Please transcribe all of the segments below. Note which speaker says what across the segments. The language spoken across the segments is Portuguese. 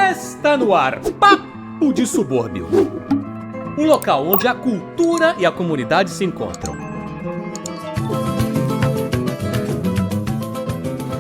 Speaker 1: Está no ar, Papo de Subúrbio. Um local onde a cultura e a comunidade se encontram.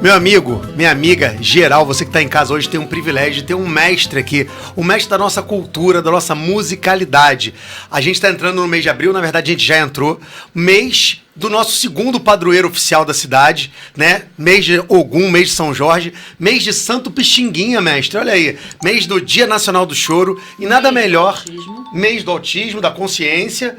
Speaker 2: Meu amigo, minha amiga, geral, você que está em casa hoje tem um privilégio de ter um mestre aqui, o mestre da nossa cultura, da nossa musicalidade. A gente está entrando no mês de abril, na verdade a gente já entrou, mês do nosso segundo padroeiro oficial da cidade, né? Mês de Ogum, mês de São Jorge, mês de Santo Pixinguinha, mestre, olha aí, mês do Dia Nacional do Choro, e nada melhor, mês do autismo, da consciência,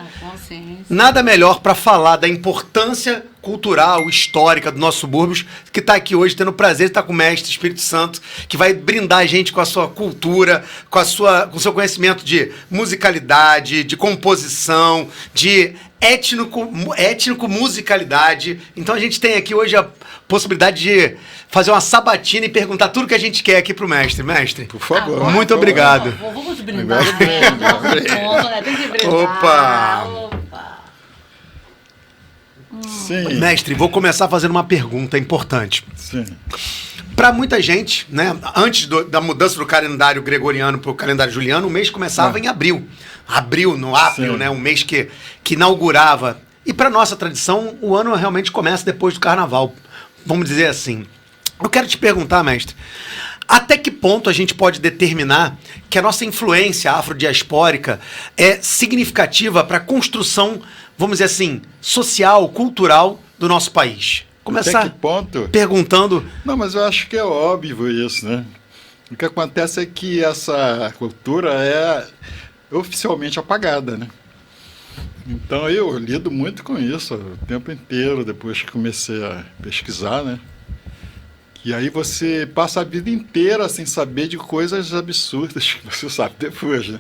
Speaker 2: nada melhor para falar da importância cultural, histórica do nosso subúrbios, que está aqui hoje tendo o prazer de estar com o mestre Espírito Santo, que vai brindar a gente com a sua cultura, com o seu conhecimento de musicalidade, de composição, de étnico-musicalidade. Então a gente tem aqui hoje a possibilidade de fazer uma sabatina e perguntar tudo que a gente quer aqui pro mestre. Mestre,
Speaker 3: por favor.
Speaker 2: Muito obrigado.
Speaker 4: Vamos brindar. Tem que brindar.
Speaker 2: Opa!
Speaker 3: Sim.
Speaker 2: Mestre, vou começar fazendo uma pergunta importante.
Speaker 3: Sim.
Speaker 2: Para muita gente, né, antes da mudança do calendário gregoriano para o calendário juliano, o mês começava em abril. Abril, no Áprio, né, um mês que inaugurava. E para nossa tradição, o ano realmente começa depois do carnaval, vamos dizer assim. Eu quero te perguntar, mestre, até que ponto a gente pode determinar que a nossa influência afrodiaspórica é significativa para a construção, vamos dizer assim, social, cultural do nosso país? Começar
Speaker 3: até que ponto?
Speaker 2: Perguntando...
Speaker 3: Não, mas eu acho que é óbvio isso, né? O que acontece é que essa cultura é oficialmente apagada, né? Então eu lido muito com isso o tempo inteiro, depois que comecei a pesquisar, né? E aí você passa a vida inteira sem saber de coisas absurdas que você sabe depois, né?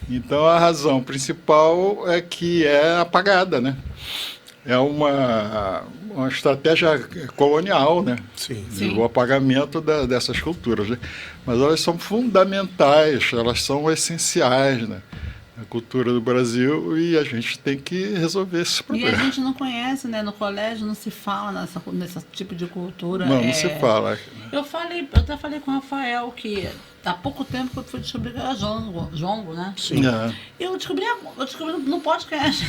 Speaker 3: Então a razão principal é que é apagada, né? É uma estratégia colonial, né?
Speaker 2: Sim.
Speaker 3: O apagamento dessas culturas, né? Mas elas são fundamentais, elas são essenciais, né? A cultura do Brasil, e a gente tem que resolver esse problema.
Speaker 4: E a gente não conhece, né? No colégio não se fala nesse tipo de cultura.
Speaker 3: Não se fala.
Speaker 4: Eu até falei com o Rafael que há pouco tempo que eu fui descobrir que era jongo, né?
Speaker 2: Sim.
Speaker 4: Eu descobri no podcast.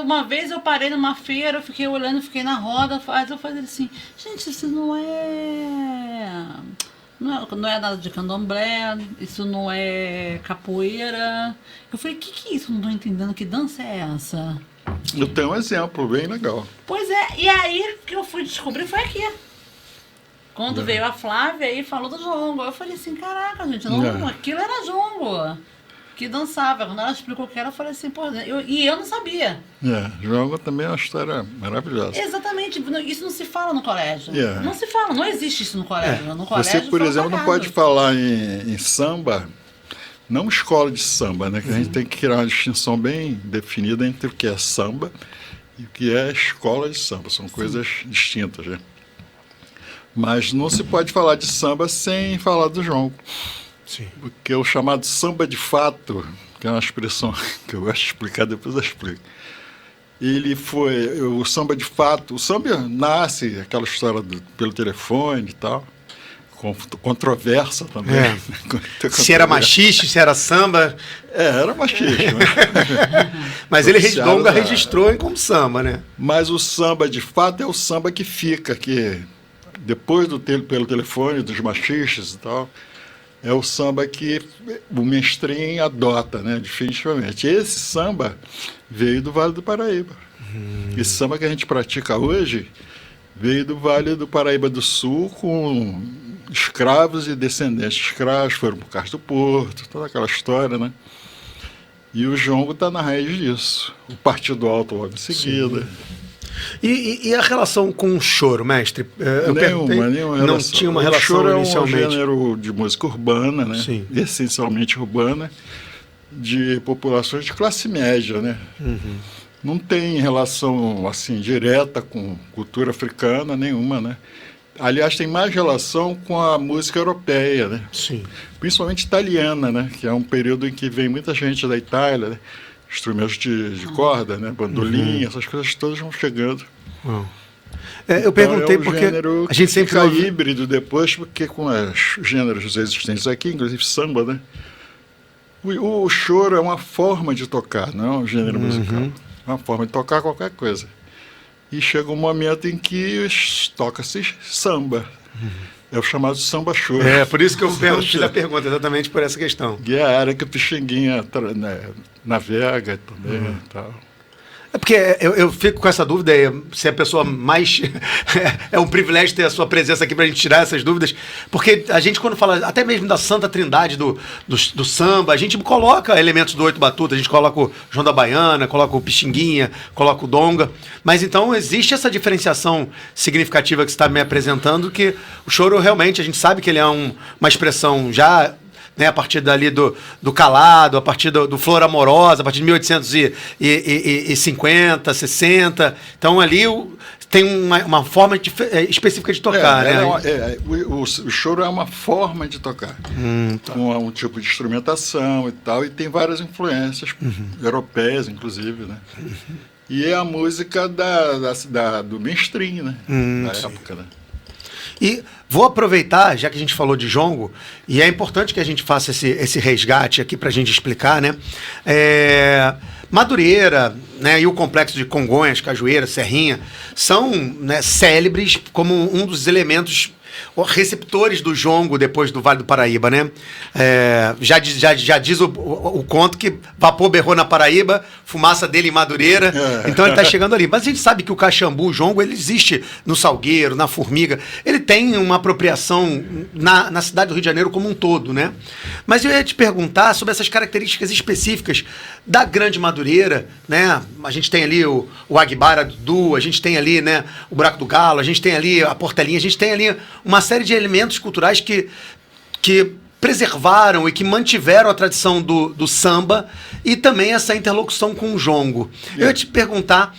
Speaker 4: Uma vez eu parei numa feira, eu fiquei olhando, fiquei na roda, eu falei assim, gente, isso não é nada de candomblé, isso não é capoeira. Eu falei, o que é isso? Não estou entendendo, que dança é essa?
Speaker 3: Eu tenho um exemplo bem legal.
Speaker 4: Pois é, e aí que eu fui descobrir foi aqui. Quando veio a Flávia e falou do jongo. Eu falei assim, caraca, gente, aquilo era jongo. Que dançava. Quando ela explicou o que era, eu falei assim, pô, eu não sabia.
Speaker 3: Jongo também é uma história maravilhosa.
Speaker 4: Exatamente, isso não se fala no colégio. Não se fala, não existe isso no colégio. No colégio
Speaker 3: você, por exemplo, não pode falar em samba, não escola de samba, né? Que a gente tem que criar uma distinção bem definida entre o que é samba e o que é escola de samba. São coisas distintas, né? Mas não se pode falar de samba sem falar do jongo.
Speaker 2: Sim.
Speaker 3: Porque o chamado samba de fato, que é uma expressão que eu gosto de explicar, depois eu explico. Ele foi, o samba de fato, o samba nasce, aquela história pelo telefone e tal, controversa também.
Speaker 2: Se era machiste, se era samba.
Speaker 3: Era machiste.
Speaker 2: Mas ele registrou como samba, né?
Speaker 3: Mas o samba de fato é o samba que fica, que depois pelo telefone, dos machistas e tal, é o samba que o mainstream adota, né, definitivamente. Esse samba veio do Vale do Paraíba. Esse samba que a gente pratica hoje veio do Vale do Paraíba do Sul, com escravos e descendentes de escravos, foram para o Cais do Porto, toda aquela história, né? E o jongo está na raiz disso. O Partido Alto logo em seguida.
Speaker 2: E a relação com o choro, mestre?
Speaker 3: Nenhuma relação.
Speaker 2: Não tinha uma relação inicialmente.
Speaker 3: É um gênero de música urbana, né?
Speaker 2: Sim.
Speaker 3: Essencialmente urbana, de populações de classe média, né? Não tem relação assim direta com cultura africana nenhuma, né? Aliás, tem mais relação com a música europeia, né?
Speaker 2: Sim.
Speaker 3: Principalmente italiana, né? Que é um período em que vem muita gente da Itália, né? Instrumentos de corda, né? Bandolim, essas coisas todas vão chegando.
Speaker 2: Eu perguntei
Speaker 3: um
Speaker 2: porque
Speaker 3: gênero
Speaker 2: a gente sempre
Speaker 3: fica
Speaker 2: ouve...
Speaker 3: híbrido depois, porque com os gêneros existentes aqui, inclusive samba, né? O choro é uma forma de tocar, não é um gênero musical. É uma forma de tocar qualquer coisa. E chega um momento em que toca-se samba. É o chamado samba-choro.
Speaker 2: por isso que eu fiz a pergunta, exatamente por essa questão.
Speaker 3: E é a área que o Pixinguinha navega também e tal.
Speaker 2: É porque eu fico com essa dúvida, se a pessoa mais... é um privilégio ter a sua presença aqui para a gente tirar essas dúvidas, porque a gente, quando fala até mesmo da Santa Trindade do samba, a gente coloca elementos do Oito Batuta, a gente coloca o João da Baiana, coloca o Pixinguinha, coloca o Donga, mas então existe essa diferenciação significativa que você está me apresentando, que o choro realmente, a gente sabe que ele é uma expressão já... Né, a partir dali do Calado, a partir do Flor Amorosa, a partir de 1850, 60. Então ali tem uma forma específica de tocar. Né?
Speaker 3: O choro é uma forma de tocar,
Speaker 2: Tá.
Speaker 3: com um tipo de instrumentação e tal, e tem várias influências europeias, inclusive, né? E é a música do mainstream, né? Da época, né?
Speaker 2: E vou aproveitar, já que a gente falou de jongo, e é importante que a gente faça esse resgate aqui para a gente explicar, né? Madureira, né, e o complexo de Congonhas, Cajueira, Serrinha, são, né, célebres como um dos elementos receptores do jongo depois do Vale do Paraíba, né? Já diz o conto que vapor berrou na Paraíba, fumaça dele em Madureira, então ele está chegando ali. Mas a gente sabe que o caxambu, o jongo, ele existe no Salgueiro, na Formiga, ele tem uma apropriação na cidade do Rio de Janeiro como um todo, né? Mas eu ia te perguntar sobre essas características específicas da Grande Madureira, né? A gente tem ali o Aguibara Dudu, a gente tem ali, né, o Buraco do Galo, a gente tem ali a Portelinha, a gente tem ali uma série de elementos culturais que preservaram e que mantiveram a tradição do samba e também essa interlocução com o jongo. Eu ia te perguntar,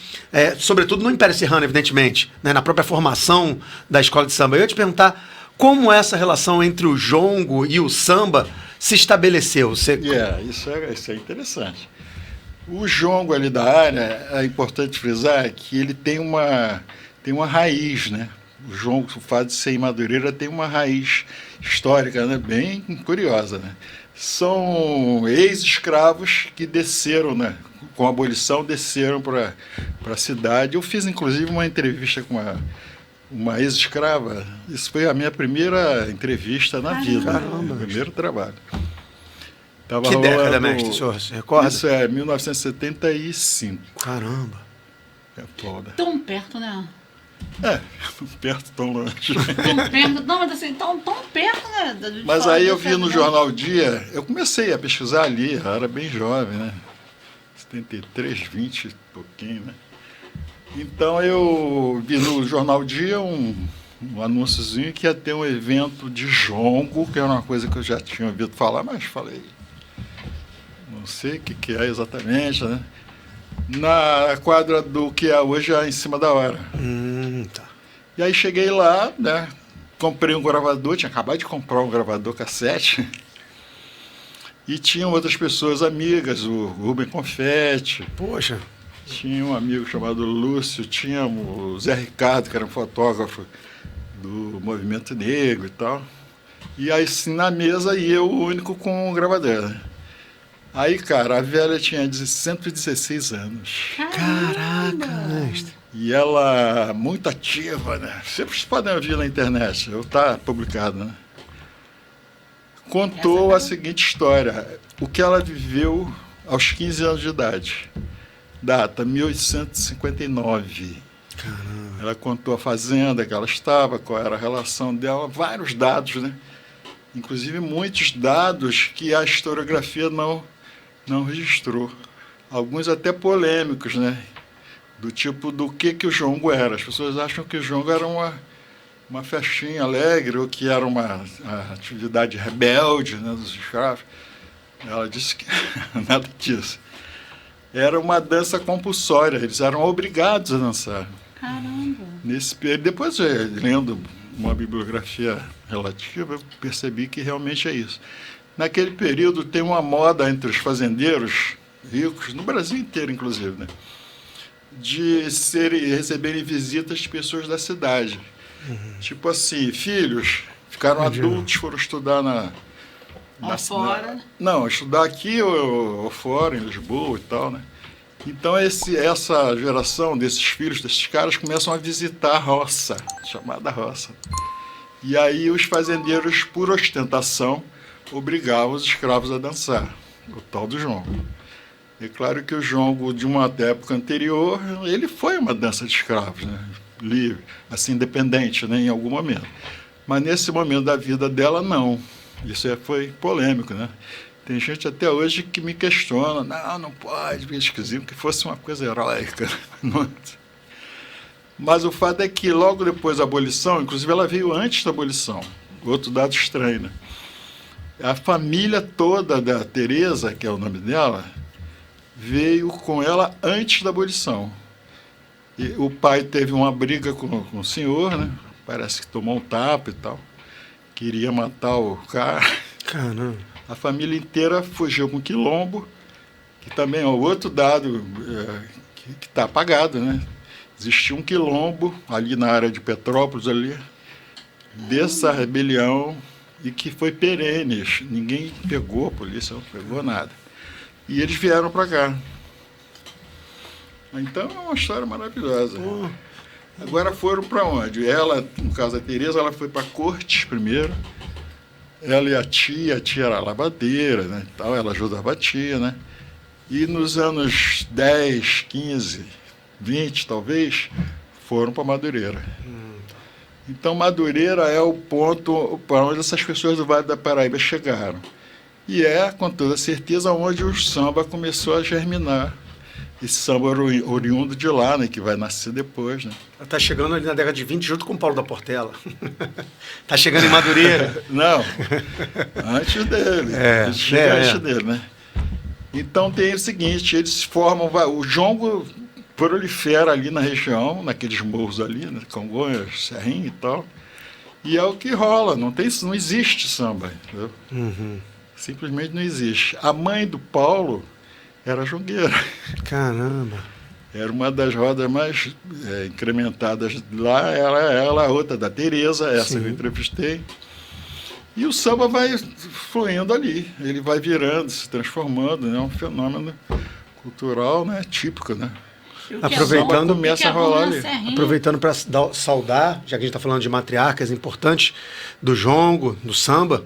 Speaker 2: sobretudo no Império Serrano, evidentemente, né, na própria formação da escola de samba, eu ia te perguntar como essa relação entre o jongo e o samba se estabeleceu. Isso
Speaker 3: é interessante. O jongo ali da área, é importante frisar que ele tem uma raiz, né? O jongo, o fato de ser em Madureira, tem uma raiz histórica, né, bem curiosa, né? São ex-escravos que desceram, né, com a abolição, desceram para a cidade. Eu fiz, inclusive, uma entrevista com uma ex-escrava. Isso foi a minha primeira entrevista na vida.
Speaker 2: Caramba.
Speaker 3: Meu primeiro trabalho.
Speaker 2: Que década, mestre, o senhor se recorda?
Speaker 3: Isso é 1975.
Speaker 2: Caramba.
Speaker 3: É foda.
Speaker 4: Tão perto, né?
Speaker 3: Perto, tão longe.
Speaker 4: Tão perto, não, mas assim, tão perto, né?
Speaker 3: Mas aí eu vi no Jornal Dia, eu comecei a pesquisar ali, eu era bem jovem, né? 73, 20 e pouquinho, né? Então eu vi no Jornal Dia um anúnciozinho que ia ter um evento de jongo, que era uma coisa que eu já tinha ouvido falar, mas falei, não sei o que é exatamente, né? Na quadra do que é hoje, em cima da hora.
Speaker 2: Tá.
Speaker 3: E aí cheguei lá, né? Comprei um gravador, tinha acabado de comprar um gravador cassete. E tinham outras pessoas amigas, o Rubem Confetti.
Speaker 2: Poxa.
Speaker 3: Tinha um amigo chamado Lúcio, tinha o Zé Ricardo, que era um fotógrafo do Movimento Negro e tal. E aí, assim, na mesa, e eu, o único com o gravador, né? Aí, cara, a velha tinha 116 anos.
Speaker 2: Caraca, mestre.
Speaker 3: E ela, muito ativa, né? Vocês podem ouvir na internet, está publicado, né? Contou a seguinte história, o que ela viveu aos 15 anos de idade. Data 1859.
Speaker 2: Caramba.
Speaker 3: Ela contou a fazenda que ela estava, qual era a relação dela, vários dados, né? Inclusive muitos dados que a historiografia não registrou. Alguns até polêmicos, né? Do tipo do que o jongo era. As pessoas acham que o jongo era uma festinha alegre ou que era uma atividade rebelde, né, dos escravos. Ela disse que nada disso. Era uma dança compulsória, eles eram obrigados a dançar.
Speaker 4: Caramba!
Speaker 3: Nesse período, depois, lendo uma bibliografia relativa, eu percebi que realmente é isso. Naquele período tem uma moda entre os fazendeiros ricos, no Brasil inteiro, inclusive, né? de receberem visitas de pessoas da cidade. Tipo assim, filhos ficaram adultos, foram estudar
Speaker 4: Fora.
Speaker 3: não, estudar aqui ou fora, em Lisboa e tal, né? Então essa geração desses filhos, desses caras, começam a visitar a roça, chamada roça. E aí os fazendeiros, por ostentação, obrigavam os escravos a dançar, o tal do jongo. É claro que o jongo de uma época anterior, ele foi uma dança de escravos, né? Livre, assim, independente, né? Em algum momento. Mas nesse momento da vida dela, não. Isso foi polêmico, né? Tem gente até hoje que me questiona, não pode, esquisito que fosse uma coisa heróica. Mas o fato é que logo depois da abolição, inclusive ela veio antes da abolição, outro dado estranho, né? A família toda da Teresa, que é o nome dela, veio com ela antes da abolição. E o pai teve uma briga com o senhor, né? Parece que tomou um tapa e tal. Queria matar o cara.
Speaker 2: Caramba.
Speaker 3: A família inteira fugiu com quilombo, que também é outro dado que está apagado, né? Existia um quilombo ali na área de Petrópolis, ali, dessa rebelião, e que foi perene. Ninguém pegou, a polícia não pegou nada. E eles vieram para cá. Então é uma história maravilhosa. Agora foram para onde? Ela, no caso da Teresa, ela foi para Cortes primeiro. Ela e a tia era lavadeira, né, e tal, ela ajudava a tia, né? E nos anos 10, 15, 20, talvez, foram para Madureira. Então, Madureira é o ponto para onde essas pessoas do Vale da Paraíba chegaram. E é, com toda certeza, onde o samba começou a germinar. Esse samba oriundo de lá, né, que vai nascer depois, né?
Speaker 2: Ela está chegando ali na década de 20 junto com o Paulo da Portela. Está chegando em Madureira.
Speaker 3: Não, antes dele. Antes dele, né? Então tem o seguinte, eles formam, o jongo prolifera ali na região, naqueles morros ali, né, Congonhas, Serrinha e tal, e é o que rola, não existe samba, entendeu? Simplesmente não existe. A mãe do Paulo era jongueira.
Speaker 2: Caramba.
Speaker 3: Era uma das rodas mais incrementadas lá, ela a outra da Teresa, essa que eu entrevistei. E o samba vai fluindo ali, ele vai virando, se transformando, né? É um fenômeno cultural, né? Típico, né?
Speaker 2: Aproveitando,
Speaker 3: começa a rolar ali.
Speaker 2: Aproveitando para saudar, já que a gente está falando de matriarcas importantes do jongo, do samba,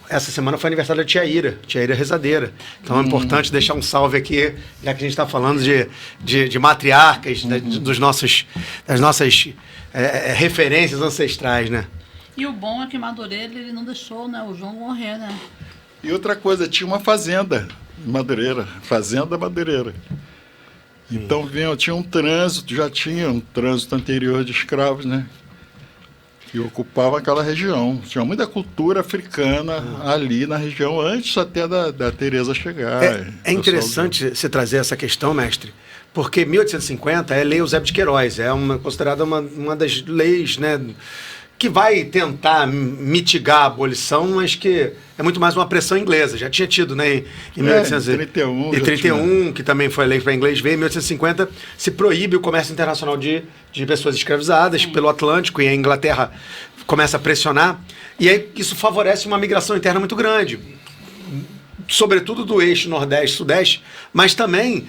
Speaker 2: essa semana foi aniversário da Tia Ira Rezadeira. Então é importante deixar um salve aqui, já que a gente está falando de matriarcas, das nossas referências ancestrais, né?
Speaker 4: E o bom é que Madureira ele não deixou, né, o jongo morrer, né?
Speaker 3: E outra coisa, tinha uma fazenda em Madureira, Fazenda Madureira. Então tinha um trânsito, já tinha um trânsito anterior de escravos, né? Que ocupava aquela região. Tinha muita cultura africana ali na região, antes até da Teresa chegar.
Speaker 2: É interessante você trazer essa questão, mestre, porque 1850 é a Lei Eusébio de Queiroz, é considerada uma das leis, né, que vai tentar mitigar a abolição, mas que é muito mais uma pressão inglesa. Já tinha tido, né, em 1831, que também foi a lei para inglês ver. Em 1850 se proíbe o comércio internacional de pessoas escravizadas pelo Atlântico, e a Inglaterra começa a pressionar. E aí isso favorece uma migração interna muito grande, sobretudo do eixo Nordeste-Sudeste, mas também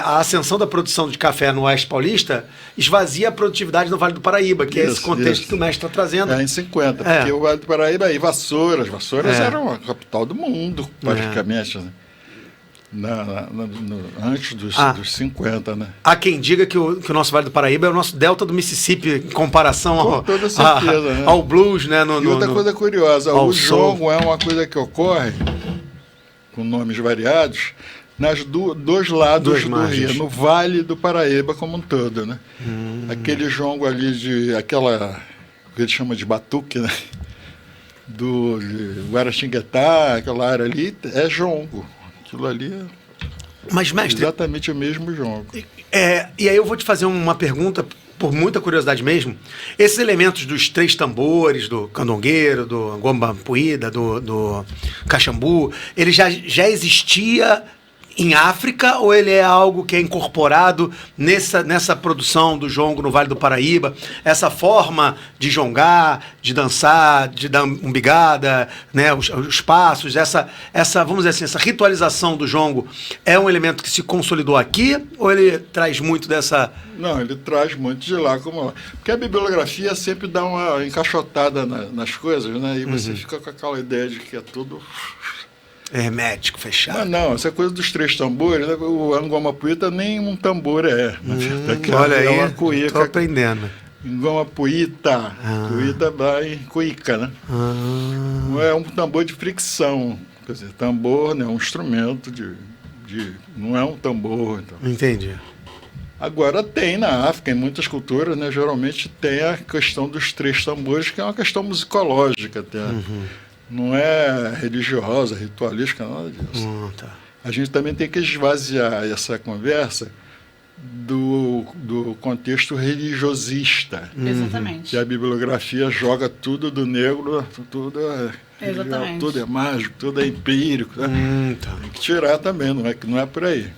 Speaker 2: a ascensão da produção de café no Oeste Paulista esvazia a produtividade no Vale do Paraíba, que é esse contexto que o mestre está trazendo.
Speaker 3: Em 50, porque o Vale do Paraíba e Vassouras eram a capital do mundo, praticamente, né? Antes dos 50, né?
Speaker 2: Há quem diga que o nosso Vale do Paraíba é o nosso delta do Mississippi em comparação ao blues, né?
Speaker 3: E outra coisa curiosa, o jongo é uma coisa que ocorre com nomes variados, nas dois lados do rio, no Vale do Paraíba como um todo, né? Aquele jongo ali aquela que ele chama de batuque, né? Do Guaratinguetá, aquela área ali, é jongo. Aquilo ali
Speaker 2: Mas, mestre,
Speaker 3: exatamente o mesmo jongo.
Speaker 2: E aí eu vou te fazer uma pergunta, por muita curiosidade mesmo. Esses elementos dos três tambores, do candongueiro, do gomba puída, do caxambu, ele já existia em África ou ele é algo que é incorporado nessa produção do jongo no Vale do Paraíba? Essa forma de jongar, de dançar, de dar umbigada, né, os passos, essa, vamos dizer assim, essa ritualização do jongo é um elemento que se consolidou aqui ou ele traz muito dessa...
Speaker 3: Não, ele traz muito de lá como lá. Porque a bibliografia sempre dá uma encaixotada nas coisas, né? E você fica com aquela ideia de que é tudo...
Speaker 2: hermético, fechado.
Speaker 3: Mas não, essa coisa dos 3 tambores, né? O Angomapuita nem um tambor na verdade.
Speaker 2: Olha
Speaker 3: é
Speaker 2: aí,
Speaker 3: uma cuíca.
Speaker 2: tô aprendendo.
Speaker 3: Angomapuita, cuíta vai cuíca, né? Não é um tambor de fricção, quer dizer, tambor, né? É um instrumento não é um tambor. Então.
Speaker 2: Entendi.
Speaker 3: Agora tem na África, em muitas culturas, né? Geralmente tem a questão dos 3 tambores, que é uma questão musicológica até. Não é religiosa, ritualística, nada disso.
Speaker 2: Tá.
Speaker 3: A gente também tem que esvaziar essa conversa do contexto religiosista.
Speaker 4: Exatamente.
Speaker 3: Que a bibliografia joga tudo do negro, tudo
Speaker 4: Exatamente.
Speaker 3: tudo é mágico, tudo é empírico. Né?
Speaker 2: Tá.
Speaker 3: Tem que tirar também, não é por aí.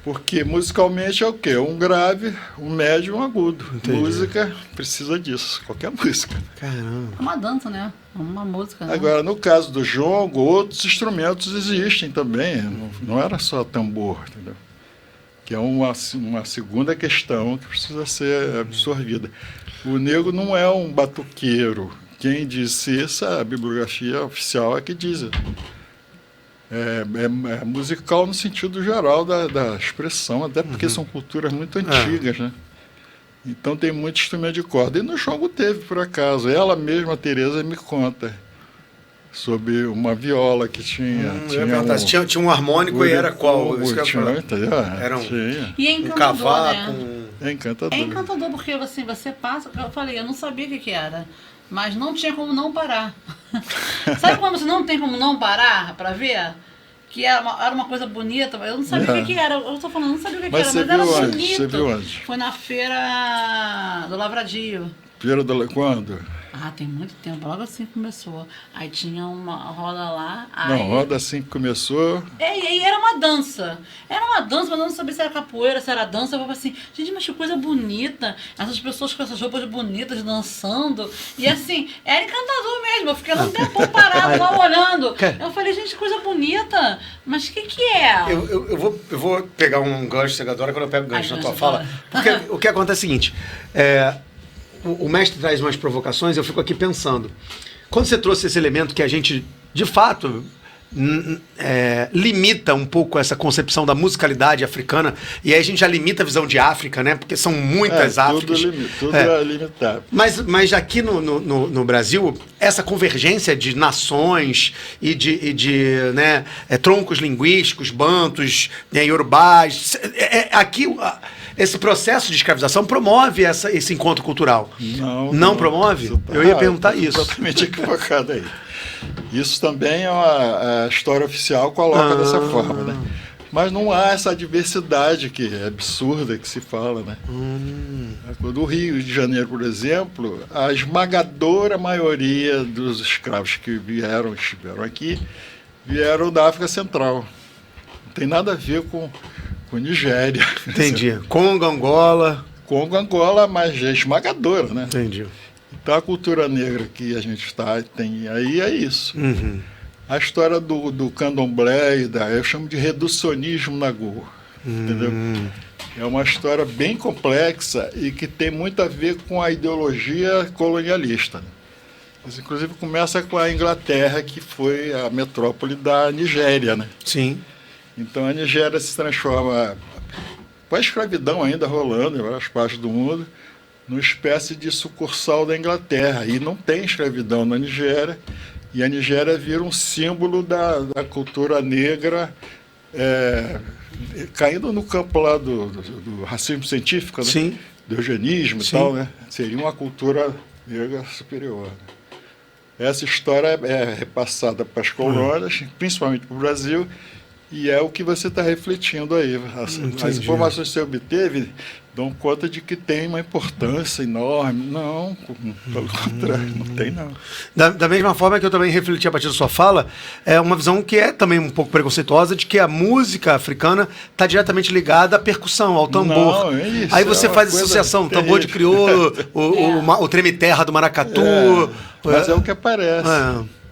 Speaker 3: Porque musicalmente é o quê? Um grave, um médio e um agudo.
Speaker 2: Entendi.
Speaker 3: Música precisa disso, qualquer música.
Speaker 2: Caramba.
Speaker 4: É uma dança, né? É uma música, né?
Speaker 3: Agora, no caso do jongo, outros instrumentos existem também. Não era só tambor, entendeu? Que é uma segunda questão que precisa ser absorvida. O negro não é um batuqueiro. Quem disse isso, a bibliografia oficial é que diz. É musical no sentido geral da expressão, até porque são culturas muito antigas, né? Então tem muito instrumento de corda. E no jongo teve, por acaso. Ela mesma, a Tereza, me conta sobre uma viola que tinha.
Speaker 2: Tinha um harmônico e era qual? Isso que eu ia falar.
Speaker 3: Era
Speaker 4: E é
Speaker 2: um
Speaker 4: encantador,
Speaker 2: cavaco.
Speaker 4: né?
Speaker 3: É encantador.
Speaker 4: É encantador porque assim, você passa... Eu falei, eu não sabia o que era. Mas não tinha como não parar. Sabe quando você não tem como não parar para ver? Que era uma coisa bonita, eu não sabia o que era. Eu estou falando, não sabia o que era, mas era bonito.
Speaker 3: Você viu onde?
Speaker 4: Foi na feira do Lavradio.
Speaker 3: Feira do... Quando?
Speaker 4: Tem muito tempo, logo assim que começou. Aí tinha uma roda lá.
Speaker 3: Não, roda assim que começou.
Speaker 4: E aí era uma dança. Era uma dança, mas eu não sabia se era capoeira, se era dança. Eu falei assim, gente, mas que coisa bonita. Essas pessoas com essas roupas bonitas dançando. E assim, era encantador mesmo. Eu fiquei lá um tempo parado, lá olhando. Eu falei, gente, que coisa bonita. Mas o que é?
Speaker 2: Eu vou pegar um gancho, você adora quando eu pego gancho na tua fala. Porque o que acontece é o seguinte, o mestre traz umas provocações, eu fico aqui pensando. Quando você trouxe esse elemento que a gente, de fato, limita um pouco essa concepção da musicalidade africana, e aí a gente já limita a visão de África, né? Porque são muitas Áfricas.
Speaker 3: Tudo é limitado.
Speaker 2: Mas aqui no Brasil, essa convergência de nações e de troncos linguísticos, bantos, iorubás, aqui... Esse processo de escravização promove esse encontro cultural. Não promove? Eu ia perguntar isso.
Speaker 3: Totalmente equivocado aí. Isso também a história oficial coloca dessa forma, né? Mas não há essa diversidade que é absurda que se fala, né? Do Rio de Janeiro, por exemplo, a esmagadora maioria dos escravos que estiveram aqui, vieram da África Central. Não tem nada a ver com Nigéria.
Speaker 2: Entendi. Congo, Angola.
Speaker 3: Congo, Angola, mas é esmagadora, né?
Speaker 2: Entendi.
Speaker 3: Então a cultura negra que a gente tem aí é isso. A história do candomblé, eu chamo de reducionismo nagô, entendeu? É uma história bem complexa e que tem muito a ver com a ideologia colonialista. Isso, inclusive, começa com a Inglaterra, que foi a metrópole da Nigéria, né?
Speaker 2: Sim.
Speaker 3: Então a Nigéria se transforma, com a escravidão ainda rolando em várias partes do mundo, numa espécie de sucursal da Inglaterra. E não tem escravidão na Nigéria, e a Nigéria vira um símbolo da cultura negra, caindo no campo lá do racismo científico, né?
Speaker 2: Sim.
Speaker 3: Do eugenismo e tal, né? Seria uma cultura negra superior. Essa história é repassada para as colônias, principalmente para o Brasil, E é o que você está refletindo aí. As informações que você obteve dão conta de que tem uma importância enorme. Não, pelo contrário, não tem não.
Speaker 2: Da mesma forma que eu também refleti a partir da sua fala, é uma visão que é também um pouco preconceituosa de que a música africana está diretamente ligada à percussão, ao tambor.
Speaker 3: Não, é isso,
Speaker 2: aí você
Speaker 3: é uma
Speaker 2: faz
Speaker 3: coisa
Speaker 2: associação,
Speaker 3: terrível.
Speaker 2: tambor de crioulo, o treme-terra do maracatu.
Speaker 3: Mas é o que aparece.
Speaker 2: É.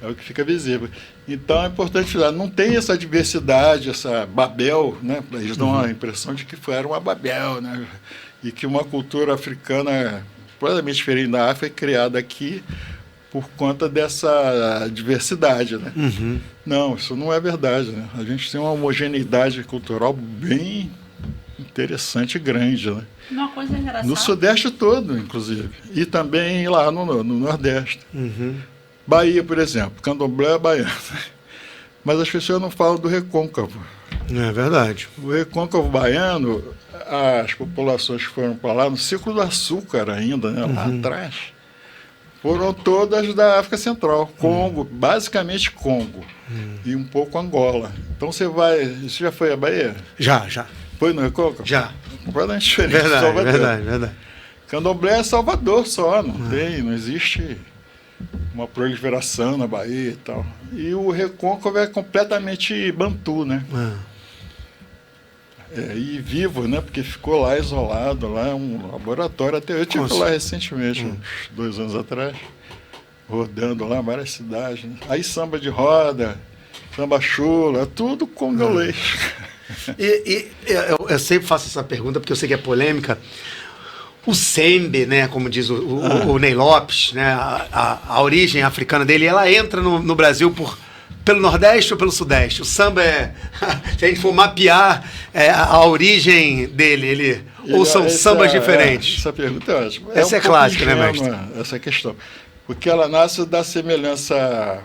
Speaker 3: É o que fica visível. Então é importante falar, não tem essa diversidade, essa Babel, né? Eles dão a impressão de que era uma Babel, né? E que uma cultura africana, provavelmente diferente da África, é criada aqui por conta dessa diversidade, né? Não, isso não é verdade, né? A gente tem uma homogeneidade cultural bem interessante e grande, né?
Speaker 4: Uma coisa engraçada.
Speaker 3: No Sudeste todo, inclusive. E também lá no Nordeste. Bahia, por exemplo, candomblé é baiano. Mas as pessoas não falam do recôncavo.
Speaker 2: É verdade.
Speaker 3: O recôncavo baiano, as populações que foram para lá, no Círculo do Açúcar ainda, né, lá atrás, foram todas da África Central. Congo, basicamente Congo. E um pouco Angola. Então você vai... Você já foi à Bahia?
Speaker 2: Já.
Speaker 3: Foi no recôncavo?
Speaker 2: Já.
Speaker 3: Completamente diferente de
Speaker 2: Verdade,
Speaker 3: Salvador.
Speaker 2: verdade.
Speaker 3: Candomblé é Salvador só, não existe uma proliferação na Bahia e tal. E o recôncavo é completamente bantu, né? E vivo, né? Porque ficou lá isolado, lá é um laboratório. Até eu estive lá recentemente, uns 2 anos atrás, rodando lá várias cidades. Né? Aí samba de roda, samba chula, tudo congolês.
Speaker 2: Eu sempre faço essa pergunta porque eu sei que é polêmica. O sembe, né, como diz o Ney Lopes, né, a origem africana dele, ela entra no Brasil pelo Nordeste ou pelo Sudeste? O samba se a gente for mapear a origem dele, ou são sambas diferentes?
Speaker 3: Essa pergunta é ótima.
Speaker 2: Essa é clássica, né, mestre?
Speaker 3: Essa questão. Porque ela nasce da semelhança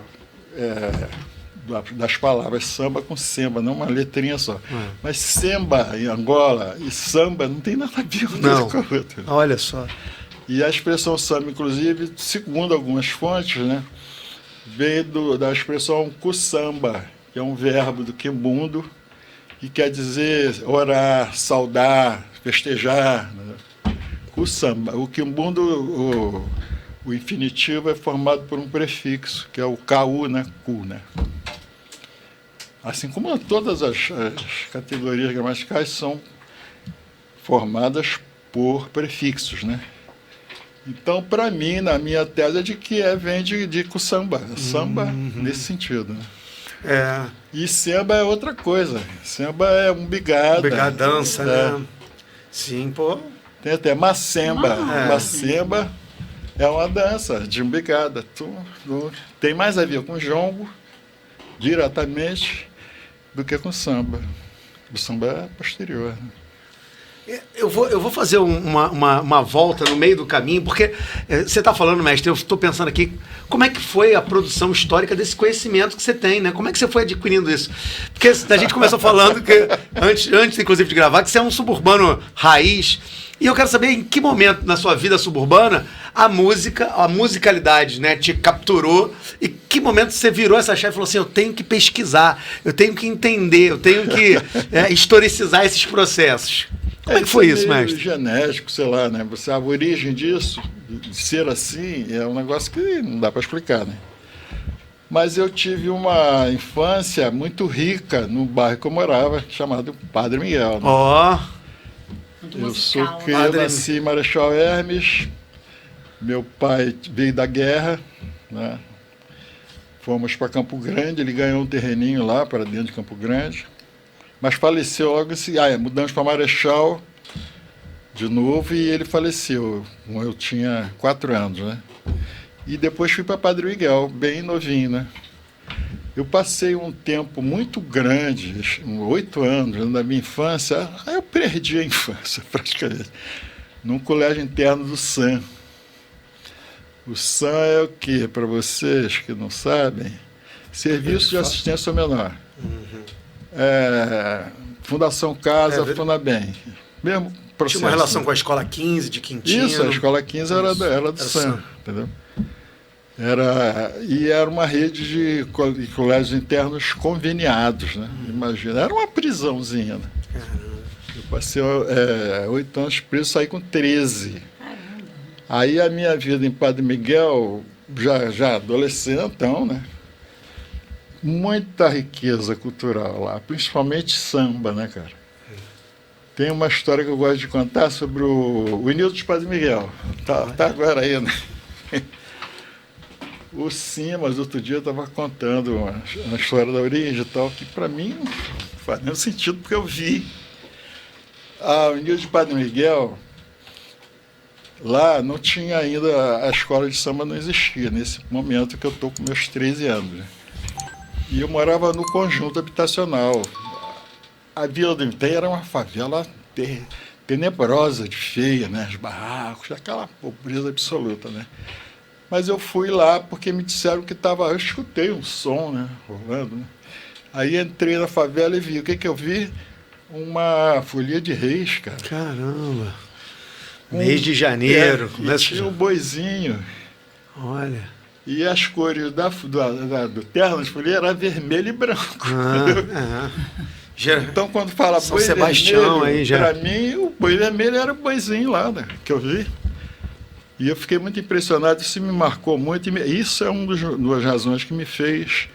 Speaker 3: das palavras samba com semba, não uma letrinha só. Mas semba em Angola e samba não tem nada a ver com a outra.
Speaker 2: Olha só.
Speaker 3: E a expressão samba, inclusive, segundo algumas fontes, né, veio da expressão kussamba, que é um verbo do quimbundo, que quer dizer orar, saudar, festejar. Né? Kussamba. O quimbundo, o infinitivo é formado por um prefixo, que é o ku, né? Ku, né? Assim como todas as categorias gramaticais são formadas por prefixos, né? Então, para mim, na minha tese, é de que vem de samba. Samba nesse sentido, né? E samba é outra coisa. Samba é um bigada.
Speaker 2: Bigadança, né? Sim, pô.
Speaker 3: Tem até macemba. Macemba é uma dança de umbigada. Tem mais a ver com jongo, diretamente, do que com samba. O samba é posterior. Né?
Speaker 2: Eu vou fazer uma volta no meio do caminho, porque você está falando, mestre, eu estou pensando aqui, como é que foi a produção histórica desse conhecimento que você tem, né? Como é que você foi adquirindo isso? Porque a gente começou falando, que antes inclusive de gravar, que você é um suburbano raiz, e eu quero saber em que momento na sua vida suburbana a musicalidade, né, te capturou, e que momento você virou essa chave e falou assim, eu tenho que pesquisar, eu tenho que entender, eu tenho que historicizar esses processos. Como é que foi isso, mestre?
Speaker 3: Genético, sei lá, né? A origem disso, de ser assim, é um negócio que não dá para explicar, né? Mas eu tive uma infância muito rica no bairro que eu morava, chamado Padre Miguel. Né? Eu nasci em Marechal Hermes, meu pai veio da guerra, né? Fomos para Campo Grande, ele ganhou um terreninho lá para dentro de Campo Grande. Mas faleceu logo assim, mudamos para Marechal de novo e ele faleceu. Eu tinha 4 anos, né? E depois fui para Padre Miguel, bem novinho, né? Eu passei um tempo muito grande, 8 anos da minha infância, aí eu perdi a infância praticamente, num colégio interno do SAM. O SAM é o quê? Para vocês que não sabem, Serviço de Assistência ao Menor. Fundação Casa, Funabem. Mesmo processo.
Speaker 2: Tinha uma relação com a Escola 15 de Quintino.
Speaker 3: Isso, a Escola 15 era do SAM, entendeu? Era uma rede de colégios internos conveniados, né? Imagina, era uma prisãozinha, né? Eu passei 8 anos preso, saí com 13. Aí a minha vida em Padre Miguel, já adolescentão, né? Muita riqueza cultural lá, principalmente samba, né, cara? Tem uma história que eu gosto de contar sobre o Nildo de Padre Miguel. Tá agora aí, né? O Simas, outro dia, estava contando uma história da origem e tal, que para mim não faz nenhum sentido, porque eu vi. O Nildo de Padre Miguel, lá não tinha ainda, a escola de samba não existia, nesse momento que eu estou com meus 13 anos. Né? E eu morava no conjunto habitacional. A Vila do Item era uma favela tenebrosa, de feia, né? Os barracos, aquela pobreza absoluta, né? Mas eu fui lá porque me disseram que estava... Eu escutei um som, né? Rolando, né? Aí entrei na favela e vi. O que eu vi? Uma folia de reis, cara.
Speaker 2: Caramba! Mês de janeiro.
Speaker 3: Tinha um boizinho.
Speaker 2: Olha.
Speaker 3: E as cores do terno de folia era vermelho e branco.
Speaker 2: Então,
Speaker 3: quando fala
Speaker 2: São
Speaker 3: boi
Speaker 2: Sebastião
Speaker 3: vermelho,
Speaker 2: aí já.
Speaker 3: Para mim, o boi vermelho era o boizinho lá, né? Que eu vi. E eu fiquei muito impressionado, isso me marcou muito. Isso é uma das razões que me fez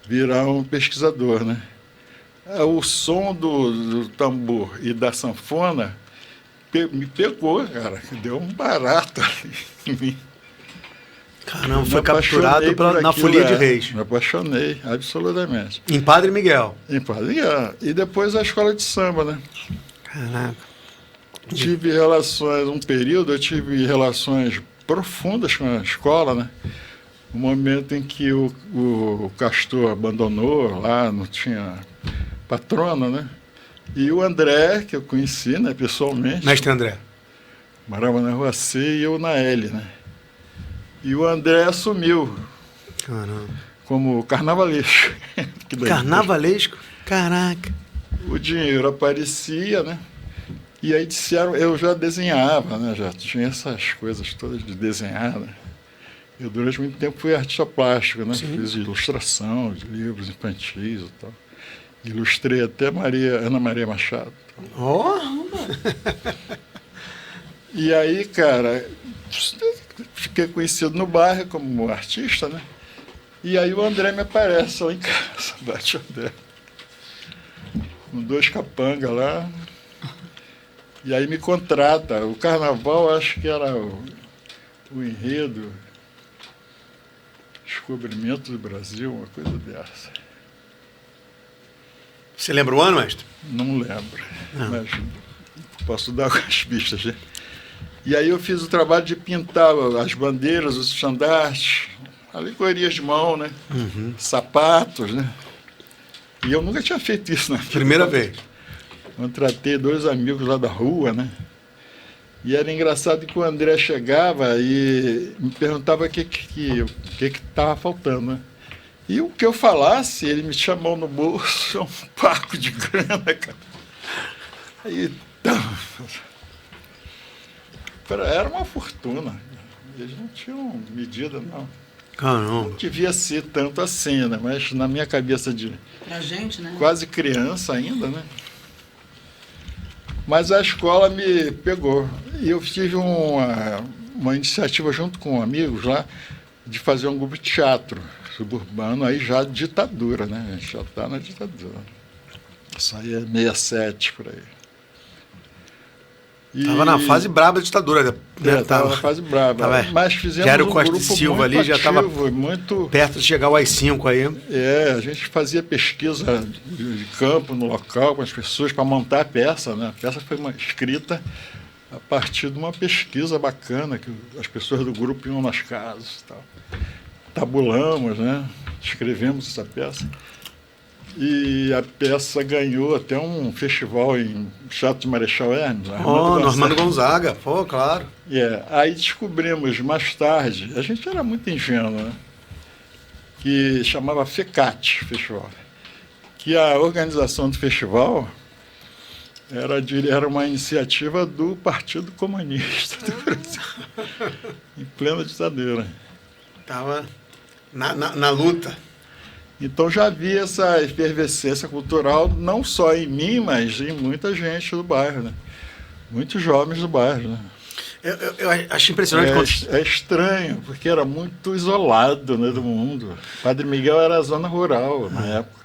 Speaker 3: virar um pesquisador, né? O som do tambor e da sanfona me pegou, cara. Deu um barato ali em mim.
Speaker 2: Caramba, foi capturado na Folia de Reis.
Speaker 3: Me apaixonei, absolutamente.
Speaker 2: Em Padre Miguel.
Speaker 3: Em Padre Miguel. E depois a escola de samba, né?
Speaker 2: Caraca.
Speaker 3: Tive relações, um período eu tive relações profundas com a escola, né? No momento em que o Castor abandonou, lá não tinha patrona, né? E o André, que eu conheci, né, pessoalmente.
Speaker 2: Mestre André.
Speaker 3: Morava na Rua C e eu na L, né? E o André assumiu.
Speaker 2: Caramba.
Speaker 3: Como carnavalesco.
Speaker 2: Carnavalesco? Caraca.
Speaker 3: O dinheiro aparecia, né? E aí disseram, eu já desenhava, né? Já tinha essas coisas todas de desenhar, né? Eu durante muito tempo fui artista plástico, né? Sim. Fiz ilustração de livros infantis e tal. Ilustrei até Ana Maria Machado.
Speaker 2: Oh!
Speaker 3: E aí, cara, fiquei conhecido no bairro como artista, né? E aí o André me aparece lá em casa, bate o André. Com 2 capangas lá. E aí me contrata. O carnaval, acho que era o enredo, Descobrimento do Brasil, uma coisa dessa.
Speaker 2: Você lembra o ano, mestre?
Speaker 3: Não lembro, mas posso dar algumas pistas. Né? E aí eu fiz o trabalho de pintar as bandeiras, os estandartes, alegorias de mão, né? Uhum. Sapatos, né? E eu nunca tinha feito isso na vida.
Speaker 2: Primeira vez.
Speaker 3: Contratei 2 amigos lá da rua, né? E era engraçado que o André chegava e me perguntava o que estava faltando, né? E o que eu falasse, ele me chamou no bolso, um paco de grana, cara. Aí, era uma fortuna. Eles não tinham medida, não.
Speaker 2: Caramba.
Speaker 3: Não devia ser tanto assim, né? Mas na minha cabeça de
Speaker 4: pra gente, né?
Speaker 3: Quase criança ainda, né? Mas a escola me pegou. E eu tive uma iniciativa junto com amigos lá de fazer um grupo de teatro suburbano, aí já ditadura, né? A gente já está na ditadura. Isso aí é 67, por aí.
Speaker 2: Estava na fase braba da ditadura. Né?
Speaker 3: Estava na fase braba. Mas fizemos
Speaker 2: já era o
Speaker 3: um
Speaker 2: Costa
Speaker 3: grupo
Speaker 2: e Silva
Speaker 3: muito
Speaker 2: ali, já estava
Speaker 3: muito
Speaker 2: perto de chegar ao AI-5 aí.
Speaker 3: A gente fazia pesquisa de campo no local com as pessoas para montar a peça, né? A peça foi escrita a partir de uma pesquisa bacana, que as pessoas do grupo iam nas casas e tal. Tabulamos, né? Escrevemos essa peça. E a peça ganhou até um festival em Teatro de Marechal Hermes.
Speaker 2: No Armando Gonzaga, pô, claro.
Speaker 3: Aí descobrimos mais tarde, a gente era muito ingênuo, né? Que chamava FECAT, festival. Que a organização do festival era uma iniciativa do Partido Comunista do Brasil, em plena ditadura.
Speaker 2: Tava na luta.
Speaker 3: Então já vi essa efervescência cultural, não só em mim, mas em muita gente do bairro, né? Muitos jovens do bairro, né?
Speaker 2: Eu acho impressionante quando...
Speaker 3: É estranho, porque era muito isolado, né, do mundo. Padre Miguel era a zona rural na época.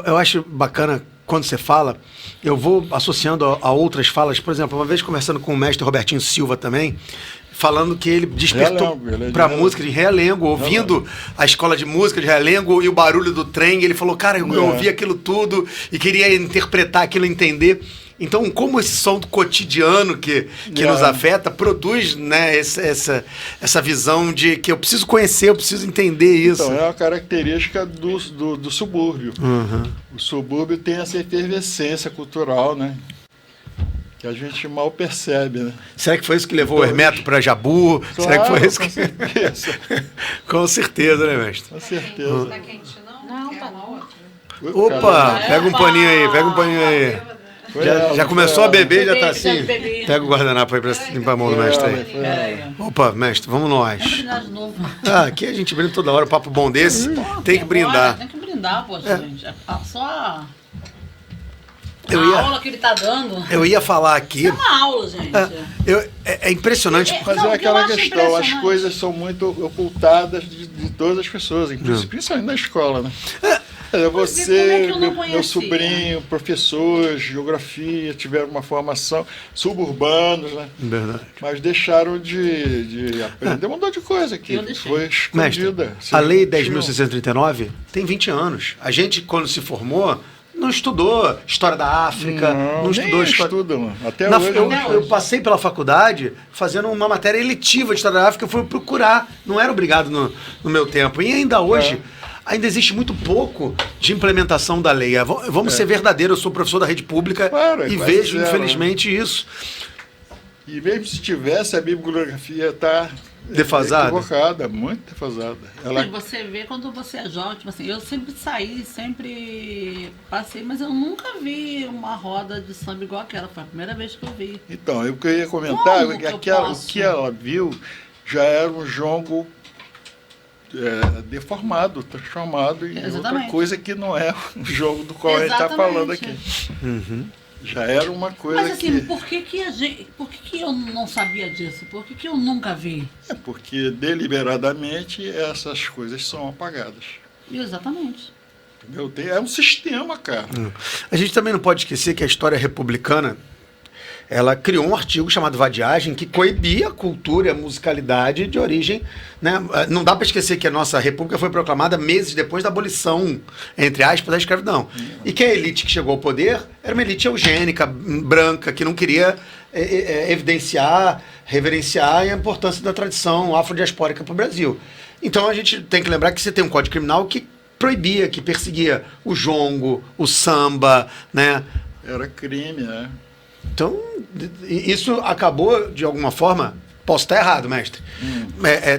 Speaker 2: Eu acho bacana quando você fala, eu vou associando a outras falas. Por exemplo, uma vez conversando com o mestre Robertinho Silva também, falando que ele despertou para a música de Realengo, ouvindo a escola de música de Realengo e o barulho do trem. Ele falou, cara, eu ouvi aquilo tudo e queria interpretar aquilo, entender. Então, como esse som do cotidiano que nos afeta produz, né, essa visão de que eu preciso conhecer, eu preciso entender isso.
Speaker 3: Então, é uma característica do subúrbio.
Speaker 2: Uhum.
Speaker 3: O subúrbio tem essa efervescência cultural, né? Que a gente mal percebe, né?
Speaker 2: Será que foi isso que levou o Hermeto para Jabu?
Speaker 3: Claro,
Speaker 2: será que foi isso
Speaker 3: com certeza.
Speaker 2: Com certeza, né, mestre?
Speaker 3: Com certeza.
Speaker 5: Tá quente, não?
Speaker 4: Não,
Speaker 5: Quer
Speaker 4: tá
Speaker 5: uma
Speaker 4: não.
Speaker 5: outra?
Speaker 2: Opa, pega um paninho aí, pega um paninho aí. Já começou a beber, já tá assim? Pega o guardanapo aí pra limpar a mão do mestre aí.
Speaker 4: Peraí.
Speaker 2: Opa, mestre, vamos nós.
Speaker 4: Vamos brindar de novo.
Speaker 2: Aqui a gente brinda toda hora, papo bom desse, tem que brindar.
Speaker 4: Tem que brindar, pô, gente. Só a
Speaker 2: Eu
Speaker 4: aula que ele tá dando.
Speaker 2: Eu ia falar aqui...
Speaker 4: É uma aula, gente.
Speaker 2: É impressionante.
Speaker 3: Mas
Speaker 4: Não,
Speaker 3: é
Speaker 4: o que eu
Speaker 3: aquela
Speaker 4: acho
Speaker 3: questão, as
Speaker 4: impressionante.
Speaker 3: coisas são muito ocultadas de todas as pessoas, principalmente na escola, né? Você,
Speaker 4: como é que eu não
Speaker 3: meu
Speaker 4: conhecia?
Speaker 3: sobrinho, professores, geografia, tiveram uma formação suburbanos, né?
Speaker 2: Verdade.
Speaker 3: Mas deixaram de aprender um montão de coisa que
Speaker 4: Eu deixei.
Speaker 3: foi
Speaker 2: Mestre,
Speaker 3: escondida.
Speaker 2: a lei 10.639 tem 20 anos. A gente, quando se formou, não estudou história da África, não estudou história...
Speaker 3: Estudam, até
Speaker 2: Na-
Speaker 3: hoje.
Speaker 2: eu passei pela faculdade fazendo uma matéria eletiva de história da África, eu fui procurar, não era obrigado no meu tempo. E ainda hoje, ainda existe muito pouco de implementação da lei. Vamos ser verdadeiros, eu sou professor da rede pública
Speaker 3: Claro,
Speaker 2: e
Speaker 3: quase
Speaker 2: vejo,
Speaker 3: zero,
Speaker 2: infelizmente, isso.
Speaker 3: E mesmo se tivesse, a bibliografia está
Speaker 2: Defasada?
Speaker 3: equivocada, muito defasada. Ela
Speaker 4: E você vê quando você é jovem, tipo assim, eu sempre saí, sempre passei, mas eu nunca vi uma roda de samba igual aquela. Foi a primeira vez que eu vi.
Speaker 3: Então, eu queria comentar
Speaker 4: Como
Speaker 3: que
Speaker 4: que eu
Speaker 3: o
Speaker 4: posso?
Speaker 3: que ela viu já era um jongo deformado, transformado em outra
Speaker 4: Exatamente.
Speaker 3: coisa que não é o jogo do qual a gente está falando aqui.
Speaker 4: Exatamente.
Speaker 3: Já era uma coisa
Speaker 4: Mas assim,
Speaker 3: que...
Speaker 4: por que eu não sabia disso? Por que eu nunca vi?
Speaker 3: É porque deliberadamente essas coisas são apagadas.
Speaker 4: Exatamente.
Speaker 3: Entendeu? É um sistema, cara.
Speaker 2: A gente também não pode esquecer que a história republicana, ela criou um artigo chamado Vadiagem que coibia a cultura e a musicalidade de origem, né? Não dá para esquecer que a nossa república foi proclamada meses depois da abolição, entre aspas, da escravidão. E que a elite que chegou ao poder era uma elite eugênica, branca, que não queria evidenciar, reverenciar a importância da tradição afrodiaspórica para o Brasil. Então a gente tem que lembrar que você tem um código criminal que proibia, que perseguia o jongo, o samba, né?
Speaker 3: Era crime, né?
Speaker 2: Então, isso acabou, de alguma forma, posso estar errado, mestre,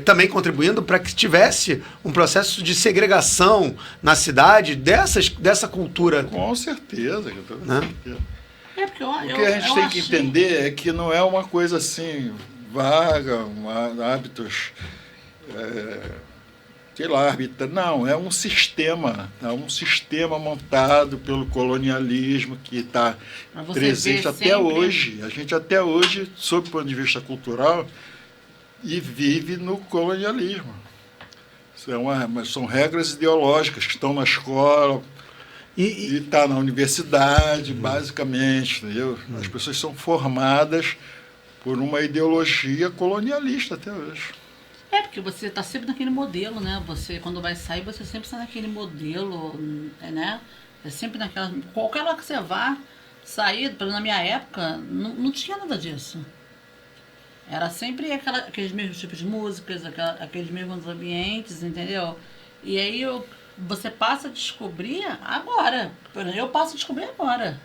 Speaker 2: também contribuindo para que tivesse um processo de segregação na cidade dessa cultura.
Speaker 3: Com certeza.
Speaker 2: Né?
Speaker 3: certeza.
Speaker 4: É porque
Speaker 3: O que a gente tem que entender é que não é uma coisa assim vaga, hábitos, sei lá, não, é um sistema montado pelo colonialismo que está presente até hoje. A gente até hoje, sob o ponto de vista cultural, e vive no colonialismo. São regras ideológicas que estão na escola e está na universidade, basicamente, entendeu? As pessoas são formadas por uma ideologia colonialista até hoje.
Speaker 4: É, porque você está sempre naquele modelo, né? Você, quando vai sair, você sempre está naquele modelo, né? É sempre naquela... Qualquer lugar que você vá sair, pelo menos na minha época, não tinha nada disso. Era sempre aqueles mesmos tipos de músicas, aqueles mesmos ambientes, entendeu? E aí você passa a descobrir agora. Eu passo a descobrir agora.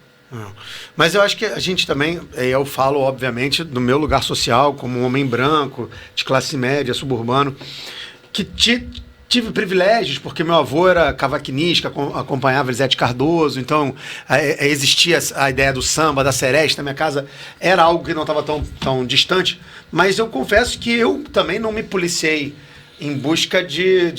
Speaker 2: Mas eu acho que a gente também, eu falo obviamente do meu lugar social, como um homem branco, de classe média, suburbano, que tive privilégios, porque meu avô era cavaquinista, acompanhava Elisete Cardoso, então existia a ideia do samba, da seresta, na minha casa era algo que não estava tão distante, mas eu confesso que eu também não me policiei em busca de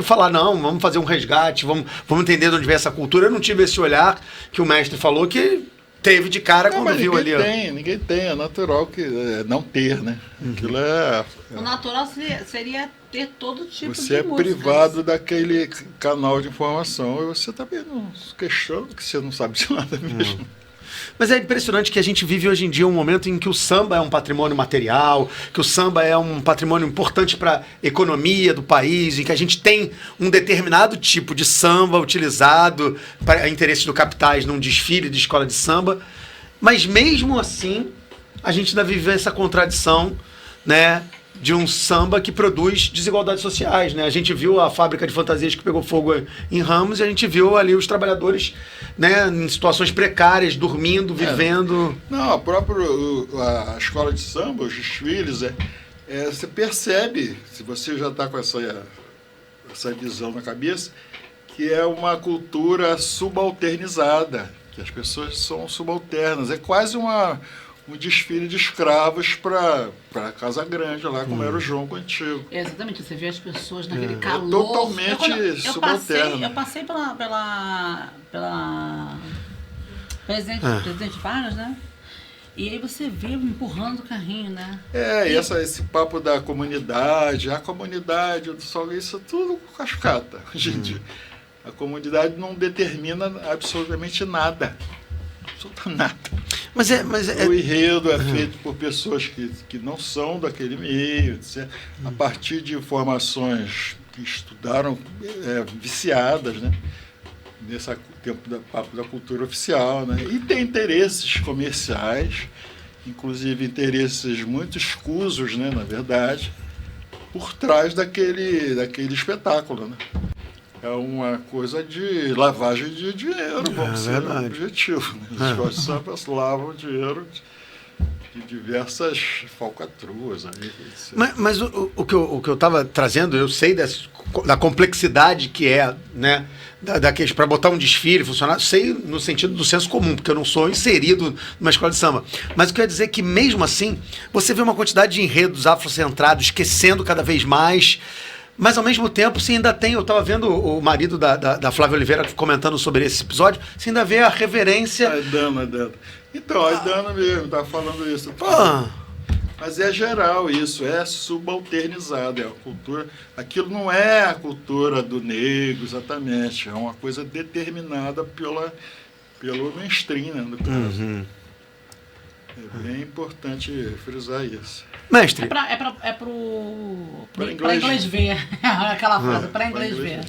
Speaker 2: falar, não, vamos fazer um resgate, vamos entender de onde vem essa cultura. Eu não tive esse olhar que o mestre falou que teve de cara quando viu ali.
Speaker 3: Ninguém tem, é natural que não ter, né? Aquilo é...
Speaker 4: O natural seria ter todo tipo de
Speaker 3: Você é
Speaker 4: músicas.
Speaker 3: privado daquele canal de informação e você também não se questiona que você não sabe de nada mesmo.
Speaker 2: Mas é impressionante que a gente vive hoje em dia um momento em que o samba é um patrimônio material, que o samba é um patrimônio importante para a economia do país, em que a gente tem um determinado tipo de samba utilizado para interesses do capitais num desfile de escola de samba. Mas mesmo assim, a gente ainda vive essa contradição, né, de um samba que produz desigualdades sociais, né? A gente viu a fábrica de fantasias que pegou fogo em Ramos e a gente viu ali os trabalhadores, né, em situações precárias, dormindo, vivendo.
Speaker 3: Não, a escola de samba, os desfiles, você percebe, se você já está com essa visão na cabeça, que é uma cultura subalternizada, que as pessoas são subalternas. É quase um desfile de escravos para Casa Grande, lá como era o jongo antigo.
Speaker 4: Exatamente, você vê as pessoas naquele calor.
Speaker 3: Totalmente subalterno.
Speaker 4: Eu passei pela Presidente Vargas, né? E aí você vê empurrando o carrinho, né?
Speaker 3: E esse papo da comunidade, a comunidade do Sol, isso é tudo cascata hoje em dia. A comunidade não determina absolutamente nada. Nada.
Speaker 2: Mas
Speaker 3: o enredo é feito por pessoas que não são daquele meio, etc. A partir de informações que estudaram viciadas, né? Nesse tempo papo da cultura oficial, né? E tem interesses comerciais, inclusive interesses muito escusos, né, na verdade, por trás daquele espetáculo, né? É uma coisa de lavagem de dinheiro, vamos ser objetivo. Né? As escolas de samba lavam dinheiro de diversas falcatruas. Aí,
Speaker 2: mas o que eu estava trazendo, eu sei da complexidade que é, né, para botar um desfile funcionar, sei no sentido do senso comum, porque eu não sou inserido numa escola de samba. Mas eu quero dizer que, mesmo assim, você vê uma quantidade de enredos afrocentrados esquecendo cada vez mais. Mas, ao mesmo tempo, você ainda tem... Eu estava vendo o marido da Flávia Oliveira comentando sobre esse episódio. Você ainda vê a reverência...
Speaker 3: A Dana. Então, a Dana mesmo está falando isso. Mas é geral isso. É subalternizado. É a cultura... Aquilo não é a cultura do negro, exatamente. É uma coisa determinada pelo mainstream, né, no caso. É bem importante frisar isso.
Speaker 2: Mestre.
Speaker 4: É pro inglês ver. Aquela frase, para inglês ver.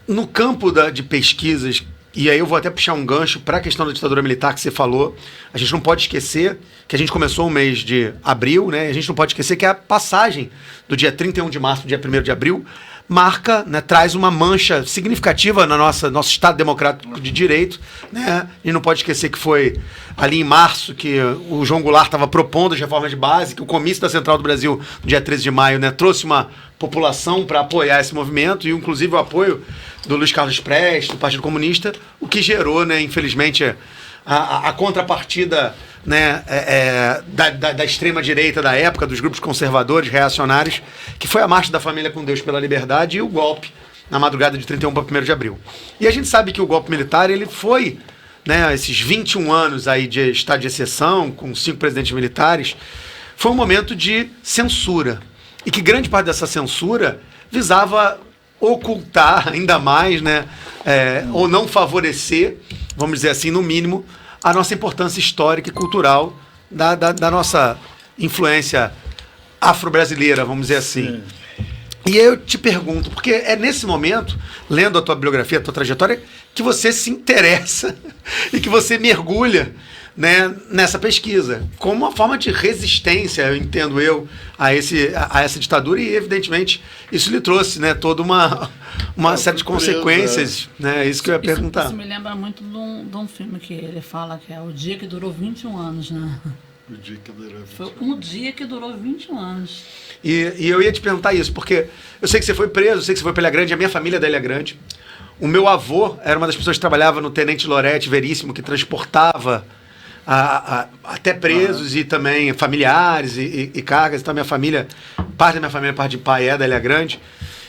Speaker 2: No campo de pesquisas, e aí eu vou até puxar um gancho para a questão da ditadura militar que você falou, a gente não pode esquecer que a gente começou o mês de abril, né? A gente não pode esquecer que a passagem do dia 31 de março, dia 1º de abril, marca, né, traz uma mancha significativa na nosso Estado Democrático de Direito, né? E não pode esquecer que foi ali em março que o João Goulart estava propondo as reformas de base, que o Comício da Central do Brasil, no dia 13 de maio, né, trouxe uma população para apoiar esse movimento, e inclusive o apoio do Luiz Carlos Prestes, do Partido Comunista, o que gerou, né, infelizmente, a contrapartida, né, da extrema-direita da época, dos grupos conservadores, reacionários, que foi a Marcha da Família com Deus pela Liberdade e o golpe na madrugada de 31 para 1º de abril. E a gente sabe que o golpe militar, ele foi, né, esses 21 anos aí de estado de exceção, com 5 presidentes militares, foi um momento de censura. E que grande parte dessa censura visava ocultar ainda mais, né, ou não favorecer, vamos dizer assim, no mínimo, a nossa importância histórica e cultural da nossa influência afro-brasileira, vamos dizer assim. E eu te pergunto, porque é nesse momento, lendo a tua biografia, a tua trajetória, que você se interessa e que você mergulha, né, nessa pesquisa, como uma forma de resistência, eu entendo a essa ditadura, e evidentemente isso lhe trouxe, né, toda uma série de consequências, né, é isso que eu ia perguntar.
Speaker 4: Isso me lembra muito de um filme que ele fala que é O Dia que Durou 21 Anos, né?
Speaker 3: O dia que durou 21
Speaker 4: Foi um dia que durou 21 anos.
Speaker 2: E eu ia te perguntar isso, porque eu sei que você foi preso, eu sei que você foi para Ilha Grande, a minha família é da Ilha Grande. O meu avô era uma das pessoas que trabalhava no Tenente Lorete Veríssimo, que transportava até presos e também familiares e cargas. Então, parte da minha família, parte de pai é da Ilha Grande.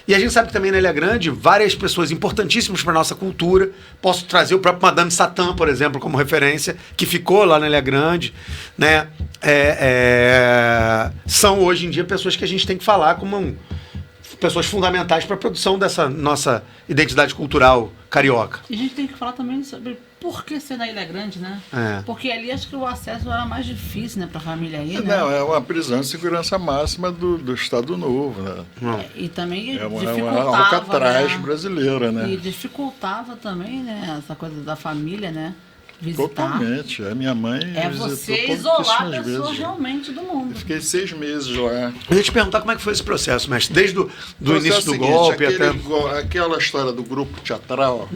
Speaker 2: E a gente sabe que também na Ilha Grande, várias pessoas importantíssimas para a nossa cultura. Posso trazer o próprio Madame Satã, por exemplo, como referência, que ficou lá na Ilha Grande, né? São hoje em dia pessoas que a gente tem que falar como pessoas fundamentais para a produção dessa nossa identidade cultural carioca.
Speaker 4: E a gente tem que falar também sobre por que ser na Ilha Grande, né? Porque ali acho que o acesso era mais difícil, né, para a família aí, né?
Speaker 3: Não, é uma prisão de segurança máxima do Estado Novo, né?
Speaker 4: E também
Speaker 3: É
Speaker 4: dificultava,
Speaker 3: uma alcatraz
Speaker 4: né?
Speaker 3: brasileira, né?
Speaker 4: E dificultava também, né, essa coisa da família, né? Visitar.
Speaker 3: Totalmente. A minha mãe visitou
Speaker 4: você isolar a
Speaker 3: pouquíssimas
Speaker 4: pessoa
Speaker 3: vezes.
Speaker 4: realmente do mundo.
Speaker 3: Eu fiquei 6 meses lá.
Speaker 2: Eu ia te perguntar como é que foi esse processo, mestre, desde do início do
Speaker 3: seguinte,
Speaker 2: golpe até...
Speaker 3: aquela história do grupo teatral,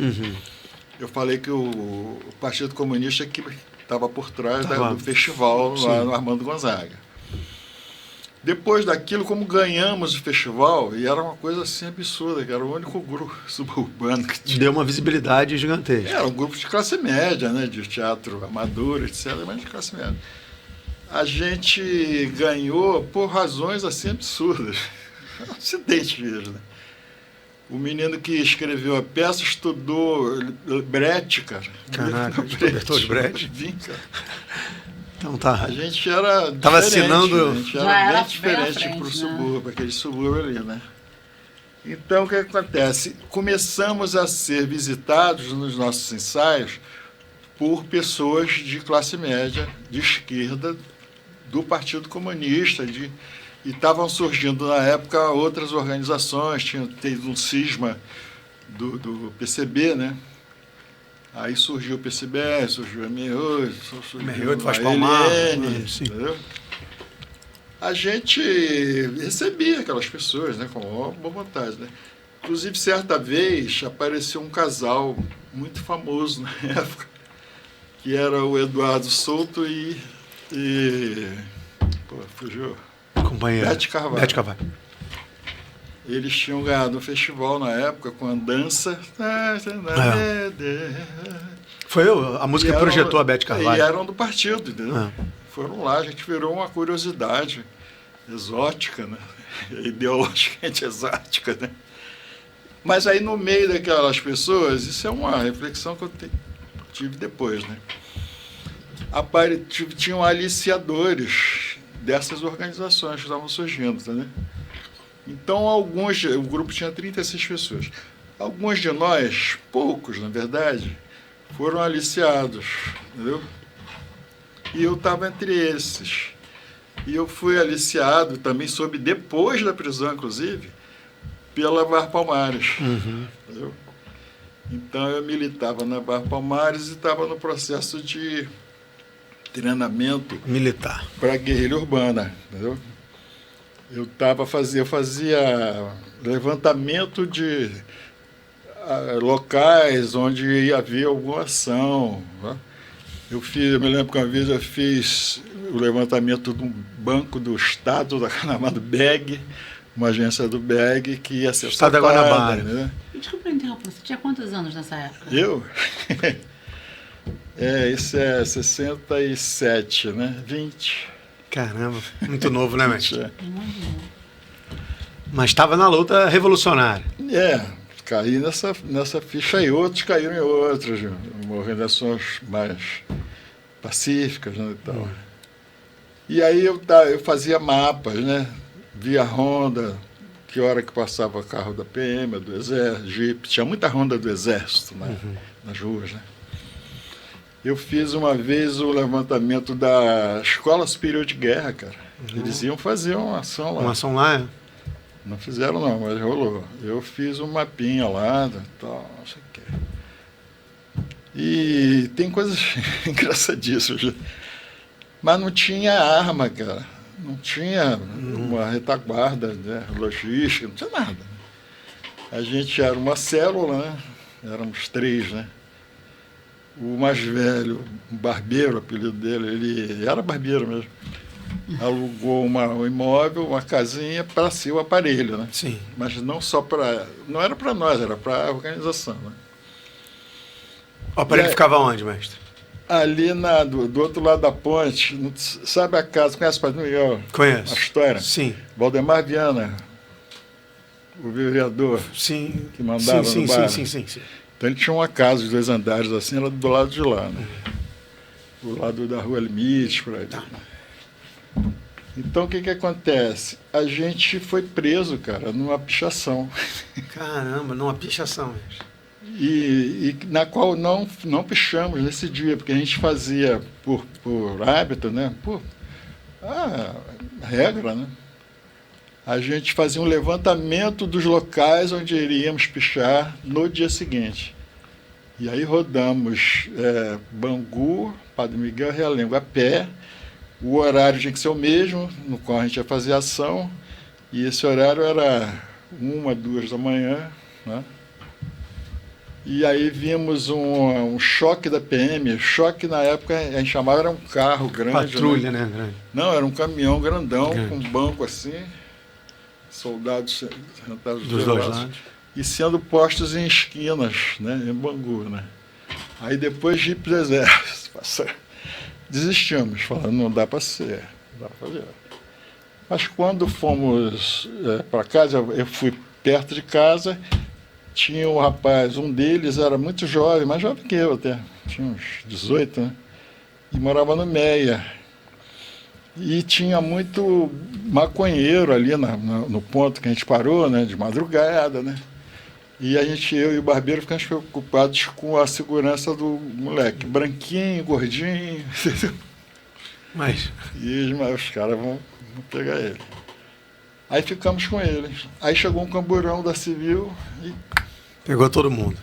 Speaker 3: eu falei que o Partido Comunista que estava por trás do festival lá no Armando Gonzaga. Depois daquilo, como ganhamos o festival, e era uma coisa assim absurda, que era o único grupo suburbano que tinha.
Speaker 2: Deu uma visibilidade gigantesca.
Speaker 3: Era um grupo de classe média, né, de teatro amador, etc., mas de classe média. A gente ganhou por razões assim absurdas. Um acidente mesmo, né? O menino que escreveu a peça estudou Brecht, cara.
Speaker 2: Caraca, Bertolt Brecht.
Speaker 3: Vim, cara.
Speaker 2: Então tá.
Speaker 3: A gente era
Speaker 2: Tava
Speaker 3: diferente,
Speaker 2: assinando...
Speaker 3: a gente
Speaker 4: Já
Speaker 3: era
Speaker 4: era
Speaker 3: bem diferente
Speaker 4: bem à frente,
Speaker 3: para o
Speaker 4: né?
Speaker 3: subúrbio, aquele subúrbio ali, né? Então, o que acontece? Começamos a ser visitados nos nossos ensaios por pessoas de classe média, de esquerda, do Partido Comunista, e estavam surgindo, na época, outras organizações, teve um cisma do PCB, né? Aí surgiu o PCB, surgiu a MRU, surgiu
Speaker 2: faz
Speaker 3: a
Speaker 2: Palmar,
Speaker 3: LN,
Speaker 2: sim.
Speaker 3: entendeu? A gente recebia aquelas pessoas, né, com boa vontade, né? Inclusive, certa vez, apareceu um casal muito famoso na época, que era o Eduardo Souto e fugiu.
Speaker 2: Companheira.
Speaker 3: Bete Carvalho.
Speaker 2: Bete Carvalho.
Speaker 3: Eles tinham ganhado um festival na época com a dança.
Speaker 2: Foi a música que projetou a Bete Carvalho.
Speaker 3: E eram do partido, entendeu?
Speaker 2: É.
Speaker 3: Foram lá, a gente virou uma curiosidade exótica, né? Ideologicamente exótica, né? Mas aí no meio daquelas pessoas, isso é uma reflexão que eu tive depois, né? Tinham aliciadores dessas organizações que estavam surgindo, entendeu? Então, o grupo tinha 36 pessoas. Alguns de nós, poucos na verdade, foram aliciados, entendeu? E eu estava entre esses. E eu fui aliciado, também soube depois da prisão, inclusive, pela Bar Palmares. Entendeu? Então, eu militava na Bar Palmares e estava no processo de treinamento
Speaker 2: militar
Speaker 3: para guerrilha urbana, entendeu? Eu fazia levantamento de locais onde ia haver alguma ação, né? Eu me lembro que uma vez eu fiz o levantamento de um banco do Estado, chamado BEG, uma agência do BEG, que ia ser
Speaker 2: Estado da Guanabara.
Speaker 3: Né?
Speaker 4: Desculpa interromper, você tinha quantos anos nessa época?
Speaker 3: Eu? Isso é 67, né? 20.
Speaker 2: Caramba, muito novo, né, mestre?
Speaker 4: Imagina.
Speaker 2: Mas estava na luta revolucionária.
Speaker 3: Caí nessa ficha aí, outros caíram em outras, organizações mais pacíficas, né, e tal. E aí eu fazia mapas, né? Via ronda, que hora que passava carro da PM, do Exército, Jeep, tinha muita ronda do Exército nas ruas, né? Eu fiz uma vez o levantamento da Escola Superior de Guerra, cara. Eles iam fazer uma ação lá.
Speaker 2: Uma ação lá, é?
Speaker 3: Não fizeram não, mas rolou. Eu fiz um mapinha lá, tal, não sei o quê. E tem coisas engraçadíssimas. Mas não tinha arma, cara. Não tinha uma retaguarda, né, logística, não tinha nada. A gente era uma célula, né? Éramos 3, né? O mais velho, um barbeiro, o apelido dele, ele era barbeiro mesmo. Alugou um imóvel, uma casinha para ser o aparelho, né?
Speaker 2: Sim.
Speaker 3: Mas não era para nós, era para a organização, né?
Speaker 2: O aparelho ficava onde, mestre?
Speaker 3: Ali do outro lado da ponte, sabe a casa, conhece o Padre Miguel?
Speaker 2: Conheço.
Speaker 3: A história?
Speaker 2: Sim.
Speaker 3: Valdemar Viana, o vereador
Speaker 2: Sim.
Speaker 3: que mandava
Speaker 2: sim,
Speaker 3: no bairro.
Speaker 2: sim.
Speaker 3: Então ele tinha uma casa de 2 andares assim, era do lado de lá, né? Do lado da Rua Limite, por aí. Então o que acontece? A gente foi preso, cara, numa pichação.
Speaker 2: Caramba, numa pichação mesmo.
Speaker 3: E na qual não pichamos nesse dia, porque a gente fazia por hábito, né? Por regra, né? A gente fazia um levantamento dos locais onde iríamos pichar no dia seguinte. E aí rodamos Bangu, Padre Miguel e Realengo a pé. O horário tinha que ser o mesmo, no qual a gente ia fazer a ação. E esse horário era 1, 2 da manhã, né? E aí vimos um choque da PM. Choque, na época, a gente chamava, era um carro grande.
Speaker 2: Patrulha, né? Grande.
Speaker 3: Não, era um caminhão grandão,
Speaker 2: Grande.
Speaker 3: com um banco assim, soldados sentados
Speaker 2: Dos dois lados.
Speaker 3: e sendo postos em esquinas, né, em Bangu, né. Aí depois jipes do exército, desistimos, falando, não dá para ser, não dá para fazer. Mas quando fomos para casa, eu fui perto de casa, tinha um rapaz, um deles era muito jovem, mais jovem que eu até, tinha uns 18, né, e morava no Meia. E tinha muito maconheiro ali no ponto que a gente parou, né, de madrugada, né? E eu e o barbeiro ficamos preocupados com a segurança do moleque, branquinho, gordinho.
Speaker 2: Mas
Speaker 3: E os caras vão pegar ele. Aí ficamos com ele. Aí chegou um camburão da Civil e
Speaker 2: pegou todo mundo.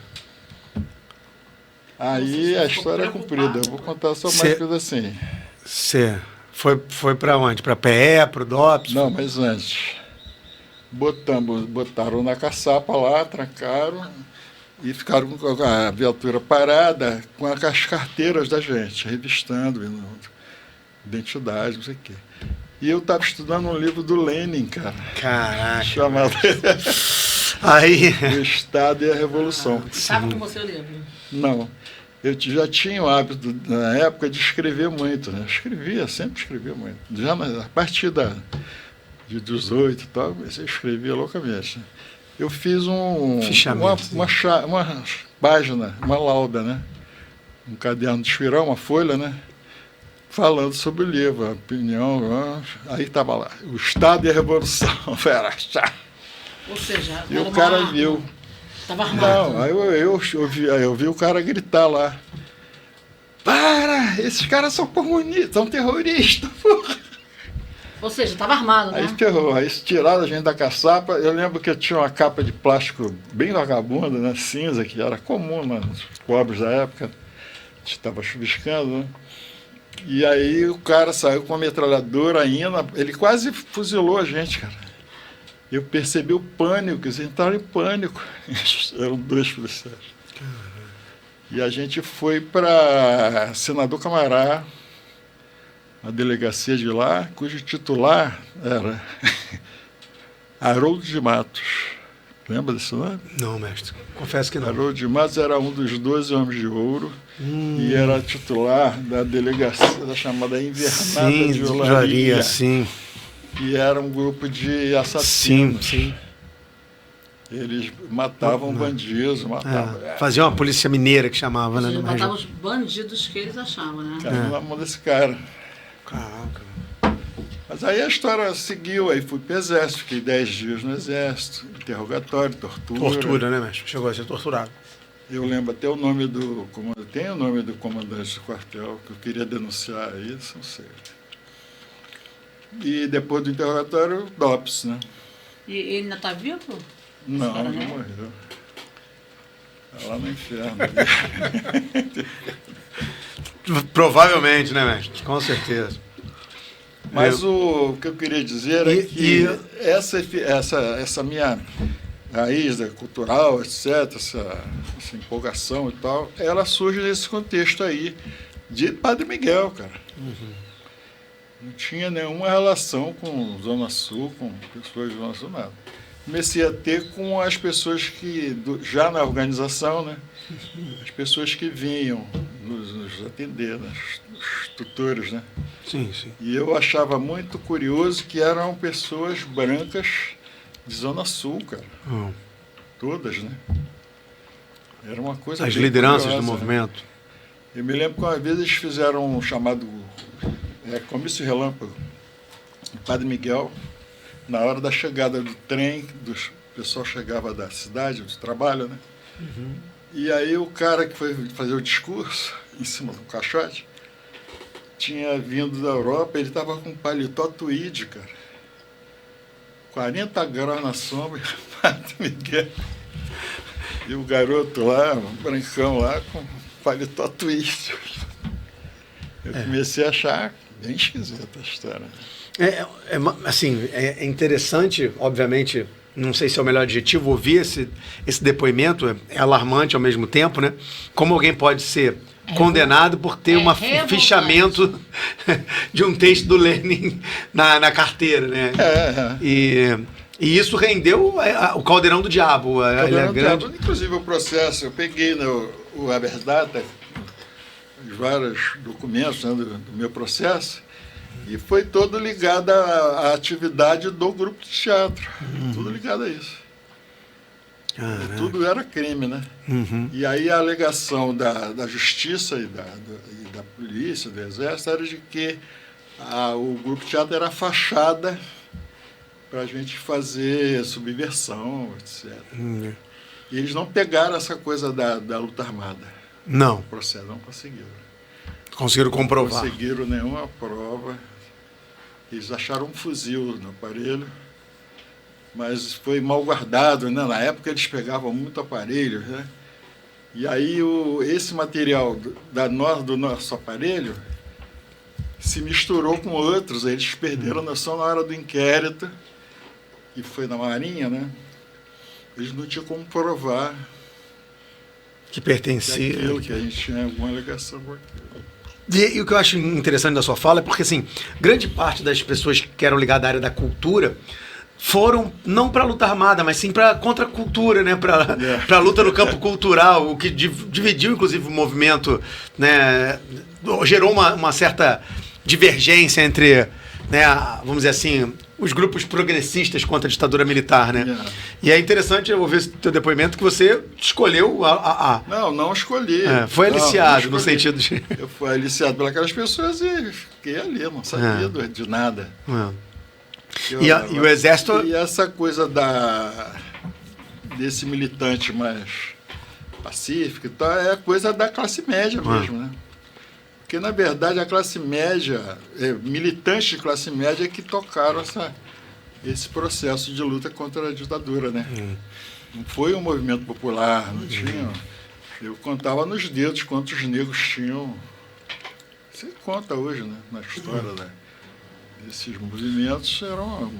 Speaker 3: aí a história é comprida. Eu vou contar só mais coisa assim.
Speaker 2: Você foi para onde? Para PE, para o DOPS?
Speaker 3: Não, mas antes. Botaram na caçapa lá, trancaram e ficaram com a viatura parada com as carteiras da gente, revistando, identidade, não sei o quê. E eu estava estudando um livro do Lenin, cara.
Speaker 2: Caraca.
Speaker 3: Chamado
Speaker 2: Aí.
Speaker 3: O Estado e a Revolução.
Speaker 4: Sabe com você o livro?
Speaker 3: Não. Eu já tinha o hábito, na época, de escrever muito. Né? Sempre escrevia muito. Já a partir de 18 e tal, comecei a escrever loucamente. Né? Eu fiz uma página, uma lauda, né? Um caderno de espiral, uma folha, né? Falando sobre o livro, a opinião. Aí estava lá, o Estado e a Revolução.
Speaker 4: Ou seja,
Speaker 3: E o cara viu.
Speaker 4: Estava armado.
Speaker 3: Não, aí eu vi o cara gritar lá. Para! Esses caras são comunistas, são terroristas, porra!
Speaker 4: Ou seja, estava armado, né?
Speaker 3: Aí ferrou, aí tiraram a gente da caçapa. Eu lembro que eu tinha uma capa de plástico bem vagabunda, né, cinza, que era comum nos pobres da época. A gente estava chuviscando, né? E aí o cara saiu com a metralhadora ainda, ele quase fuzilou a gente, cara. Eu percebi o pânico, eles entraram em pânico. Eram 2 policiais. E a gente foi para Senador Camará, a delegacia de lá, cujo titular era Haroldo de Matos. Lembra desse nome?
Speaker 2: Não, mestre. Confesso que não.
Speaker 3: Haroldo de Matos era um dos 12 homens de ouro e era titular da delegacia da chamada Invernada de Olaria.
Speaker 2: Sim.
Speaker 3: E era um grupo de assassinos.
Speaker 2: Sim.
Speaker 3: Eles matavam bandidos, matavam.
Speaker 2: Fazia uma polícia mineira que chamava, né?
Speaker 4: Eles
Speaker 2: no
Speaker 4: matavam
Speaker 2: México.
Speaker 4: os bandidos que eles achavam, né?
Speaker 3: Caiu na mão desse cara.
Speaker 2: Caraca.
Speaker 3: Mas aí a história seguiu, aí fui para o exército, fiquei 10 dias no exército, interrogatório, tortura.
Speaker 2: Tortura, né, mestre? Chegou a ser torturado.
Speaker 3: Eu lembro até o nome do comandante, tem o nome do comandante do quartel, que eu queria denunciar isso, não sei. E depois do interrogatório, DOPS, né?
Speaker 4: E ele ainda está vivo?
Speaker 3: Não,
Speaker 4: Cara,
Speaker 3: não
Speaker 4: né?
Speaker 3: morreu. Está lá no inferno.
Speaker 2: Provavelmente, né, mestre? Com certeza.
Speaker 3: Mas o que eu queria dizer é que essa minha raiz cultural, etc., essa empolgação e tal, ela surge nesse contexto aí de Padre Miguel, cara. Não tinha nenhuma relação com Zona Sul, com pessoas de Zona Sul, nada. Comecei a ter com as pessoas que, já na organização, né, as pessoas que vinham nos atender, os tutores, né?
Speaker 2: Sim, sim.
Speaker 3: E eu achava muito curioso que eram pessoas brancas de Zona Sul, cara.
Speaker 2: Hum.
Speaker 3: Todas, né? Era uma coisa
Speaker 2: As
Speaker 3: bem
Speaker 2: lideranças
Speaker 3: curiosa,
Speaker 2: do
Speaker 3: né?
Speaker 2: movimento.
Speaker 3: Eu me lembro que uma vez eles fizeram um chamado Comício Relâmpago, o Padre Miguel, na hora da chegada do trem, o pessoal chegava da cidade, do trabalho, né? E aí o cara que foi fazer o discurso, em cima do caixote, tinha vindo da Europa, ele estava com um paletó tweed, cara. 40 graus na sombra, Padre Miguel. E o garoto lá, um brancão lá, com paletó tweed. Eu comecei a achar bem esquisita a história.
Speaker 2: Assim, é interessante, obviamente, não sei se é o melhor adjetivo, ouvir esse depoimento, é alarmante ao mesmo tempo, né? Como alguém pode ser condenado por ter um fichamento de um texto do Lenin na carteira, né? E isso rendeu o Caldeirão do Diabo.
Speaker 3: Caldeirão do Diabo, inclusive o processo, eu peguei o habeas data, os vários documentos, né, do meu processo, e foi todo ligado à atividade do grupo de teatro. Tudo ligado a isso. Tudo era crime, né? E aí a alegação da justiça e da polícia, do exército, era de que o grupo de teatro era fachada para a gente fazer subversão, etc. E eles não pegaram essa coisa da luta armada.
Speaker 2: Não.
Speaker 3: O processo não conseguiram.
Speaker 2: Conseguiram comprovar.
Speaker 3: Não conseguiram nenhuma prova. Eles acharam um fuzil no aparelho, mas foi mal guardado, né? Na época eles pegavam muito aparelho, né? E aí esse material do nosso aparelho se misturou com outros, eles perderam a noção na hora do inquérito, que foi na Marinha, né? Eles não tinham como provar
Speaker 2: que pertencia.
Speaker 3: Aquilo que a gente tinha alguma alegação com aquilo.
Speaker 2: E o que eu acho interessante da sua fala é porque, assim, grande parte das pessoas que eram ligadas à área da cultura foram não para a luta armada, mas sim para contra a cultura, né? Para a luta no campo cultural, o que dividiu, inclusive, o movimento, né? Gerou uma certa divergência entre, né, vamos dizer assim, os grupos progressistas contra a ditadura militar, né? E é interessante eu ouvir esse teu depoimento que você escolheu
Speaker 3: Não escolhi.
Speaker 2: Foi aliciado, no sentido de...
Speaker 3: Eu fui aliciado pelas pessoas e fiquei ali, não sabia de nada.
Speaker 2: E o Exército...
Speaker 3: E essa coisa desse militante mais pacífico e tal, é coisa da classe média mesmo, né? Porque, na verdade, a classe média, militantes de classe média que tocaram esse processo de luta contra a ditadura, né? Não foi um movimento popular, não tinha... Eu contava nos dedos quantos negros tinham... Você conta hoje, né? Na história desses movimentos, eram...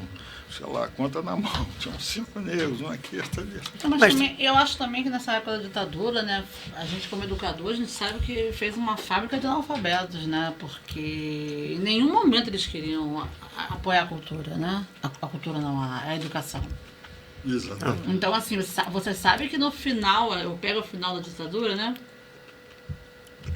Speaker 3: sei lá, conta na mão, tinham 5 negros, um aqui, outro ali.
Speaker 4: Mas também, eu acho também que nessa época da ditadura, né, a gente como educador, a gente sabe que fez uma fábrica de analfabetos, né, porque em nenhum momento eles queriam apoiar a cultura, né, a cultura não, a educação.
Speaker 3: Exatamente.
Speaker 4: Então, assim, você sabe que no final, eu pego o final da ditadura, né,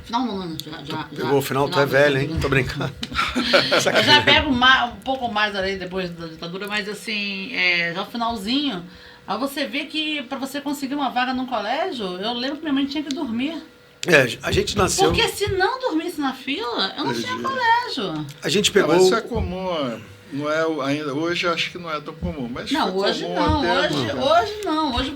Speaker 4: final não, já
Speaker 2: pegou o final, tu é velho, hein? Tô brincando.
Speaker 4: Eu já pego um pouco mais ali depois da ditadura, mas assim, já o finalzinho, aí você vê que para você conseguir uma vaga num colégio, eu lembro que minha mãe tinha que dormir.
Speaker 2: A gente nasceu...
Speaker 4: Porque se não dormisse na fila, eu não tinha colégio.
Speaker 2: A gente pegou...
Speaker 3: Mas isso é comum, não é ainda, hoje acho que não é tão comum, mas
Speaker 4: não, hoje não, hoje não, hoje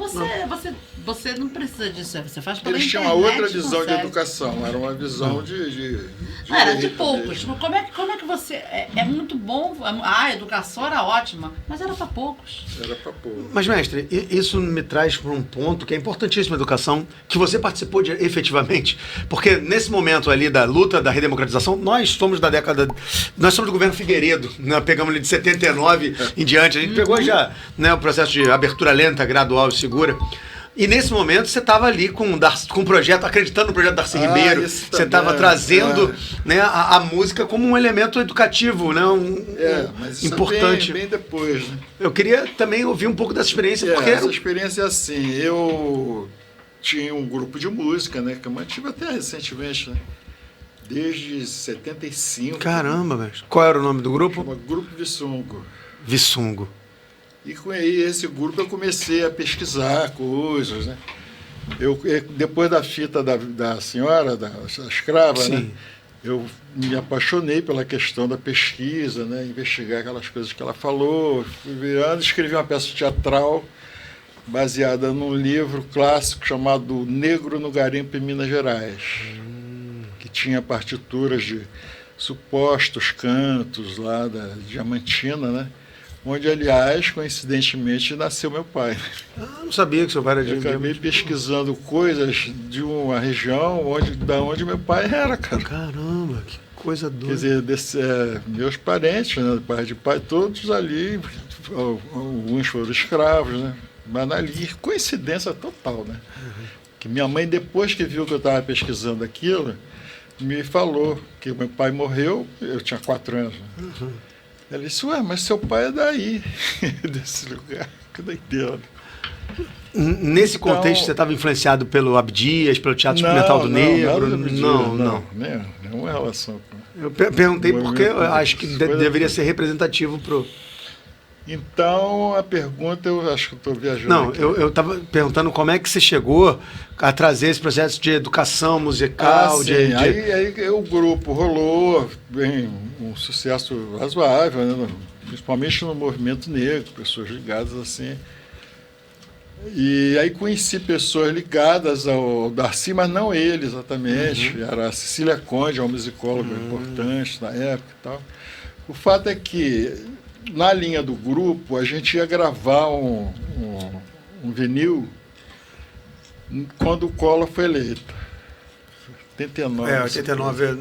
Speaker 4: você não precisa disso, você faz pela
Speaker 3: Eles
Speaker 4: internet.
Speaker 3: tinham uma outra visão de educação, era uma visão de
Speaker 4: era de poucos. Como é que você... É muito bom, a educação era ótima, mas era para poucos.
Speaker 3: Era para poucos.
Speaker 2: Mas, mestre, isso me traz para um ponto que é importantíssimo a educação, que você participou efetivamente, porque nesse momento ali da luta da redemocratização, nós somos do governo Figueiredo, né? Pegamos ali de 79 em diante, a gente pegou já, né, o processo de abertura lenta, gradual e segura. E nesse momento você estava ali com um projeto, acreditando no projeto Darcy Ribeiro, você estava trazendo né, a música como um elemento educativo, né,
Speaker 3: mas
Speaker 2: importante.
Speaker 3: Bem depois, né?
Speaker 2: Eu queria também ouvir um pouco dessa experiência. Porque
Speaker 3: essa experiência é assim, eu tinha um grupo de música, né? Que eu mantive até recentemente, né? Desde 75.
Speaker 2: Caramba, velho. Qual era o nome do grupo?
Speaker 3: Chama Grupo Vissungo.
Speaker 2: Vissungo.
Speaker 3: E com esse grupo eu comecei a pesquisar coisas, né? Depois da fita da senhora, da escrava,
Speaker 2: Sim.
Speaker 3: né? Eu me apaixonei pela questão da pesquisa, né? Investigar aquelas coisas que ela falou. Fui virando, escrevi uma peça teatral baseada num livro clássico chamado Negro no Garimpo em Minas Gerais, que tinha partituras de supostos cantos lá da Diamantina, né? Onde, aliás, coincidentemente, nasceu meu pai.
Speaker 2: Ah, não sabia que seu pai era
Speaker 3: Eu
Speaker 2: de...
Speaker 3: acabei pesquisando coisas de uma região da onde meu pai era, cara.
Speaker 2: Caramba, que coisa
Speaker 3: Quer
Speaker 2: doida.
Speaker 3: dizer, meus parentes, né, pai de pai, todos ali, alguns foram escravos, né? Mas ali, coincidência total, né? Que minha mãe, depois que viu que eu estava pesquisando aquilo, me falou que meu pai morreu, eu tinha 4 anos. Né? Ela disse, ué, mas seu pai é daí, desse lugar, que doideira.
Speaker 2: Nesse
Speaker 3: Então-
Speaker 2: contexto, você estava influenciado pelo Abdias, pelo Teatro Experimental do Negro?
Speaker 3: nada disso,
Speaker 2: Não.
Speaker 3: Nenhuma relação com...
Speaker 2: Eu perguntei porque
Speaker 3: Movimento-
Speaker 2: eu acho que
Speaker 3: coisa-
Speaker 2: deveria ser representativo pro...
Speaker 3: Então, a pergunta, eu acho que eu estou viajando
Speaker 2: Não,
Speaker 3: aqui.
Speaker 2: eu estava perguntando como é que você chegou a trazer esse processo de educação musical,
Speaker 3: Sim.
Speaker 2: de...
Speaker 3: Aí o grupo rolou, bem, um sucesso razoável, né? Principalmente no movimento negro, pessoas ligadas assim. E aí conheci pessoas ligadas ao Darcy, mas não ele exatamente. Era a Cecília Conde, uma musicóloga importante na época e tal. O fato é que, na linha do grupo, a gente ia gravar um vinil quando o Collor foi eleito. 89.
Speaker 2: 89,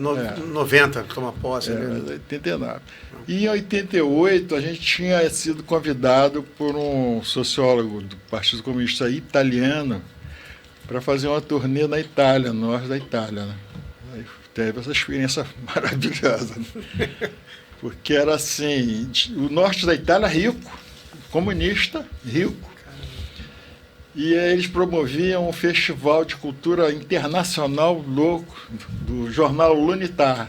Speaker 2: 90, toma posse. né?
Speaker 3: 89. E em 88, a gente tinha sido convidado por um sociólogo do Partido Comunista Italiano para fazer uma turnê na Itália, no norte da Itália. Né? Aí teve essa experiência maravilhosa. Né? Porque era assim, o norte da Itália rico, comunista, rico. E eles promoviam um festival de cultura internacional louco do jornal L'Unità,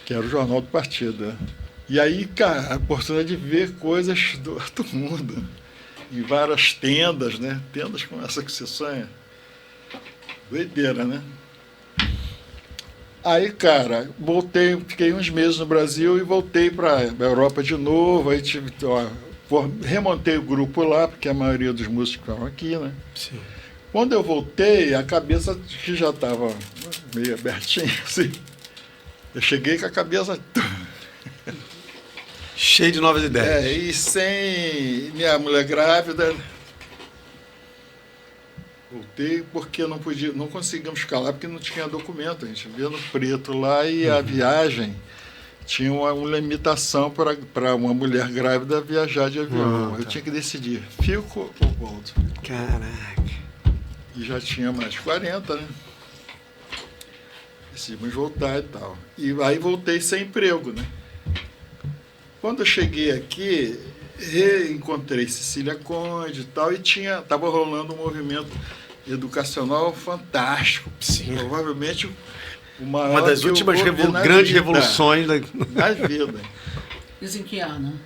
Speaker 3: que era o jornal do partido. Né? E aí, cara, a oportunidade de ver coisas do outro mundo, em várias tendas, né? Tendas como essa que você sonha. Doideira, né? Aí, cara, voltei, fiquei uns meses no Brasil e voltei para a Europa de novo. Aí remontei o grupo lá, porque a maioria dos músicos estavam aqui, né?
Speaker 2: Sim.
Speaker 3: Quando eu voltei, a cabeça que já estava meio abertinha, assim. Eu cheguei com a cabeça...
Speaker 2: Cheio de novas ideias.
Speaker 3: e sem minha mulher grávida. Voltei porque não conseguimos ficar lá porque não tinha documento. A gente via no preto lá e a viagem tinha uma limitação para uma mulher grávida viajar de avião. Eu tinha que decidir, fico ou volto.
Speaker 2: Caraca.
Speaker 3: E já tinha mais de 40, né? Decidimos voltar e tal. E aí voltei sem emprego, né? Quando eu cheguei aqui, reencontrei Cecília Conde e tal, e estava rolando um movimento educacional fantástico.
Speaker 2: Sim.
Speaker 3: Provavelmente o maior
Speaker 2: Uma das
Speaker 3: que eu
Speaker 2: últimas
Speaker 3: vou ver na
Speaker 2: grandes
Speaker 3: vida.
Speaker 2: revoluções.
Speaker 3: Na vida.
Speaker 4: Isso em que ano?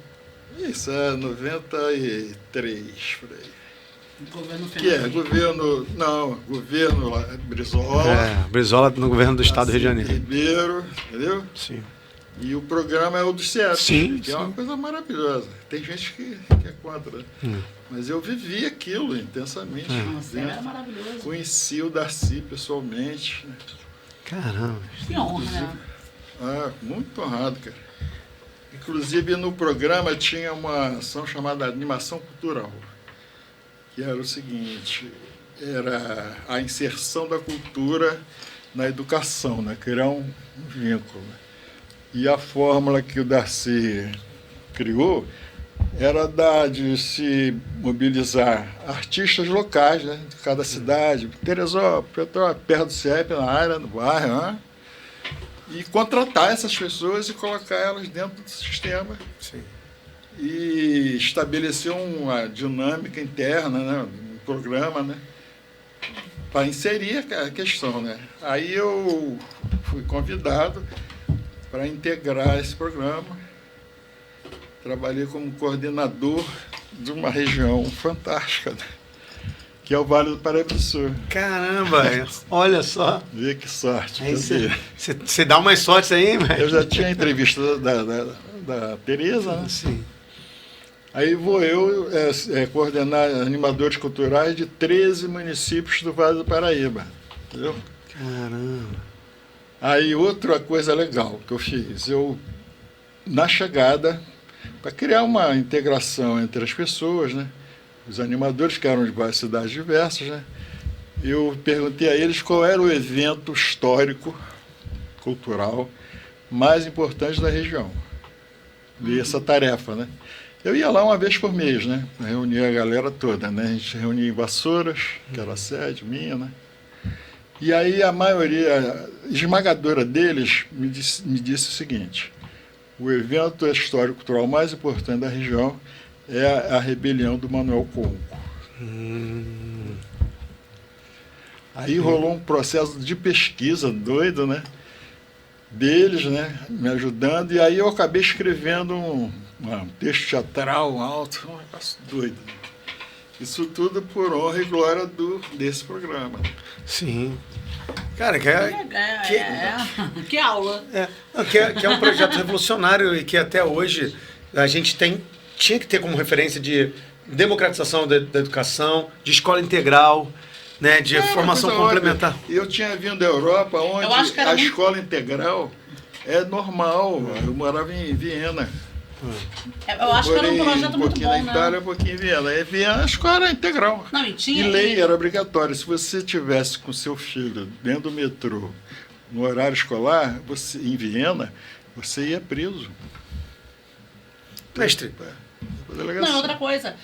Speaker 3: Isso é 93, por aí.
Speaker 4: Governo
Speaker 3: Que é
Speaker 4: Fernando.
Speaker 3: governo lá, Brizola.
Speaker 2: Brizola no governo do estado do Rio de Janeiro.
Speaker 3: Ribeiro, entendeu?
Speaker 2: Sim.
Speaker 3: E o programa é o do CIEP,
Speaker 2: Sim,
Speaker 3: que é uma coisa maravilhosa. Tem gente que é contra, né? Mas eu vivi aquilo intensamente.
Speaker 4: Nossa, era
Speaker 3: dentro.
Speaker 4: maravilhoso.
Speaker 3: Conheci o Darcy pessoalmente. Né?
Speaker 2: Caramba.
Speaker 4: Que honra, né?
Speaker 3: Muito honrado, cara. Inclusive, no programa tinha uma ação chamada Animação Cultural, que era o seguinte, era a inserção da cultura na educação, né? Criar um vínculo. Né? E a fórmula que o Darcy criou era de se mobilizar artistas locais, né, de cada cidade, Teresópolis, Petrópolis, perto do CIEP, na área, no bairro, né, e contratar essas pessoas e colocar elas dentro do sistema.
Speaker 2: Sim.
Speaker 3: E estabelecer uma dinâmica interna, né, um programa, né, para inserir a questão, né? Aí eu fui convidado para integrar esse programa. Trabalhei como coordenador de uma região fantástica, né? Que é o Vale do Paraíba do Sul.
Speaker 2: Caramba, olha só.
Speaker 3: Vê que sorte.
Speaker 2: Aí
Speaker 3: quer
Speaker 2: você dá umas sortes aí, mas...
Speaker 3: Eu já tinha a entrevista da Tereza, né?
Speaker 2: Sim.
Speaker 3: Aí vou eu coordenar animadores culturais de 13 municípios do Vale do Paraíba. Entendeu?
Speaker 2: Caramba.
Speaker 3: Aí outra coisa legal que eu fiz, na chegada, para criar uma integração entre as pessoas, né? Os animadores que eram de várias cidades diversas, né? Eu perguntei a eles qual era o evento histórico, cultural, mais importante da região. E essa tarefa, né? Eu ia lá uma vez por mês, né? Reunia a galera toda, né? A gente reunia em Vassouras, que era a sede minha, né? E aí a maioria esmagadora deles me disse o seguinte: o evento histórico-cultural mais importante da região é a rebelião do Manuel Conco. Aí rolou um processo de pesquisa doido, né? Deles, né? Me ajudando, e aí eu acabei escrevendo um texto teatral alto, um negócio doido. Isso tudo por honra e glória desse programa.
Speaker 2: Sim. Cara,
Speaker 4: Que aula.
Speaker 2: Que é um projeto revolucionário e que até hoje a gente tinha que ter como referência de democratização da educação, de escola integral, né, de formação complementar.
Speaker 3: Eu tinha vindo da Europa, onde a escola integral é normal. Eu morava em Viena.
Speaker 4: Eu acho que era um projeto muito bom,
Speaker 3: na Itália, um pouquinho em Viena. E Viena, a escola era integral.
Speaker 4: Não, e
Speaker 3: lei era obrigatória. Se você tivesse com seu filho dentro do metrô, no horário escolar, em Viena, você ia preso.
Speaker 2: Mestre.
Speaker 4: Não, outra coisa,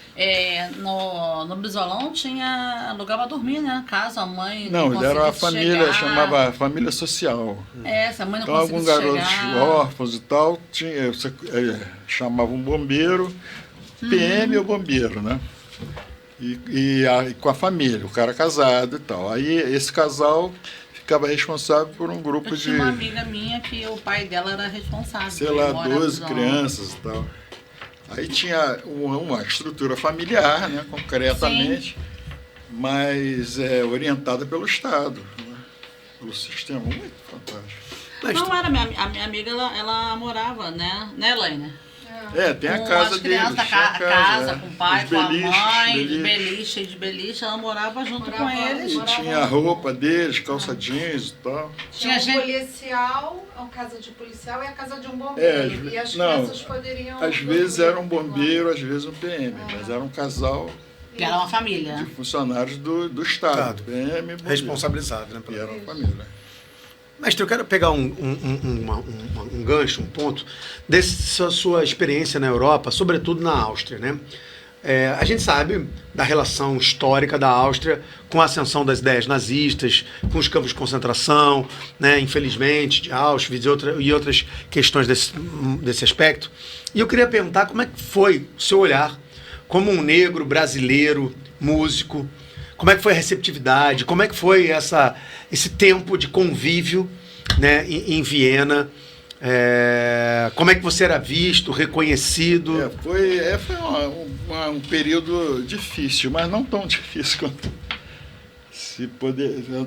Speaker 4: no Brizolão tinha lugar pra dormir, né? Caso a mãe
Speaker 3: não era uma família,
Speaker 4: chegar.
Speaker 3: chamava família social.
Speaker 4: Se a mãe não
Speaker 3: então, alguns garotos
Speaker 4: chegar.
Speaker 3: órfãos e tal, você chamava um bombeiro, PM ou bombeiro, né? E com a família, o cara casado e tal. Aí esse casal ficava responsável por um grupo
Speaker 4: Eu tinha uma amiga minha que o pai dela era responsável.
Speaker 3: sei lá, 12 crianças e tal. Aí tinha uma estrutura familiar, né, concretamente, mas orientada pelo Estado, né, pelo sistema. Muito fantástico.
Speaker 4: Não era a minha amiga, ela morava, né, Elaine?
Speaker 3: Tem a
Speaker 4: Com
Speaker 3: casa
Speaker 4: as
Speaker 3: deles.
Speaker 4: crianças da casa, com o pai,
Speaker 3: Os
Speaker 4: com a
Speaker 3: beliches,
Speaker 4: mãe, de beliche, ela morava junto com eles.
Speaker 3: Tinha a roupa deles, calça jeans e tal.
Speaker 5: Tinha um policial, a casa de policial e a casa de um bombeiro. E as crianças poderiam...
Speaker 3: Às vezes era um bombeiro, às vezes um PM, mas era um casal
Speaker 4: Que era uma família.
Speaker 3: de funcionários do Estado. PM, bombeiro.
Speaker 2: Responsabilizado, né?
Speaker 3: E era uma família.
Speaker 2: Mestre, eu quero pegar um gancho, um ponto, dessa sua experiência na Europa, sobretudo na Áustria, né? A gente sabe da relação histórica da Áustria com a ascensão das ideias nazistas, com os campos de concentração, né, infelizmente, de Auschwitz e outras questões desse aspecto. E eu queria perguntar como é que foi o seu olhar como um negro brasileiro, músico, como é que foi a receptividade, como é que foi esse tempo de convívio, né, em Viena, como é que você era visto, reconhecido?
Speaker 3: Foi um período difícil, mas não tão difícil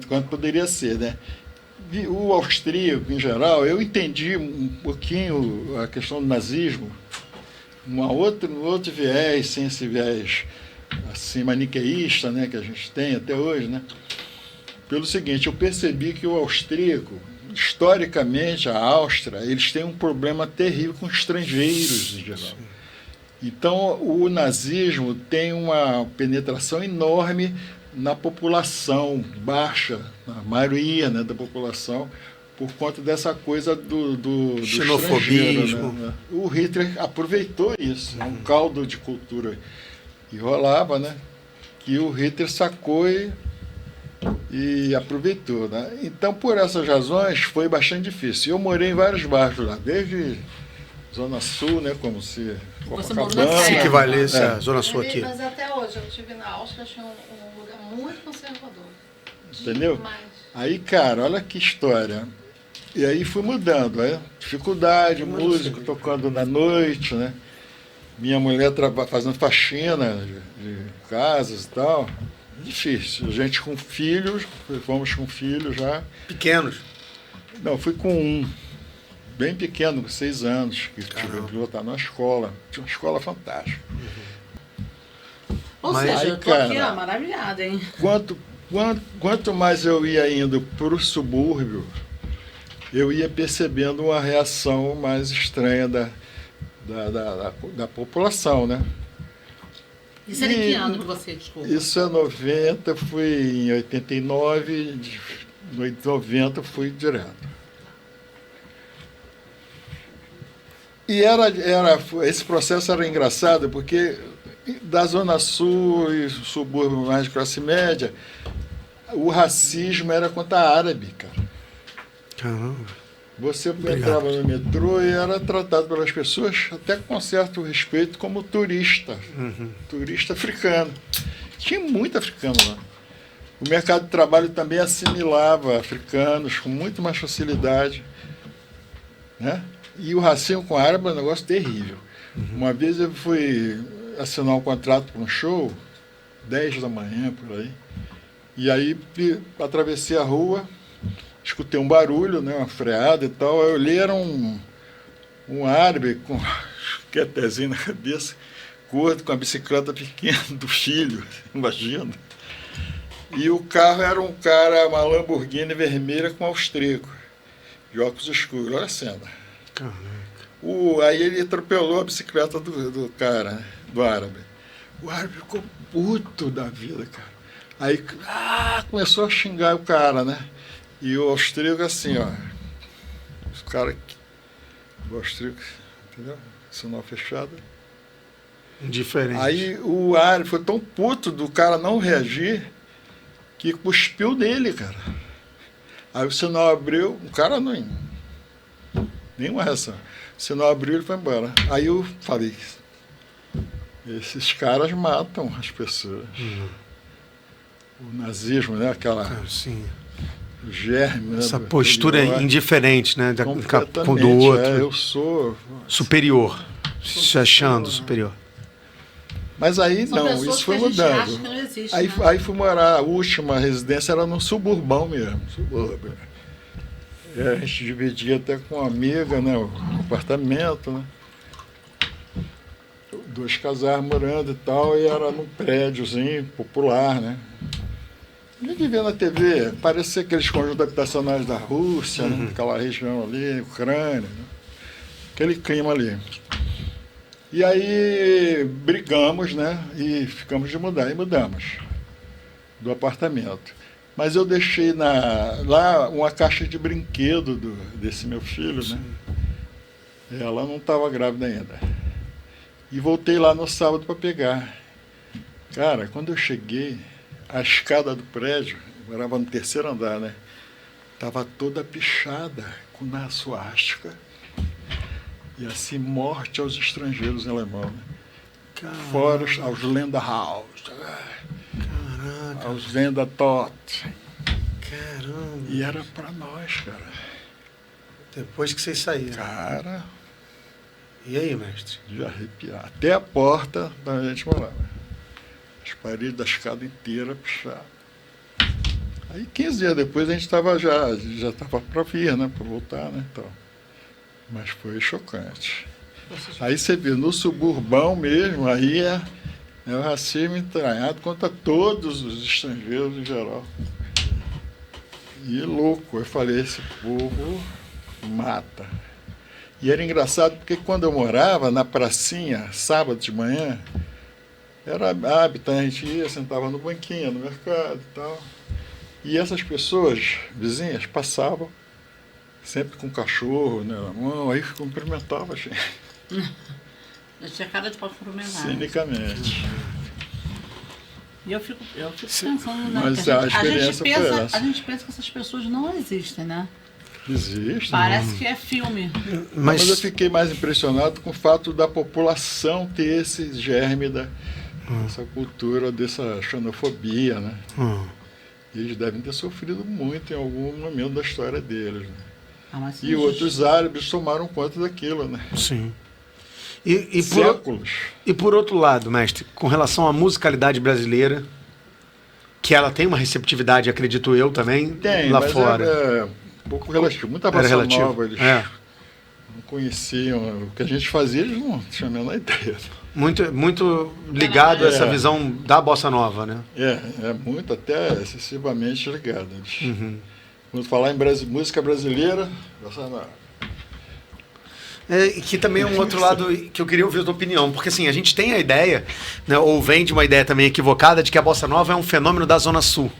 Speaker 3: quanto poderia ser, né? O austríaco, em geral, eu entendi um pouquinho a questão do nazismo, um outro viés, sem esse viés assim, maniqueísta, né, que a gente tem até hoje, né? Pelo seguinte, eu percebi que o austríaco, historicamente, a Áustria, eles têm um problema terrível com estrangeiros, em geral. Então, o nazismo tem uma penetração enorme na população baixa, na maioria, né, da população, por conta dessa coisa do
Speaker 2: xenofobismo.
Speaker 3: Né? O Hitler aproveitou isso, um caldo de cultura que rolava, né? Que o Hitler sacou e aproveitou, né? Então, por essas razões, foi bastante difícil. Eu morei em vários bairros lá, desde Zona Sul, né? Como se
Speaker 4: Copacabana,
Speaker 2: Se equivalesse à Zona Sul aqui.
Speaker 5: Mas até hoje, eu estive na Áustria, achei um lugar muito conservador.
Speaker 3: Entendeu?
Speaker 5: Demais.
Speaker 3: Aí, cara, olha que história. E aí fui mudando, né? Dificuldade, músico tocando na noite, né? Minha mulher fazendo faxina de casas e tal. Difícil. Gente com filhos, fomos com filhos já.
Speaker 2: Pequenos.
Speaker 3: Não, fui com um, bem pequeno, com 6 anos, que tive que voltar na escola. Tinha uma escola fantástica.
Speaker 4: Ou
Speaker 2: Mas
Speaker 4: seja,
Speaker 3: aí,
Speaker 4: eu tô aqui,
Speaker 3: cara,
Speaker 4: ó, maravilhada, hein?
Speaker 3: Quanto mais eu ia indo para o subúrbio, eu ia percebendo uma reação mais estranha da população, né?
Speaker 4: Isso era em que ano que você, desculpa?
Speaker 3: Isso é 90, fui em 89, no 90 fui direto. E esse processo era engraçado, porque da Zona Sul e subúrbio mais de classe média, o racismo era contra árabe, cara.
Speaker 2: Caramba.
Speaker 3: Você entrava no metrô e era tratado pelas pessoas até com certo respeito como turista, turista africano. Tinha muito africano lá. O mercado de trabalho também assimilava africanos com muito mais facilidade, né? E o racismo com árabe é um negócio terrível. Uma vez eu fui assinar um contrato para um show, 10 da manhã, por aí, e aí atravessei a rua, escutei um barulho, né, uma freada e tal, aí eu olhei, era um árabe com quetezinho na cabeça, gordo, com a bicicleta pequena do filho, imagina. E o carro era uma Lamborghini vermelha com austríaco, de óculos escuros, olha a cena. Aí ele atropelou a bicicleta do cara, né, do árabe. O árabe ficou puto da vida, cara. Aí começou a xingar o cara, né? E o austríaco assim, ó. O austríaco, entendeu? Sinal fechado.
Speaker 2: Diferente.
Speaker 3: Aí o árabe foi tão puto do cara não reagir que cuspiu nele, cara. Aí o sinal abriu, o cara nenhuma reação. O sinal abriu e ele foi embora. Aí eu falei, esses caras matam as pessoas. O nazismo, né?
Speaker 2: Sim.
Speaker 3: O germe.
Speaker 2: Essa
Speaker 3: né?
Speaker 2: postura indiferente, né? Com o do
Speaker 3: Completamente,
Speaker 2: outro.
Speaker 3: eu sou
Speaker 2: superior. Se achando superior.
Speaker 3: Mas aí
Speaker 4: São
Speaker 3: não,
Speaker 4: pessoas
Speaker 3: isso foi
Speaker 4: que a gente acha que
Speaker 3: mudando.
Speaker 4: não existe,
Speaker 3: Aí,
Speaker 4: né?
Speaker 3: aí fui morar, a última residência era no suburbão mesmo, subúrbio. A gente dividia até com uma amiga, né, o apartamento, né? 2 casais morando e tal, e era num prédiozinho popular, né? A gente via na TV, parecia aqueles conjuntos habitacionais da Rússia, né? Aquela região ali, Ucrânia, né? Aquele clima ali. E aí brigamos, né? E ficamos de mudar, e mudamos do apartamento. Mas eu deixei lá uma caixa de brinquedo desse meu filho, né? Ela não estava grávida ainda. E voltei lá no sábado para pegar. Cara, quando eu cheguei, a escada do prédio, eu morava no 3º andar, né? Estava toda pichada com na suástica. E assim, morte aos estrangeiros em alemão, né? Fora aos Länderhaus.
Speaker 2: Caraca.
Speaker 3: Aos Ländertot.
Speaker 2: Caramba.
Speaker 3: E era para nós, cara.
Speaker 2: Depois que vocês saíram.
Speaker 3: Cara,
Speaker 2: E aí, mestre?
Speaker 3: de arrepiar. Até a porta da onde a gente morava. As paredes da escada inteira pichadas. Aí 15 dias depois a gente já estava para vir, né? Para voltar, né? Então, mas foi chocante. Aí você vê, no suburbão mesmo, aí é o racismo entranhado contra todos os estrangeiros em geral. E louco, eu falei, esse povo mata. E era engraçado porque quando eu morava na pracinha, sábado de manhã, era hábito, a gente ia, sentava no banquinho, no mercado e tal. E essas pessoas, vizinhas, passavam, sempre com cachorro, né, na mão, aí cumprimentavam a gente.
Speaker 4: Eu tinha cara de pau cumprimentar.
Speaker 3: Cinicamente.
Speaker 4: E eu fico pensando, né?
Speaker 3: Mas
Speaker 4: que
Speaker 3: a experiência foi essa.
Speaker 4: A gente pensa que essas pessoas não existem, né?
Speaker 3: Existe.
Speaker 4: Parece que é filme.
Speaker 3: Mas eu fiquei mais impressionado com o fato da população ter esse germe dessa cultura, dessa xenofobia, né? eles devem ter sofrido muito em algum momento da história deles, né?
Speaker 4: Mas
Speaker 3: E outros árabes tomaram conta daquilo, né?
Speaker 2: Sim.
Speaker 3: Séculos.
Speaker 2: E por outro lado, mestre, com relação à musicalidade brasileira, que ela tem uma receptividade, acredito eu também,
Speaker 3: Tem,
Speaker 2: lá
Speaker 3: mas
Speaker 2: fora.
Speaker 3: É um pouco relativo. Muita
Speaker 2: Era
Speaker 3: bossa
Speaker 2: relativo.
Speaker 3: nova, eles não conheciam. O que a gente fazia, eles não tinham a menor ideia.
Speaker 2: Muito ligado a essa visão da bossa nova, né?
Speaker 3: É muito, até excessivamente ligado. Quando falar em música brasileira, bossa nova.
Speaker 2: Que também é um outro lado que eu queria ouvir a tua opinião, porque assim, a gente tem a ideia, né, ou vem de uma ideia também equivocada, de que a bossa nova é um fenômeno da Zona Sul.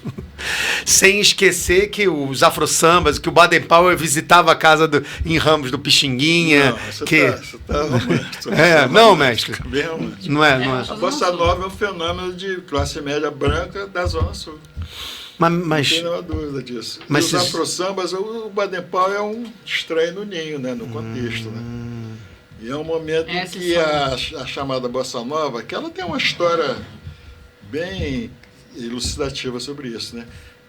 Speaker 2: Sem esquecer que os afro-sambas, que o Baden Powell visitava a casa em Ramos do Pixinguinha.
Speaker 3: Não, você
Speaker 2: que...
Speaker 3: tá romântico.
Speaker 2: Não, mestre.
Speaker 3: Bem romântico.
Speaker 2: Não é.
Speaker 3: A bossa nova é um fenômeno de classe média branca da Zona Sul.
Speaker 2: Mas...
Speaker 3: Não tem nenhuma dúvida disso.
Speaker 2: Mas
Speaker 3: os afro-sambas, o Baden Powell é um estranho no ninho, né, no contexto. Né? E é um momento em que a chamada bossa nova, que ela tem uma história bem elucidativa sobre isso. Né?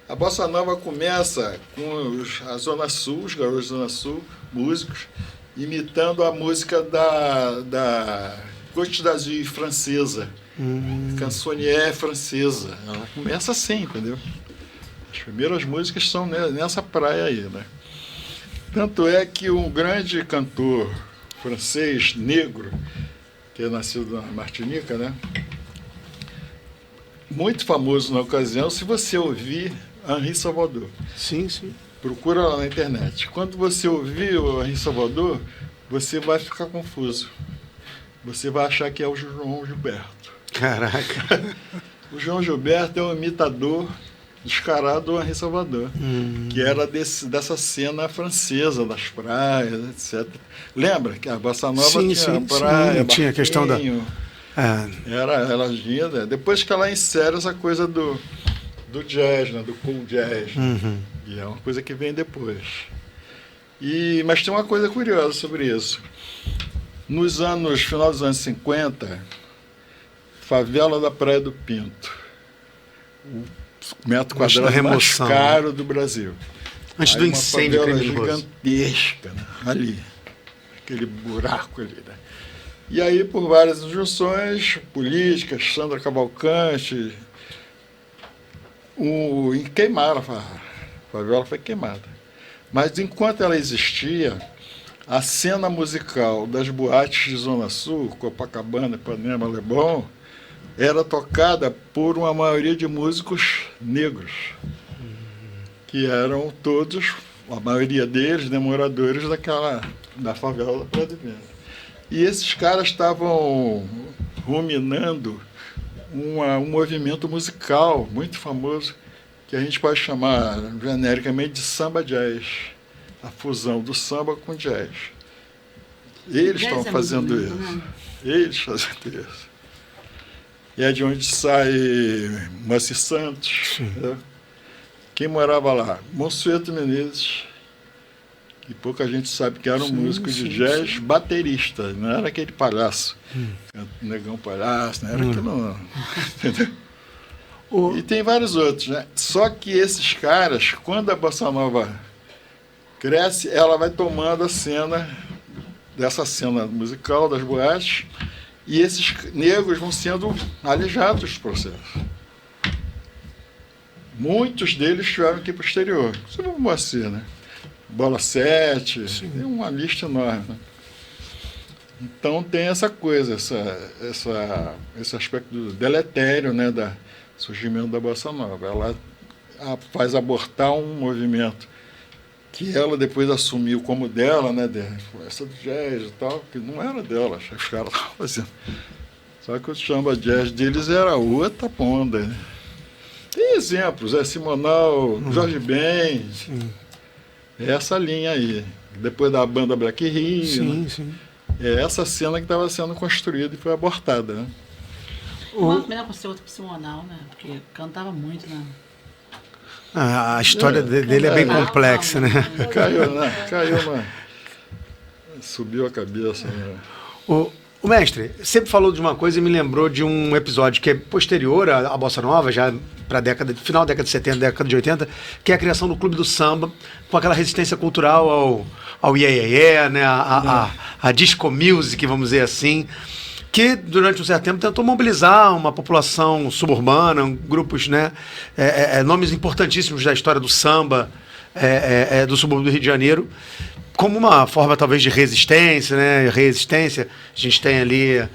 Speaker 3: A bossa nova começa com a Zona Sul, os garotos da Zona Sul, músicos, imitando a música da Côte d'Azur francesa, canzonière francesa. Ela começa assim, entendeu? As primeiras músicas são nessa praia aí, né? Tanto é que um grande cantor francês, negro, que é nascido na Martinica, né? Muito famoso na ocasião, se você ouvir Henri Salvador.
Speaker 2: Sim.
Speaker 3: Procura lá na internet. Quando você ouvir o Henri Salvador, você vai ficar confuso. Você vai achar que é o João Gilberto.
Speaker 2: Caraca.
Speaker 3: O João Gilberto é um imitador descarado do Henri Salvador, que era dessa cena francesa, das praias, etc. Lembra que a bossa nova tinha praia,
Speaker 2: tinha a questão da...
Speaker 3: Era linda. Depois que ela insere essa coisa do jazz, né, do cool jazz, e é uma coisa que vem depois. Mas tem uma coisa curiosa sobre isso. Final dos anos 50, favela da Praia do Pinto, o metro quadrado mais caro do Brasil.
Speaker 2: Antes do incêndio
Speaker 3: criminoso. Gigantesca, né? Ali, aquele buraco ali. Né? E aí, por várias injunções políticas, Sandra Cavalcante, queimaram a favela, foi queimada. Mas enquanto ela existia, a cena musical das boates de Zona Sul, Copacabana, Ipanema, Leblon, era tocada por uma maioria de músicos negros, que eram todos, a maioria deles, moradores da favela da Praia do Pinto. E esses caras estavam ruminando um movimento musical muito famoso, que a gente pode chamar genericamente de samba jazz, a fusão do samba com jazz. Eles estão fazendo isso. Né? Eles fazendo isso. E é de onde sai Moacir Santos. Né? Quem morava lá? Monsueto Menezes, que pouca gente sabe que era um músico de jazz baterista, não era aquele palhaço, negão palhaço, não era aquilo não. Entendeu? E tem vários outros, né? Só que esses caras, quando a bossa nova cresce, ela vai tomando a cena, dessa cena musical das boates, e esses negros vão sendo alijados dos processos. Muitos deles tiveram que ir para o exterior. Você vai Moacir, né? Bola 7, tem uma lista enorme. Né? Então tem essa coisa, esse aspecto deletério, né, do surgimento da bossa nova. Ela faz abortar um movimento que ela depois assumiu como dela, né, essa do jazz e tal, que não era dela, os caras estavam fazendo. Só que o samba jazz deles era outra ponta. Né? Tem exemplos, Simonal, Jorge Ben, essa linha aí. Depois da banda Black Rio, né? É essa cena que estava sendo construída e foi abortada. Né?
Speaker 4: Uma pena com ser outro Simonal, né? Porque cantava muito, né?
Speaker 2: A história dele é bem complexa, né?
Speaker 3: Caiu, né? Subiu a cabeça. Né?
Speaker 2: O mestre sempre falou de uma coisa e me lembrou de um episódio que é posterior à Bossa Nova, já para final da década de 70, década de 80, que é a criação do Clube do Samba, com aquela resistência cultural ao iê, iê, iê, né? a disco music, vamos dizer assim, que durante um certo tempo tentou mobilizar uma população suburbana, grupos, né? Nomes importantíssimos da história do samba do subúrbio do Rio de Janeiro, como uma forma talvez de resistência, né? Resistência, a gente tem ali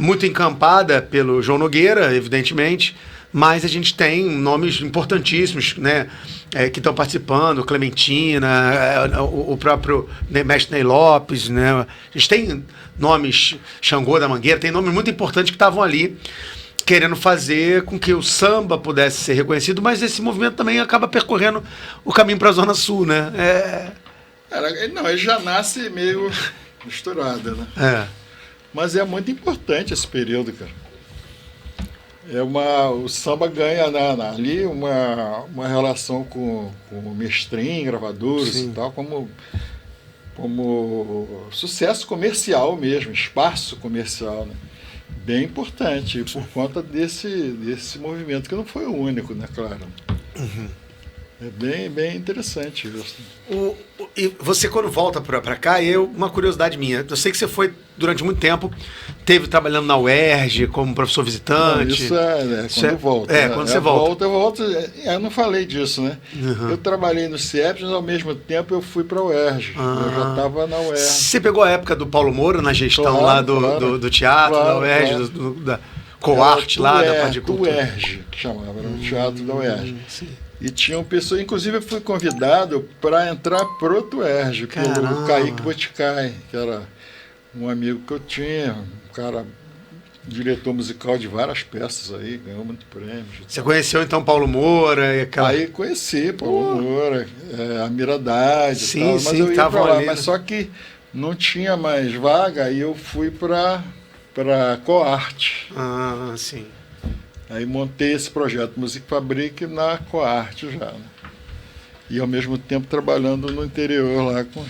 Speaker 2: muito encampada pelo João Nogueira, evidentemente, mas a gente tem nomes importantíssimos, né? Que estão participando, Clementina, o próprio mestre Ney Lopes, né? A gente tem nomes, Xangô da Mangueira, tem nomes muito importantes que estavam ali querendo fazer com que o samba pudesse ser reconhecido, mas esse movimento também acaba percorrendo o caminho para a Zona Sul, né?
Speaker 3: Não, ele já nasce meio misturado, né? Mas é muito importante esse período, cara. O samba ganha ali uma relação com o mestrim, gravadores e tal, como sucesso comercial mesmo, espaço comercial, né? Bem importante, por conta desse movimento, que não foi o único, né, claro. Uhum. É bem interessante isso.
Speaker 2: E você, quando volta para cá, uma curiosidade minha. Eu sei que você foi, durante muito tempo, teve trabalhando na UERJ como professor visitante.
Speaker 3: Não, isso quando volta.
Speaker 2: Quando você volta.
Speaker 3: Eu volto. Eu não falei disso, né? Uhum. Eu trabalhei no CIEP, mas ao mesmo tempo eu fui para a UERJ. Eu já estava na UERJ.
Speaker 2: Você pegou a época do Paulo Moura na gestão lá do teatro, da UERJ, da Coarte lá, da parte de cultura?
Speaker 3: Do UERJ, que chamava, era o teatro da UERJ. Sim. E tinham pessoas, inclusive eu fui convidado para entrar pro outro UERJ, pelo Kaique Boticai, que era um amigo que eu tinha, um cara, diretor musical de várias peças aí, ganhou muito prêmio.
Speaker 2: Você conheceu então Paulo Moura?
Speaker 3: Aí conheci Paulo Moura, a Miradade
Speaker 2: sim,
Speaker 3: e tal, mas
Speaker 2: sim,
Speaker 3: eu ia pra lá,
Speaker 2: ali,
Speaker 3: mas só que não tinha mais vaga e eu fui para Coarte.
Speaker 2: Sim.
Speaker 3: Aí montei esse projeto Music Fabric na Coarte já, né? E ao mesmo tempo trabalhando no interior lá com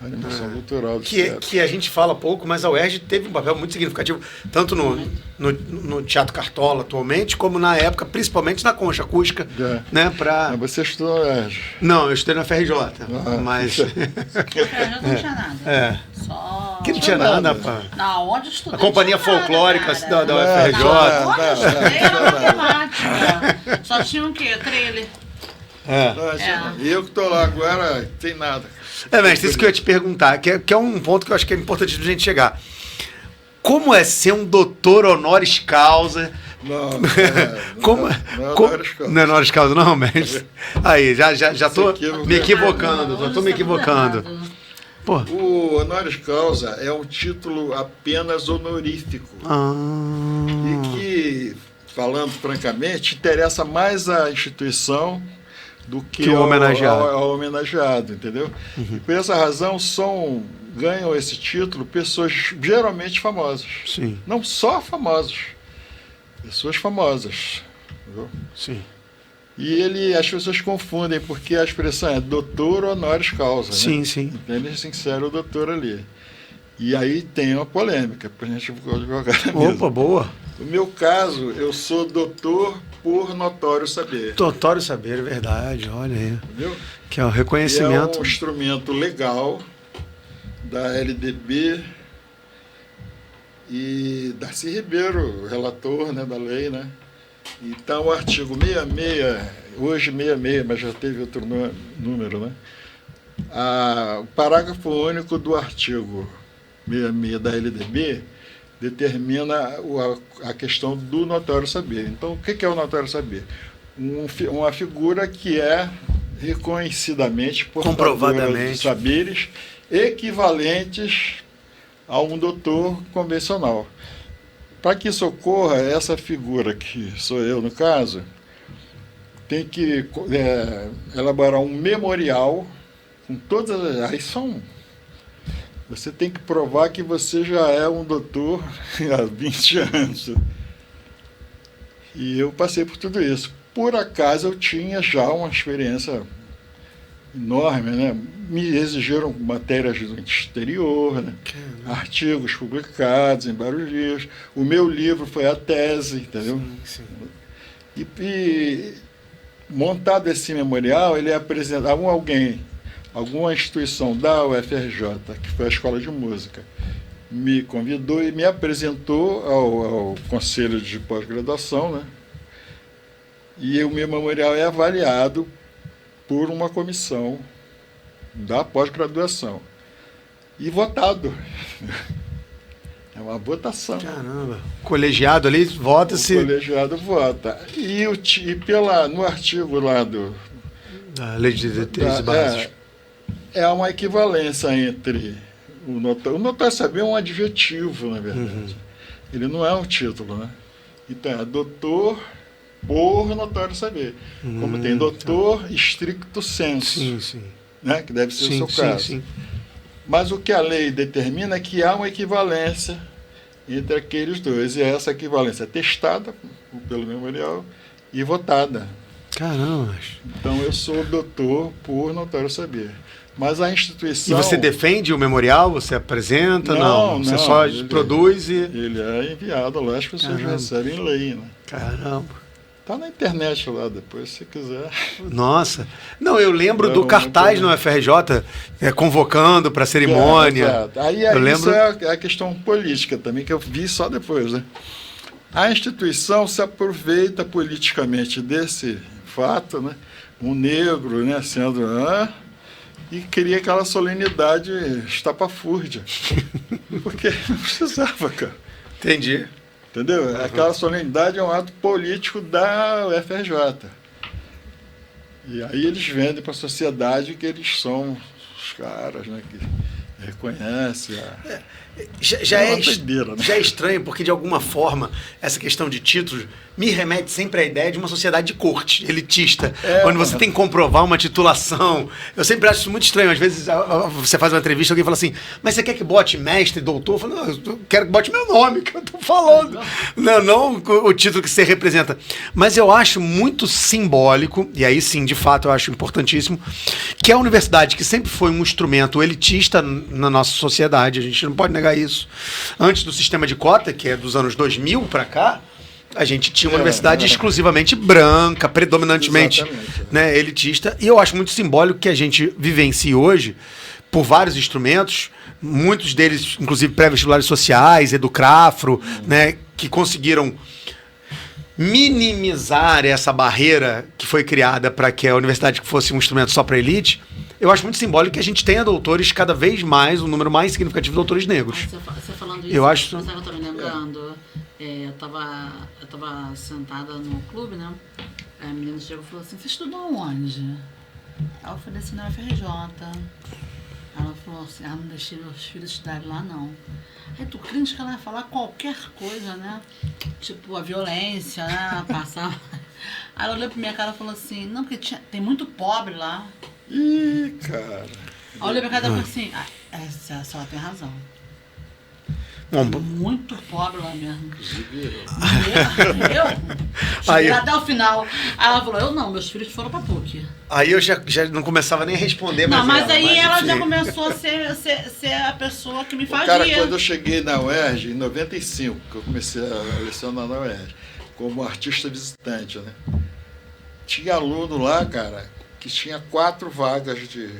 Speaker 3: a animação cultural do
Speaker 2: que a gente fala pouco, mas a UERJ teve um papel muito significativo, tanto no Teatro Cartola atualmente, como na época, principalmente na Concha Acústica. Né,
Speaker 3: Mas você estudou na UERJ?
Speaker 2: Não, eu estudei na FRJ, mas...
Speaker 4: Na FRJ não tinha nada. Só...
Speaker 2: Que não tinha nada, pá.
Speaker 4: Na onde eu estudei.
Speaker 2: A companhia folclórica da UFRJ.
Speaker 4: Onde eu estudei era matemática. Só tinha o quê? Trailer.
Speaker 3: E eu que estou lá agora, não tem nada.
Speaker 2: Mestre, isso que eu ia te perguntar, que é um ponto que eu acho que é importante a gente chegar. Como é ser um doutor honoris causa?
Speaker 3: Não
Speaker 2: é honoris causa, não, mestre? Aí, já tô me equivocando. Pô.
Speaker 3: O honoris causa é um título apenas honorífico. E que, falando francamente, interessa mais à instituição do que ao homenageado, entendeu? Uhum. E por essa razão ganham esse título pessoas geralmente famosas.
Speaker 2: Sim.
Speaker 3: Não só famosos, pessoas famosas. Entendeu?
Speaker 2: Sim.
Speaker 3: E as pessoas confundem, porque a expressão é doutor honoris causa.
Speaker 2: Sim,
Speaker 3: né?
Speaker 2: sim.
Speaker 3: Entende? Eles inserem o doutor ali. E aí tem uma polêmica, pra gente jogar na mesa.
Speaker 2: Opa, boa.
Speaker 3: No meu caso, eu sou doutor por notório saber.
Speaker 2: Notório saber, é verdade, olha aí.
Speaker 3: Entendeu?
Speaker 2: Que é o reconhecimento.
Speaker 3: É um instrumento legal da LDB e Darcy Ribeiro, relator, né, da lei, né? Então, o artigo 66, hoje 66, mas já teve outro número, né? O parágrafo único do artigo 66 da LDB determina a questão do notório saber. Então, o que é o notório saber? Uma figura que é reconhecidamente portadora de saberes equivalentes a um doutor convencional. Para que isso ocorra, essa figura, que sou eu no caso, tem que elaborar um memorial com todas as... Você tem que provar que você já é um doutor há 20 anos. E eu passei por tudo isso. Por acaso eu tinha já uma experiência enorme, né? Me exigiram matérias do exterior, né? Artigos publicados em vários livros. O meu livro foi a tese, entendeu?
Speaker 2: Sim.
Speaker 3: E montado esse memorial, ele apresentava alguma instituição da UFRJ, que foi a Escola de Música, me convidou e me apresentou ao Conselho de Pós-Graduação, né? E o meu memorial é avaliado por uma comissão da pós-graduação e votado. É uma votação.
Speaker 2: Caramba. Colegiado ali, vota-se.
Speaker 3: O colegiado vota. E no artigo lá
Speaker 2: da Lei de Diretrizes Básicas.
Speaker 3: É uma equivalência entre o notório saber é um adjetivo, na verdade. Ele não é um título, né? Então, é doutor por notório saber. Como tem doutor stricto sensu,
Speaker 2: Sim.
Speaker 3: né? Que deve ser o seu caso.
Speaker 2: Sim.
Speaker 3: Mas o que a lei determina é que há uma equivalência entre aqueles dois. E essa equivalência é testada pelo memorial e votada.
Speaker 2: Caramba.
Speaker 3: Então, eu sou doutor por notório saber. Mas a instituição...
Speaker 2: E você defende o memorial? Você apresenta?
Speaker 3: Não,
Speaker 2: você só produz e...
Speaker 3: Ele é enviado lá, as pessoas recebem lei, né?
Speaker 2: Caramba.
Speaker 3: Tá na internet lá depois, se quiser.
Speaker 2: Nossa. Não, eu lembro do cartaz no FRJ, convocando para a cerimônia.
Speaker 3: Exato. Aí
Speaker 2: eu
Speaker 3: isso
Speaker 2: lembro...
Speaker 3: é a questão política também, que eu vi só depois, né? A instituição se aproveita politicamente desse fato, né? Um negro, né, sendo... e cria aquela solenidade estapafúrdia. Porque não precisava, cara.
Speaker 2: Entendi.
Speaker 3: Entendeu? Aquela solenidade é um ato político da UFRJ. E aí eles vendem para a sociedade que eles são os caras, né, que reconhecem
Speaker 2: Já é
Speaker 3: doideira, né?
Speaker 2: Já é estranho, porque de alguma forma essa questão de títulos me remete sempre à ideia de uma sociedade de corte, elitista, onde você tem que comprovar uma titulação. Eu sempre acho isso muito estranho. Às vezes você faz uma entrevista e alguém fala assim, mas você quer que bote mestre, doutor? Eu falo, não, eu quero que bote meu nome, que eu estou falando. Não o título que você representa. Mas eu acho muito simbólico, e aí sim, de fato, eu acho importantíssimo, que a universidade, que sempre foi um instrumento elitista na nossa sociedade, a gente não pode negar isso. Antes do sistema de cota, que é dos anos 2000 para cá, a gente tinha uma universidade exclusivamente branca, predominantemente, né, elitista, e eu acho muito simbólico que a gente vivencie hoje por vários instrumentos, muitos deles, inclusive pré-vestibulares sociais, Educrafro, né, que conseguiram minimizar essa barreira que foi criada para que a universidade fosse um instrumento só para elite. Eu acho muito simbólico que a gente tenha doutores cada vez mais, um número mais significativo de doutores negros.
Speaker 4: Você falando isso,
Speaker 2: eu acho...
Speaker 4: eu tô me lembrando, eu tava sentada no clube, né? Aí a menina chegou e falou assim, você estudou onde? Aí eu falei assim, na UFRJ. Ela falou assim, não deixei meus filhos estudarem lá, não. Aí tu crente que ela ia falar qualquer coisa, né? Tipo, a violência, né? Passar... Aí ela olhou pra minha cara e falou assim, não, porque tem muito pobre lá.
Speaker 3: Ih, cara.
Speaker 4: Aí eu olhei pra cara e falei assim, a senhora tem razão.
Speaker 2: Bom,
Speaker 4: muito pobre lá mesmo.
Speaker 2: Aí
Speaker 4: Cheguei até o final. Aí ela falou, eu não, meus filhos foram pra PUC.
Speaker 2: Aí eu já não começava nem a responder mais.
Speaker 4: Não, mas aí ela já começou a ser a pessoa que me fazia.
Speaker 3: Cara, quando eu cheguei na UERJ, em 95, que eu comecei a lecionar na UERJ, como artista visitante, né? Tinha aluno lá, cara, que tinha 4 vagas de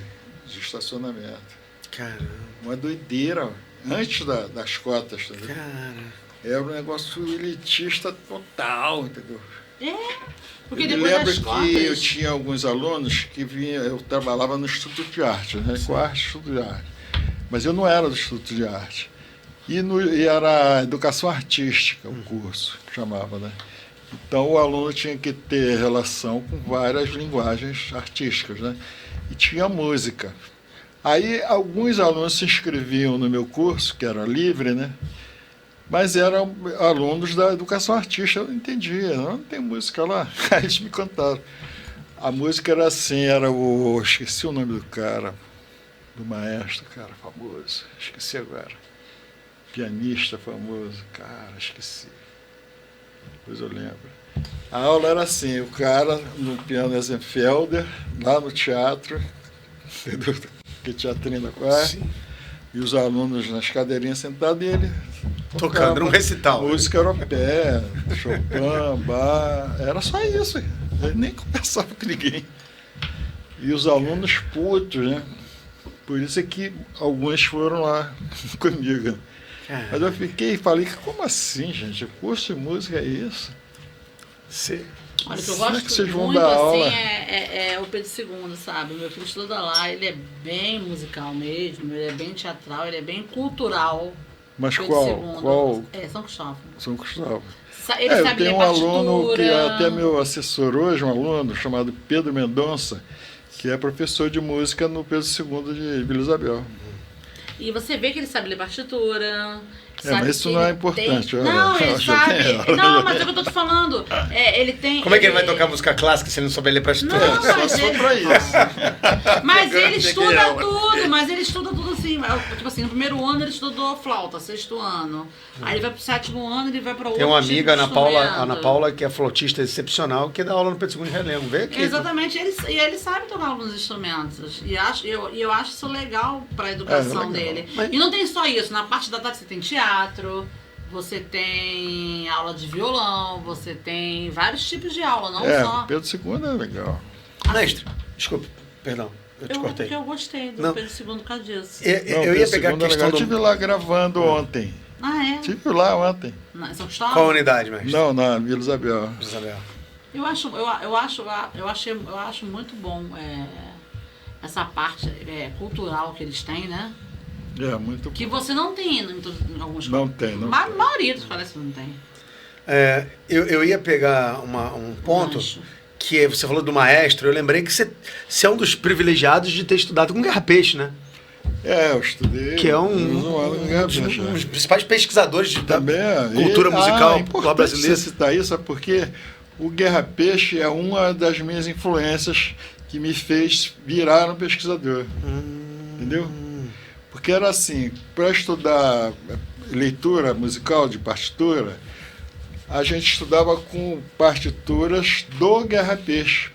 Speaker 3: estacionamento.
Speaker 2: Caramba.
Speaker 3: Uma doideira, antes das cotas, entendeu?
Speaker 2: Cara.
Speaker 3: Era um negócio elitista total, entendeu?
Speaker 4: Porque
Speaker 3: eu
Speaker 4: depois
Speaker 3: lembro
Speaker 4: das
Speaker 3: que
Speaker 4: cotas...
Speaker 3: eu tinha alguns alunos que vinham, eu trabalhava no Instituto de Arte, né? Instituto de Arte. Mas eu não era do Instituto de Arte. E era Educação Artística, o curso, que chamava, né? Então o aluno tinha que ter relação com várias linguagens artísticas, né? E tinha música. Aí alguns alunos se inscreviam no meu curso, que era livre, né? Mas eram alunos da educação artística, eu não entendia, não tem música lá. Aí eles me contaram. A música era assim, esqueci o nome do cara, do maestro, cara, famoso, esqueci agora. Pianista famoso, cara, esqueci. Depois eu lembro. A aula era assim, o cara no piano Eisenfelder, lá no teatro, entendeu? Que teatrinho da quarta. E os alunos nas cadeirinhas sentados e ele
Speaker 2: Tocando um recital.
Speaker 3: Música europeia, Chopin, Bach, era só isso. Ele nem conversava com ninguém. E os alunos putos, né? Por isso é que alguns foram lá comigo. Mas eu falei, como assim, gente? Curso de música é isso?
Speaker 4: Olha, o que eu
Speaker 3: Será
Speaker 4: gosto
Speaker 3: que vocês vão
Speaker 4: muito
Speaker 3: dar
Speaker 4: assim
Speaker 3: aula?
Speaker 4: é o Pedro II, sabe? Meu filho estuda lá, ele é bem musical mesmo, ele é bem teatral, ele é bem cultural.
Speaker 3: Mas
Speaker 4: Pedro II.
Speaker 3: qual?
Speaker 4: É, São Cristóvão.
Speaker 3: São Cristóvão.
Speaker 4: Ele
Speaker 3: Eu
Speaker 4: sabe
Speaker 3: tenho
Speaker 4: ler
Speaker 3: um aluno
Speaker 4: partitura.
Speaker 3: que é até meu assessor hoje, um aluno chamado Pedro Mendonça, que é professor de música no Pedro II de Vila Isabel.
Speaker 4: E você vê que ele sabe ler partitura.
Speaker 3: Mas isso não é importante.
Speaker 4: Não, ele sabe. Não, mas é o que eu tô te falando. Ele tem.
Speaker 2: Como é que ele vai tocar música clássica se ele não souber ler partitura?
Speaker 4: Não,
Speaker 3: Só
Speaker 4: mas
Speaker 3: se for
Speaker 4: ele...
Speaker 3: pra isso.
Speaker 4: Mas ele estuda tudo, mas ele estuda tudo assim. Tipo assim, no primeiro ano ele estudou flauta, sexto ano. Aí ele vai pro sétimo ano, ele vai pra outro.
Speaker 2: Tem uma amiga,
Speaker 4: tipo de
Speaker 2: Ana Paula, que é flautista excepcional, que dá aula no Pedro II de Relembro. Vê aqui.
Speaker 4: Exatamente, ele sabe tocar alguns instrumentos. E eu acho isso legal pra educação dele.
Speaker 2: Mas...
Speaker 4: E não tem só isso, na parte da tarde você tem teatro, você tem aula de violão, você tem vários tipos de aula, não só.
Speaker 3: Pedro II é legal.
Speaker 2: Mestre, desculpa, perdão, eu te cortei.
Speaker 4: Porque eu gostei do
Speaker 2: Não.
Speaker 4: Pedro II por causa disso.
Speaker 2: Eu ia pegar a
Speaker 3: Pedro II é
Speaker 2: questão
Speaker 3: legal.
Speaker 2: do...
Speaker 3: Eu estive lá gravando ontem.
Speaker 4: Ah, é?
Speaker 3: Estive lá ontem.
Speaker 4: Não, São Cristóvão?
Speaker 2: Qual unidade, mestre?
Speaker 3: Não, na Vila Isabel.
Speaker 2: Isabel.
Speaker 4: Eu acho muito bom essa parte cultural que eles têm, né?
Speaker 3: É, muito
Speaker 4: Que você não tem em alguns
Speaker 3: Não tem, não
Speaker 4: A
Speaker 3: tem.
Speaker 4: maioria dos colégios não tem.
Speaker 2: Eu ia pegar um ponto
Speaker 4: Gancho.
Speaker 2: que você falou do maestro. Eu lembrei que você é um dos privilegiados de ter estudado com Guerra Peixe, né?
Speaker 3: Eu estudei.
Speaker 2: Que é
Speaker 3: ano em Guerra Peixe,
Speaker 2: um dos principais pesquisadores da
Speaker 3: Também
Speaker 2: cultura musical
Speaker 3: é importante
Speaker 2: brasileira.
Speaker 3: você citar isso, porque o Guerra Peixe é uma das minhas influências que me fez virar um pesquisador. Entendeu? Porque era assim, para estudar leitura musical de partitura, a gente estudava com partituras do Guerra Peixe,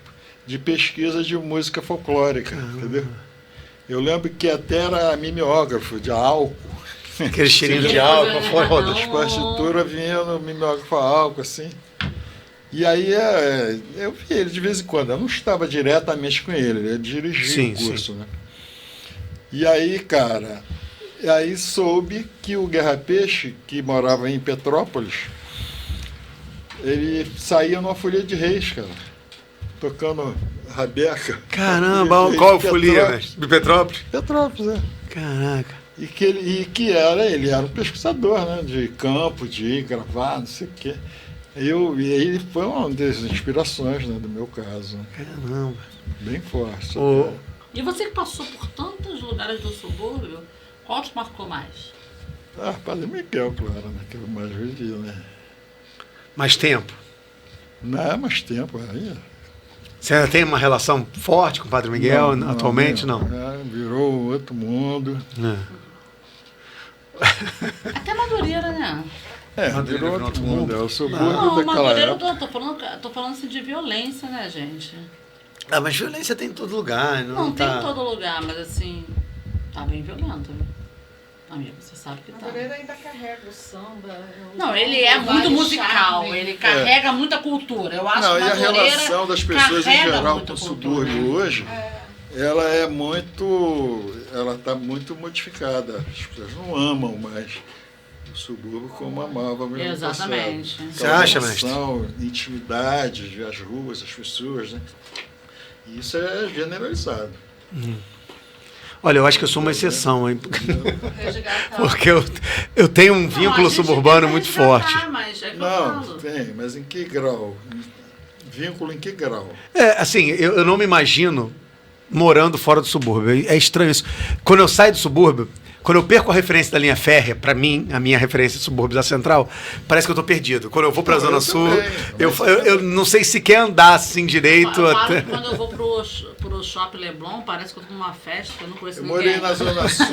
Speaker 3: de pesquisa de música folclórica, entendeu? Eu lembro que até era mimeógrafo de álcool.
Speaker 2: Aquele cheirinho de
Speaker 4: Sim.
Speaker 2: álcool, fora.
Speaker 3: As partituras vinham no mimeógrafo a álcool, assim. E aí eu vi ele de vez em quando. Eu não estava diretamente com ele, ele dirigia o curso, né? E aí, cara, soube que o Guerra Peixe, que morava em Petrópolis, ele saía numa folia de Reis, cara, tocando rabeca.
Speaker 2: Caramba, qual folia, mestre? De Petrópolis?
Speaker 3: Petrópolis, é.
Speaker 2: Caraca.
Speaker 3: Ele era um pesquisador, né, de campo, de gravar, não sei o quê. E ele foi uma das inspirações, né, do meu caso.
Speaker 2: Caramba.
Speaker 3: Bem forte.
Speaker 4: E você que passou por tantos lugares do subúrbio, qual te marcou mais?
Speaker 3: Padre Miguel, claro, né, que eu mais vivi, né.
Speaker 2: Mais tempo?
Speaker 3: Não, mais tempo, aí.
Speaker 2: Você ainda tem uma relação forte com o Padre Miguel atualmente? Não.
Speaker 3: Virou outro mundo.
Speaker 4: Até Madureira, né?
Speaker 3: Virou outro mundo. É o subúrbio
Speaker 4: Não,
Speaker 3: daquela
Speaker 4: Madureira,
Speaker 3: época.
Speaker 4: tô falando assim de violência, né, gente?
Speaker 2: Mas violência tem em todo lugar.
Speaker 4: Não
Speaker 2: tá...
Speaker 4: tem em todo lugar, mas assim, tá bem violento, né? Amigo, você sabe que tá.
Speaker 5: Madureira ainda carrega o samba.
Speaker 4: Não, ele é muito musical, ele carrega muita cultura. Eu acho que
Speaker 3: E a
Speaker 4: Madureira
Speaker 3: relação das pessoas em
Speaker 4: carrega
Speaker 3: geral
Speaker 4: muita
Speaker 3: com o
Speaker 4: cultura.
Speaker 3: subúrbio hoje, ela é muito. Ela está muito modificada. As pessoas não amam mais o subúrbio como amavam mesmo.
Speaker 4: Exatamente.
Speaker 2: Você acha, mestre?
Speaker 3: Intimidade, as ruas, as pessoas, né? E isso é generalizado.
Speaker 2: Olha, eu acho que eu sou uma exceção, hein?
Speaker 5: Resgatar.
Speaker 2: Porque eu tenho um vínculo suburbano muito forte.
Speaker 4: Mas é que eu
Speaker 3: Não,
Speaker 4: falo.
Speaker 3: tem, mas em que grau? Vínculo em que grau?
Speaker 2: Assim, eu não me imagino morando fora do subúrbio. É estranho isso. Quando eu saio do subúrbio, quando eu perco a referência da linha férrea, para mim, a minha referência de subúrbio da Central, parece que eu tô perdido. Quando eu vou pra Zona Sul, eu não sei se quer andar assim direito.
Speaker 4: Eu falo que quando eu vou pro Shopping Leblon, parece que eu tô numa festa que eu não conheço
Speaker 3: Eu
Speaker 4: ninguém.
Speaker 3: morei na Zona Sul.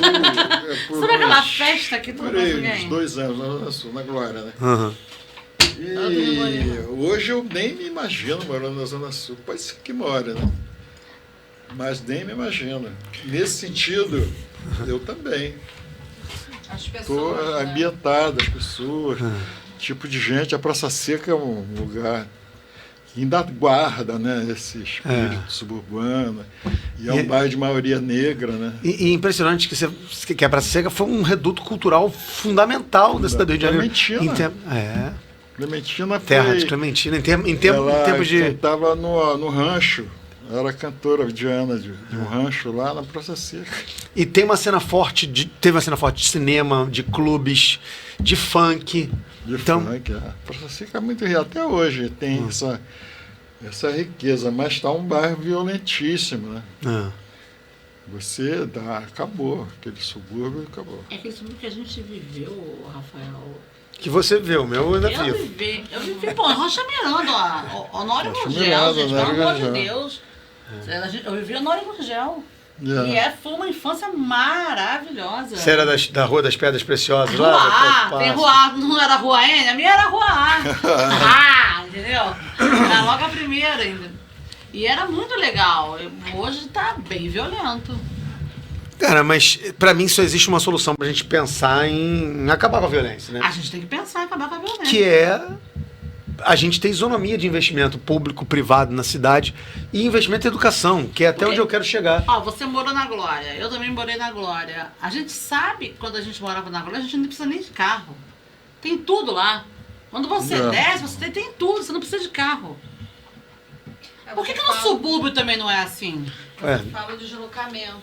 Speaker 4: Sabe aquela festa que tu não conhece
Speaker 3: Morei uns
Speaker 4: ninguém?
Speaker 3: 2 anos na Zona Sul, na Glória, né?
Speaker 2: Uhum.
Speaker 3: E hoje eu nem me imagino morando na Zona Sul. Pode ser que mora, né? Mas nem me imagino. Nesse sentido, eu também.
Speaker 5: As
Speaker 3: Estou
Speaker 5: pessoas, né?
Speaker 3: ambientado, as pessoas, tipo de gente. A Praça Seca é um lugar que ainda guarda, né, esse espírito suburbano. E é um bairro de maioria negra, né?
Speaker 2: E impressionante que a Praça Seca foi um reduto cultural fundamental da cidade do Rio de Janeiro.
Speaker 3: Clementina. Clementina foi...
Speaker 2: Terra de Clementina, em tempos de...
Speaker 3: Ela estava no rancho. Era cantora Diana de um rancho lá na Praça Seca.
Speaker 2: E tem uma cena forte teve uma cena forte de cinema, de clubes, de funk.
Speaker 3: Funk, a Praça Seca é muito rica. Até hoje tem essa riqueza, mas está um bairro violentíssimo, né? Acabou. Aquele subúrbio acabou.
Speaker 4: É aquele subúrbio que a gente viveu, Rafael.
Speaker 2: Que você vê, o meu ainda
Speaker 4: Eu vivi, pô, Rocha Miranda, ó, Honório Gurgel, gente, pelo amor de Deus. Eu vivi Honório Gurgel. E foi uma infância maravilhosa.
Speaker 2: Você era da Rua das Pedras Preciosas
Speaker 4: Rua
Speaker 2: lá?
Speaker 4: A, tem Rua A, não era Rua N, a minha era Rua A. Entendeu? Era logo a primeira ainda. E era muito legal. Hoje tá bem violento.
Speaker 2: Cara, mas pra mim só existe uma solução pra gente pensar em acabar com a violência, né?
Speaker 4: A gente tem que pensar em acabar com a violência.
Speaker 2: Que é a gente ter isonomia de investimento público-privado na cidade e investimento em educação, que é até onde eu quero chegar.
Speaker 4: Ó, você morou na Glória, eu também morei na Glória. A gente sabe, quando a gente morava na Glória, a gente não precisa nem de carro. Tem tudo lá. Quando você desce, você tem tudo, você não precisa de carro. Por que no subúrbio também não é assim?
Speaker 5: Você fala de deslocamento.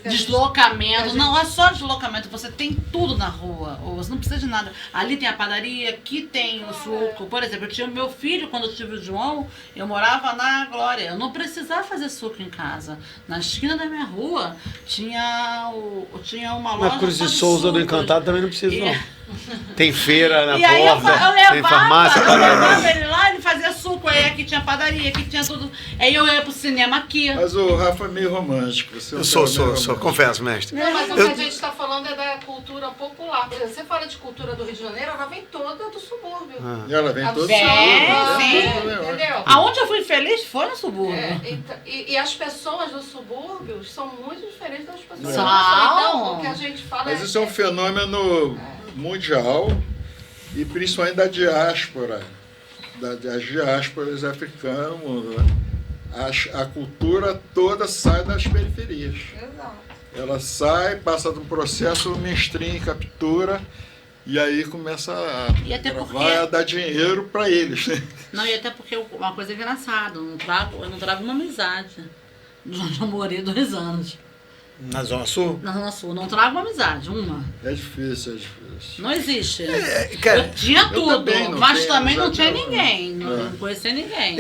Speaker 4: Deslocamento, não é só deslocamento, você tem tudo na rua, ou você não precisa de nada. Ali tem a padaria, aqui tem o suco. Por exemplo, eu tinha meu filho, quando eu tive o João, eu morava na Glória. Eu não precisava fazer suco em casa. Na esquina da minha rua tinha uma loja.
Speaker 2: Na Cruz de
Speaker 4: só de
Speaker 2: Souza do
Speaker 4: sucos.
Speaker 2: Encantado também não precisa, não. Tem feira na
Speaker 4: E aí eu
Speaker 2: tem farmácia.
Speaker 4: eu levava ele lá, ele fazia suco, aí aqui tinha padaria, aqui tinha tudo. Aí eu ia pro cinema aqui.
Speaker 3: Mas o Rafa é meio romântico.
Speaker 2: Eu sou, confesso, mestre.
Speaker 5: Não, mas o que a gente está falando é da cultura popular. Por exemplo, você fala de cultura do Rio de Janeiro, ela vem toda do subúrbio.
Speaker 3: Ela vem toda do
Speaker 5: subúrbio. Entendeu?
Speaker 4: Aonde eu fui feliz foi no subúrbio.
Speaker 5: E as pessoas do subúrbio são muito diferentes das pessoas.
Speaker 4: São.
Speaker 5: O que a gente fala
Speaker 3: Mas isso é um fenômeno mundial e principalmente da diáspora, das diásporas africanas no mundo. Né? A cultura toda sai das periferias.
Speaker 5: Exato.
Speaker 3: Ela sai, passa de um processo mainstream, captura, e aí começa a dar dinheiro para eles.
Speaker 4: Não, e até porque uma coisa engraçada, eu não trago uma amizade. Eu morei 2 anos.
Speaker 2: Na Zona Sul?
Speaker 4: Na Zona Sul, não trago uma amizade, uma.
Speaker 3: É difícil.
Speaker 4: Não existe.
Speaker 2: Cara,
Speaker 4: eu tinha tudo, mas também não tinha
Speaker 3: exatamente.
Speaker 4: ninguém. Não conhecia ninguém.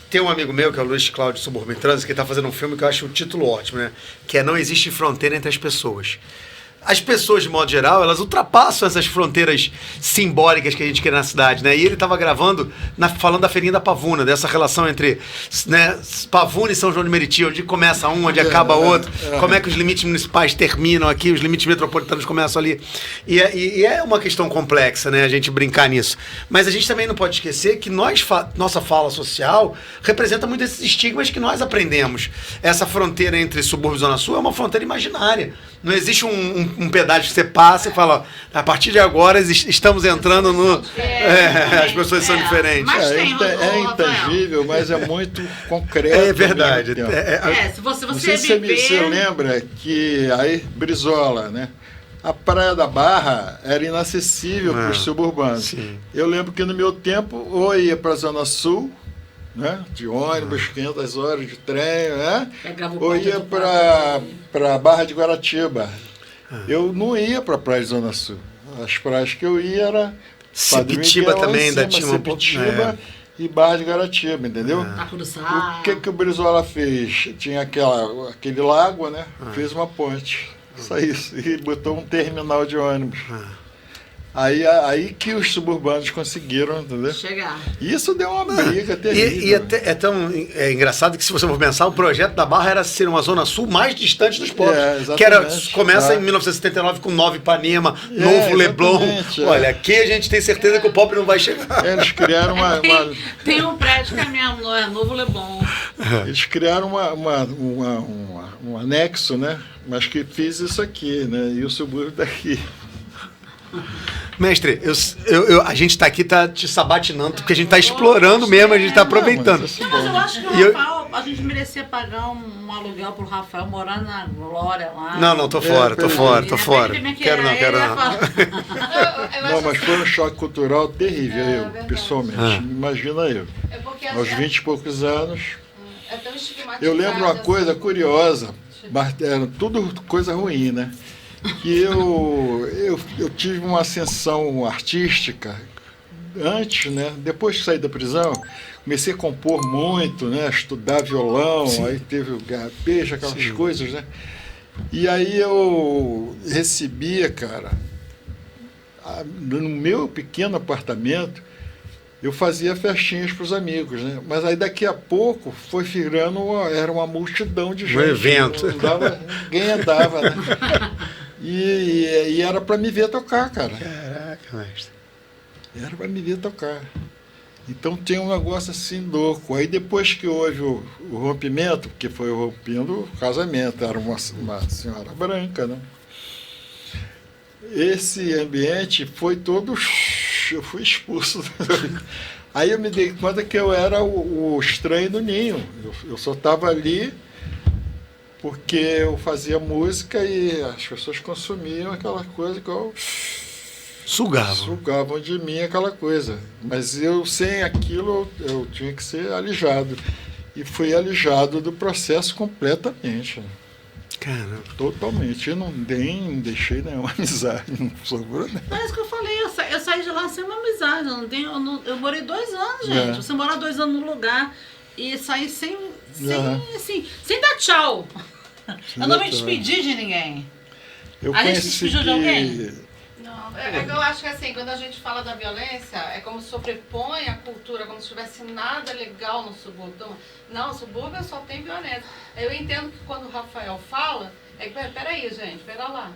Speaker 2: Tem um amigo meu, que é o Luiz Cláudio Suburban Trânsito, que está fazendo um filme que eu acho o título ótimo, né? Que é Não Existe Fronteira Entre as Pessoas. As pessoas, de modo geral, elas ultrapassam essas fronteiras simbólicas que a gente quer na cidade, né? E ele estava gravando, falando da Feirinha da Pavuna, dessa relação entre, né, Pavuna e São João de Meriti, onde começa um, onde acaba outro, como é que os limites municipais terminam aqui, os limites metropolitanos começam ali. E é uma questão complexa, né, a gente brincar nisso. Mas a gente também não pode esquecer que nossa fala social representa muito esses estigmas que nós aprendemos. Essa fronteira entre subúrbio e Zona Sul é uma fronteira imaginária. Não existe um pedágio que você passa e fala, a partir de agora estamos entrando no... as pessoas são diferentes.
Speaker 4: Mas
Speaker 3: É intangível, mas é muito concreto.
Speaker 2: É verdade.
Speaker 4: Se você
Speaker 3: não sei se você lembra que aí Brizola, né? A Praia da Barra era inacessível para os suburbanos.
Speaker 2: Sim.
Speaker 3: Eu lembro que no meu tempo, ou ia para a Zona Sul, né? De ônibus, 500 horas de trem, né? Ou ia para a Barra de Guaratiba. Eu não ia para a Praia de Zona Sul. As praias que eu ia era
Speaker 2: Sepitiba também, ainda tinha uma
Speaker 3: Sepitiba e Barra de Guaratiba, entendeu? O que o Brizola fez? Tinha aquele lago, né? Fez uma ponte. Só isso. E botou um terminal de ônibus. Aí que os suburbanos conseguiram, entendeu?
Speaker 4: Chegar.
Speaker 3: Isso deu uma briga terrível.
Speaker 2: E é tão engraçado que, se você for pensar, o projeto da Barra era ser uma zona sul mais distante dos povos. Que começa em 1979 com Nova Ipanema, Novo Leblon. Olha, aqui a gente tem certeza que o pobre não vai chegar.
Speaker 3: Eles criaram uma...
Speaker 4: Tem um prédio que é Novo Leblon.
Speaker 3: Eles criaram um anexo, né? Mas que fiz isso aqui, né? E o subúrbio daqui.
Speaker 2: Mestre, a gente está aqui te sabatinando, porque a gente está explorando mesmo, a gente está aproveitando.
Speaker 4: Não, mas eu acho que o Rafael, a gente merecia pagar um aluguel pro Rafael morar na Glória lá.
Speaker 2: Não, tô fora. Quero não.
Speaker 3: Não, mas foi um choque cultural terrível, pessoalmente. Imagina eu. Aos 20 e poucos anos. Eu lembro uma coisa curiosa, mas era tudo coisa ruim, né? Que eu tive uma ascensão artística antes, né? Depois que saí da prisão, comecei a compor muito, né? Estudar violão, aí teve o garrapejo, aquelas coisas, né? E aí eu recebia, cara, no meu pequeno apartamento, eu fazia festinhas para os amigos, né? Mas aí daqui a pouco foi virando, era uma multidão de gente.
Speaker 2: Um evento.
Speaker 3: Ninguém andava, né? E era para me ver tocar, cara.
Speaker 2: Caraca, mestre.
Speaker 3: Era para me ver tocar. Então tem um negócio assim louco. Aí depois que houve o rompimento, porque foi o rompendo o casamento, era uma senhora branca, né? Esse ambiente foi todo... Eu fui expulso. Aí eu me dei conta que eu era o estranho do ninho. Eu só estava ali porque eu fazia música e as pessoas consumiam aquela coisa que eu... Sugavam de mim aquela coisa. Mas eu, sem aquilo, eu tinha que ser alijado. E fui alijado do processo completamente.
Speaker 2: Caramba.
Speaker 3: Totalmente. Eu não deixei nenhuma amizade. Não sobrou nada.
Speaker 4: É isso que eu falei. Eu saí de lá sem uma amizade. Eu morei 2 anos, gente. Você morar 2 anos no lugar e sair sem dar tchau. Eu não me despedi de ninguém. A gente se despediu de alguém?
Speaker 5: Não, eu acho que assim, quando a gente fala da violência, é como sobrepõe a cultura, como se tivesse nada legal no subúrbio. Então, não, o subúrbio só tem violência. Eu entendo que quando o Rafael fala, peraí, gente, pera lá.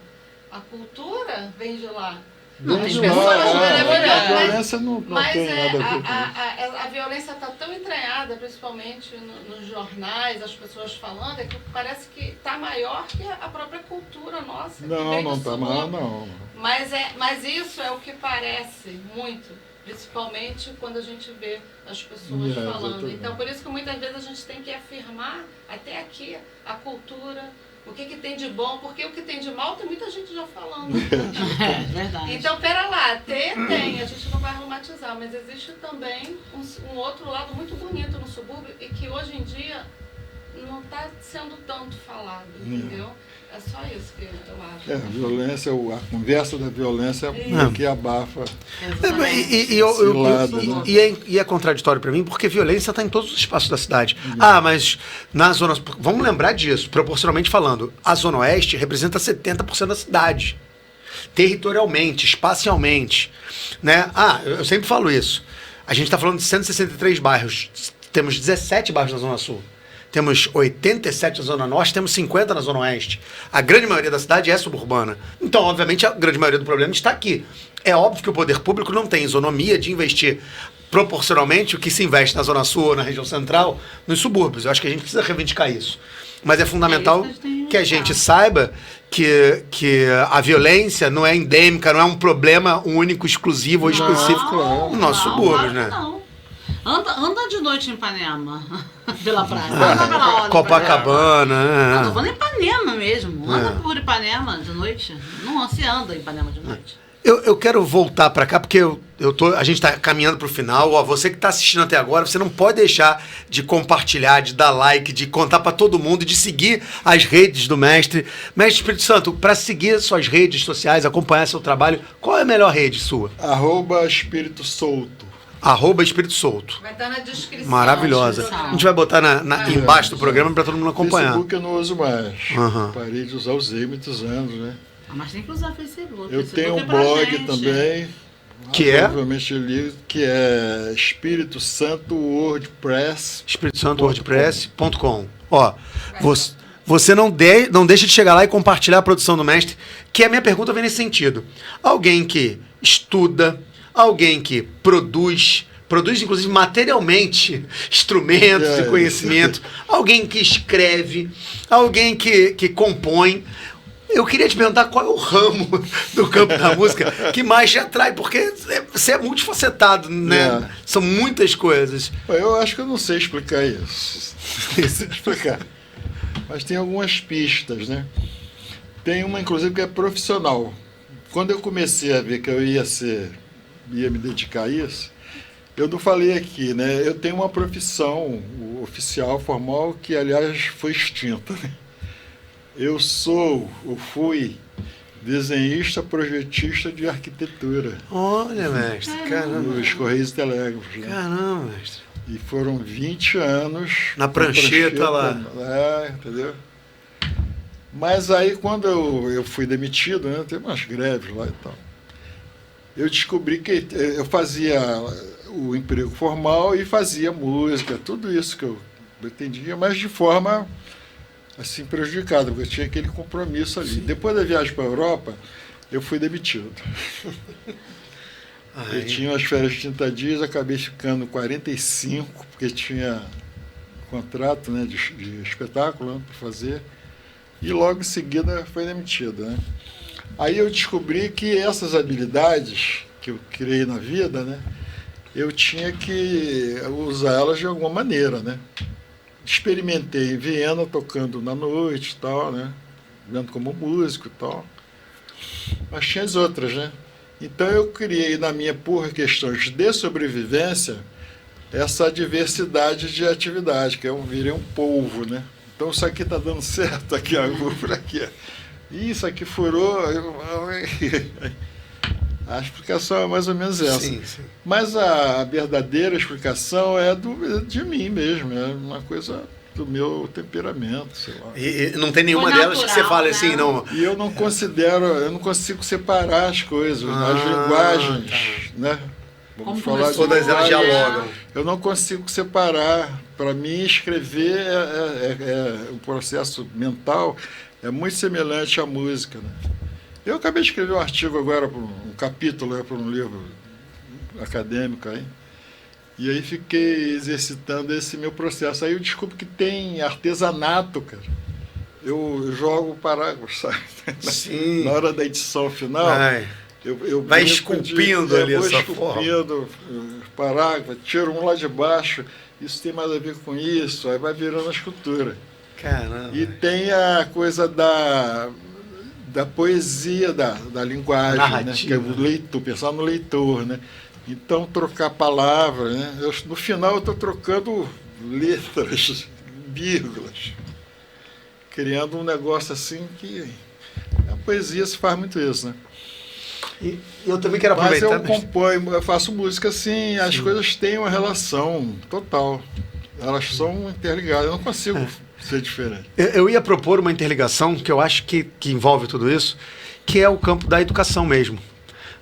Speaker 5: A cultura vem de lá.
Speaker 4: Não tem
Speaker 3: a violência não tem nada a ver com isso.
Speaker 5: A violência está tão entranhada, principalmente nos jornais, as pessoas falando, é que parece que está maior que a própria cultura nossa.
Speaker 3: Não está maior, não.
Speaker 5: Mas isso é o que parece muito, principalmente quando a gente vê as pessoas falando.
Speaker 3: Exatamente.
Speaker 5: Então, por isso que muitas vezes a gente tem que afirmar, até aqui, a cultura, o que tem de bom, porque o que tem de mal tem muita gente já falando.
Speaker 4: É verdade.
Speaker 5: Então, pera lá, tem, a gente não vai romantizar, mas existe também um outro lado muito bonito no subúrbio e que hoje em dia não está sendo tanto falado, entendeu? É só isso que eu acho.
Speaker 3: A violência, a conversa da violência é que abafa.
Speaker 2: E é contraditório para mim, porque violência está em todos os espaços da cidade. Mas na zona... Vamos lembrar disso, proporcionalmente falando. A Zona Oeste representa 70% da cidade. Territorialmente, espacialmente. Né? Eu sempre falo isso. A gente está falando de 163 bairros. Temos 17 bairros na Zona Sul. Temos 87 na Zona Norte, temos 50 na Zona Oeste. A grande maioria da cidade é suburbana. Então, obviamente, a grande maioria do problema está aqui. É óbvio que o poder público não tem isonomia de investir proporcionalmente o que se investe na Zona Sul ou na região central nos subúrbios. Eu acho que a gente precisa reivindicar isso. Mas é fundamental que a gente saiba que a violência não é endêmica, não é um problema único, exclusivo ou específico no nosso subúrbio, né?
Speaker 4: Não. Anda de noite em Ipanema, pela praia. Anda pela hora.
Speaker 2: Copacabana.
Speaker 4: Não, tô falando em Ipanema mesmo. Anda por Ipanema de noite. Não se anda em Ipanema de noite.
Speaker 2: Eu quero voltar para cá, porque a gente está caminhando para o final. Você que está assistindo até agora, você não pode deixar de compartilhar, de dar like, de contar para todo mundo, de seguir as redes do Mestre. Mestre Espírito Santo, para seguir suas redes sociais, acompanhar seu trabalho, qual é a melhor rede sua?
Speaker 3: @Espírito Solto.
Speaker 2: Espírito Solto.
Speaker 5: Vai estar na descrição.
Speaker 2: Maravilhosa. A gente vai botar embaixo do programa para todo mundo acompanhar.
Speaker 3: Facebook eu não uso mais. Parei de usar, usei muitos anos, né?
Speaker 4: Mas tem que usar Facebook.
Speaker 3: Eu tenho um blog também.
Speaker 2: Que é?
Speaker 3: Provavelmente eu li, que é Espírito Santo WordPress.
Speaker 2: Espírito Santo WordPress.com. Você não deixa de chegar lá e compartilhar a produção do Mestre, que a minha pergunta vem nesse sentido. Alguém que estuda, alguém que produz produz, inclusive, materialmente instrumentos e conhecimento, alguém que escreve, alguém que compõe. Eu queria te perguntar qual é o ramo do campo da música que mais te atrai, porque você é multifacetado, né? São muitas coisas.
Speaker 3: Eu acho que eu não sei explicar isso. Não sei explicar. Mas tem algumas pistas, né? Tem uma, inclusive, que é profissional. Quando eu comecei a ver que eu ia me dedicar a isso, eu não falei aqui, né? Eu tenho uma profissão oficial, formal, que, aliás, foi extinta, né? Eu fui desenhista, projetista de arquitetura.
Speaker 2: Olha, mestre, caramba.
Speaker 3: Nos Correios e Telégrafos. Né?
Speaker 2: Caramba, mestre.
Speaker 3: E foram 20 anos...
Speaker 2: Na prancheta lá.
Speaker 3: Entendeu? Mas aí, quando eu fui demitido, né, teve umas greves lá e tal, eu descobri que eu fazia o emprego formal e fazia música, tudo isso que eu pretendia, mas de forma assim prejudicada, porque eu tinha aquele compromisso ali. Depois da viagem para a Europa, eu fui demitido. Eu tinha umas férias de 30 dias, acabei ficando 45, porque tinha contrato, né, de espetáculo, né, para fazer. E logo em seguida foi demitido, né? Aí eu descobri que essas habilidades que eu criei na vida, né, eu tinha que usá-las de alguma maneira, né? Experimentei em Viena, tocando na noite e tal, né? Vendo como músico e tal. Mas tinha as outras, né? Então eu criei na minha, por questões de sobrevivência, essa diversidade de atividade, que eu virei um polvo, né? Então isso aqui está dando certo, aqui, ó, vou por aqui. Isso aqui furou. A explicação é mais ou menos essa.
Speaker 2: Sim.
Speaker 3: Mas a verdadeira explicação é de mim mesmo, é uma coisa do meu temperamento, sei lá.
Speaker 2: E não tem nenhuma
Speaker 4: Foi
Speaker 2: delas que você fale,
Speaker 4: né?
Speaker 2: assim, não...
Speaker 3: E eu não consigo separar as coisas, as linguagens, né? Vamos falar de
Speaker 2: todas elas dialogam.
Speaker 3: Eu não consigo separar. Para mim, escrever o processo mental é muito semelhante à música, né? Eu acabei de escrever um artigo agora, um capítulo para um livro acadêmico aí, e aí fiquei exercitando esse meu processo. Aí eu descubro que tem artesanato, cara. Eu jogo parágrafos, sabe?
Speaker 2: Sim.
Speaker 3: Na hora da edição final, eu
Speaker 2: vai esculpindo ali essa forma.
Speaker 3: Esculpindo parágrafo, tiro um lá de baixo, isso tem mais a ver com isso, aí vai virando a escultura.
Speaker 2: Caramba.
Speaker 3: E tem a coisa da poesia, da linguagem, né? Que é o leitor, pensar no leitor, né? Então, trocar palavras, né? No final, eu estou trocando letras, vírgulas, criando um negócio assim que a poesia se faz muito isso, né?
Speaker 2: E eu também quero aproveitar...
Speaker 3: Mas eu componho, eu faço música assim, as coisas têm uma relação total. Elas são interligadas, eu não consigo ser diferente.
Speaker 2: Eu ia propor uma interligação que eu acho que envolve tudo isso, que é o campo da educação mesmo,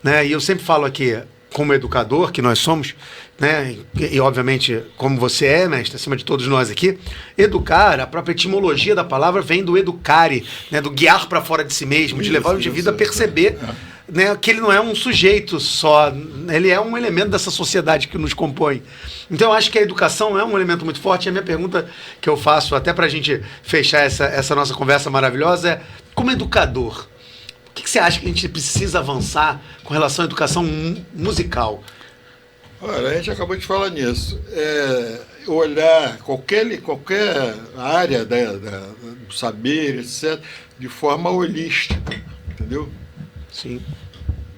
Speaker 2: né? E eu sempre falo aqui, como educador que nós somos, né? E obviamente, como você é, mestre, acima de todos nós aqui, educar, a própria etimologia da palavra vem do educare, né? Do guiar para fora de si mesmo, de levar o indivíduo a perceber... Né, que ele não é um sujeito só, ele é um elemento dessa sociedade que nos compõe. Então eu acho que a educação é um elemento muito forte. E a minha pergunta que eu faço, até para a gente fechar essa nossa conversa maravilhosa, é: como educador, o que você acha que a gente precisa avançar com relação à educação musical?
Speaker 3: Olha, a gente acabou de falar nisso. Olhar qualquer área do saber, etc., de forma holística, entendeu?
Speaker 2: Sim.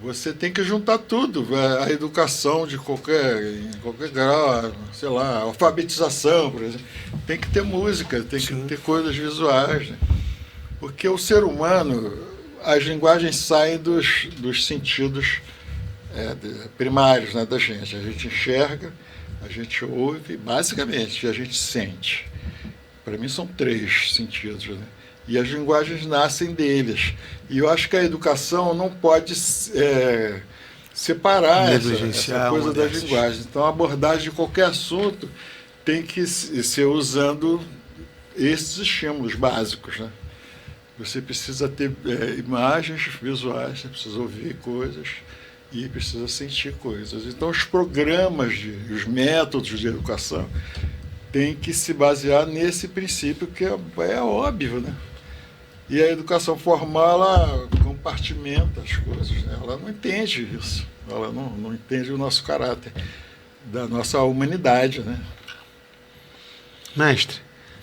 Speaker 3: Você tem que juntar tudo, a educação em qualquer grau, sei lá, alfabetização, por exemplo. Tem que ter música, tem que ter coisas visuais, né? Porque o ser humano, as linguagens saem dos sentidos primários, né, da gente. A gente enxerga, a gente ouve, basicamente, e a gente sente. Para mim são 3 sentidos, né? E as linguagens nascem deles. E eu acho que a educação não pode separar essa coisa das linguagens. Então, a abordagem de qualquer assunto tem que ser usando esses estímulos básicos, né? Você precisa ter imagens visuais, você precisa ouvir coisas e precisa sentir coisas. Então, os programas, os métodos de educação têm que se basear nesse princípio que é óbvio, né? E a educação formal, ela compartimenta as coisas, né? Ela não entende isso, ela não entende o nosso caráter, da nossa humanidade, né?
Speaker 2: Mestre,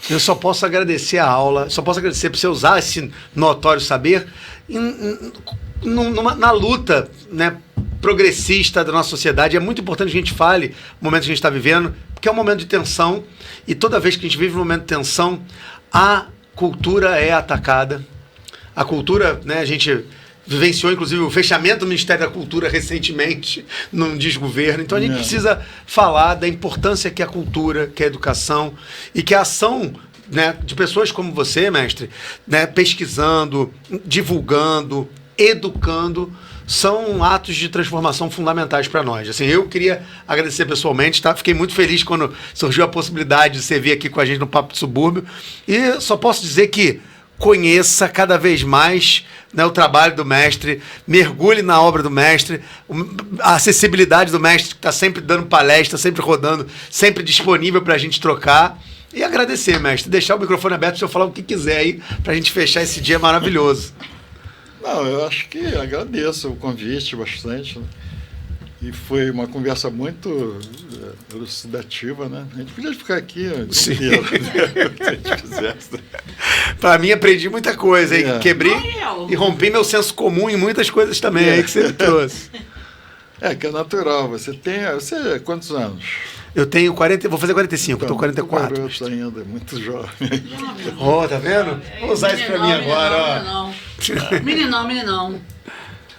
Speaker 2: eu só posso agradecer a aula, só posso agradecer por você usar esse notório saber na luta, né, progressista da nossa sociedade. É muito importante que a gente fale o momento que a gente está vivendo, porque é um momento de tensão, e toda vez que a gente vive um momento de tensão, a cultura é atacada. A cultura, né, a gente vivenciou, inclusive, o fechamento do Ministério da Cultura recentemente, num desgoverno. Então a gente precisa falar da importância que a cultura, que a educação e que a ação, né, de pessoas como você, mestre, né, pesquisando, divulgando, educando, são atos de transformação fundamentais para nós. Assim, eu queria agradecer pessoalmente, tá? Fiquei muito feliz quando surgiu a possibilidade de você vir aqui com a gente no Papo de Subúrbio. E só posso dizer que conheça cada vez mais, né, o trabalho do mestre, mergulhe na obra do mestre, a acessibilidade do mestre, que está sempre dando palestra, sempre rodando, sempre disponível para a gente trocar. E agradecer, mestre, deixar o microfone aberto para o senhor falar o que quiser aí, para a gente fechar esse dia maravilhoso.
Speaker 3: Não, eu acho que agradeço o convite bastante, né? E foi uma conversa muito elucidativa, né? A gente podia ficar aqui o dia inteiro, né? Se a gente quisesse.
Speaker 2: Para mim, aprendi muita coisa aí, quebrei e rompi meu senso comum em muitas coisas também aí que você me trouxe.
Speaker 3: Que é natural. Você quantos anos?
Speaker 2: Eu tenho 40, vou fazer 45,
Speaker 3: Então,
Speaker 2: estou 44.
Speaker 3: Garoto ainda, muito jovem.
Speaker 2: Ó, tá vendo? Vou usar isso para mim agora, ó.
Speaker 4: Meninão.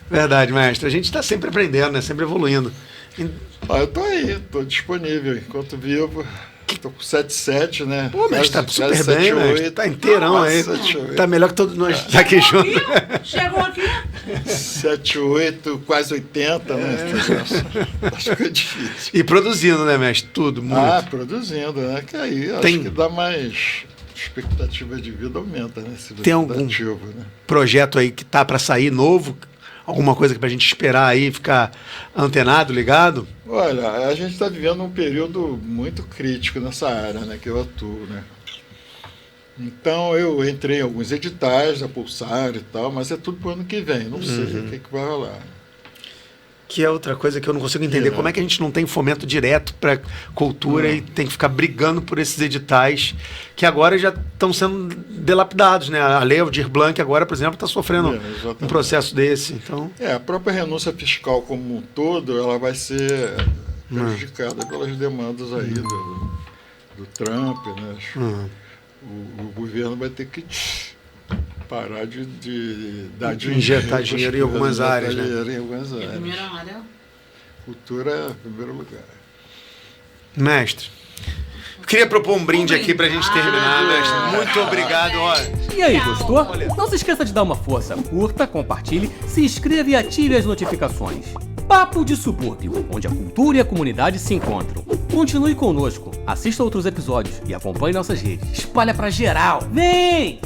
Speaker 2: Verdade, mestre. A gente está sempre aprendendo, né? Sempre evoluindo.
Speaker 3: Eu tô aí, estou disponível. Enquanto vivo, estou com 7,7, né?
Speaker 2: Pô, mestre, tá super bem, mestre. Tá inteirão aí. Tá melhor que todos nós aqui juntos.
Speaker 4: Chegou aqui.
Speaker 3: 7,8, quase 80, né? Acho que é difícil.
Speaker 2: E produzindo, né, mestre? Tudo, muito.
Speaker 3: Produzindo, né? Que aí acho que dá mais expectativa de vida, aumenta, né? Se
Speaker 2: tem algum
Speaker 3: né?
Speaker 2: projeto aí que tá para sair novo? Alguma coisa que pra gente esperar aí, ficar antenado, ligado?
Speaker 3: Olha, a gente está vivendo um período muito crítico nessa área, né, que eu atuo, né? Então eu entrei em alguns editais da Pulsar e tal, mas é tudo para o ano que vem, não sei o que vai rolar. Que
Speaker 2: é outra coisa que eu não consigo entender. Como é que a gente não tem fomento direto para cultura e tem que ficar brigando por esses editais que agora já estão sendo delapidados, né? A Lei Aldir Blanc agora, por exemplo, está sofrendo um processo desse. Então...
Speaker 3: a própria renúncia fiscal como um todo, ela vai ser prejudicada pelas demandas aí do Trump, né? O governo vai ter que parar de dar dinheiro,
Speaker 2: injetar dinheiro em algumas áreas, né?
Speaker 3: Em algumas áreas.
Speaker 4: Primeira área.
Speaker 3: Cultura é em primeiro lugar.
Speaker 2: Mestre, eu queria propor um brinde aqui pra gente terminar, mestre. Muito obrigado, olha.
Speaker 1: E aí, gostou? Não se esqueça de dar uma força, curta, compartilhe, se inscreva e ative as notificações. Papo de Subúrbio, onde a cultura e a comunidade se encontram. Continue conosco, assista outros episódios e acompanhe nossas redes. Espalha pra geral. Vem!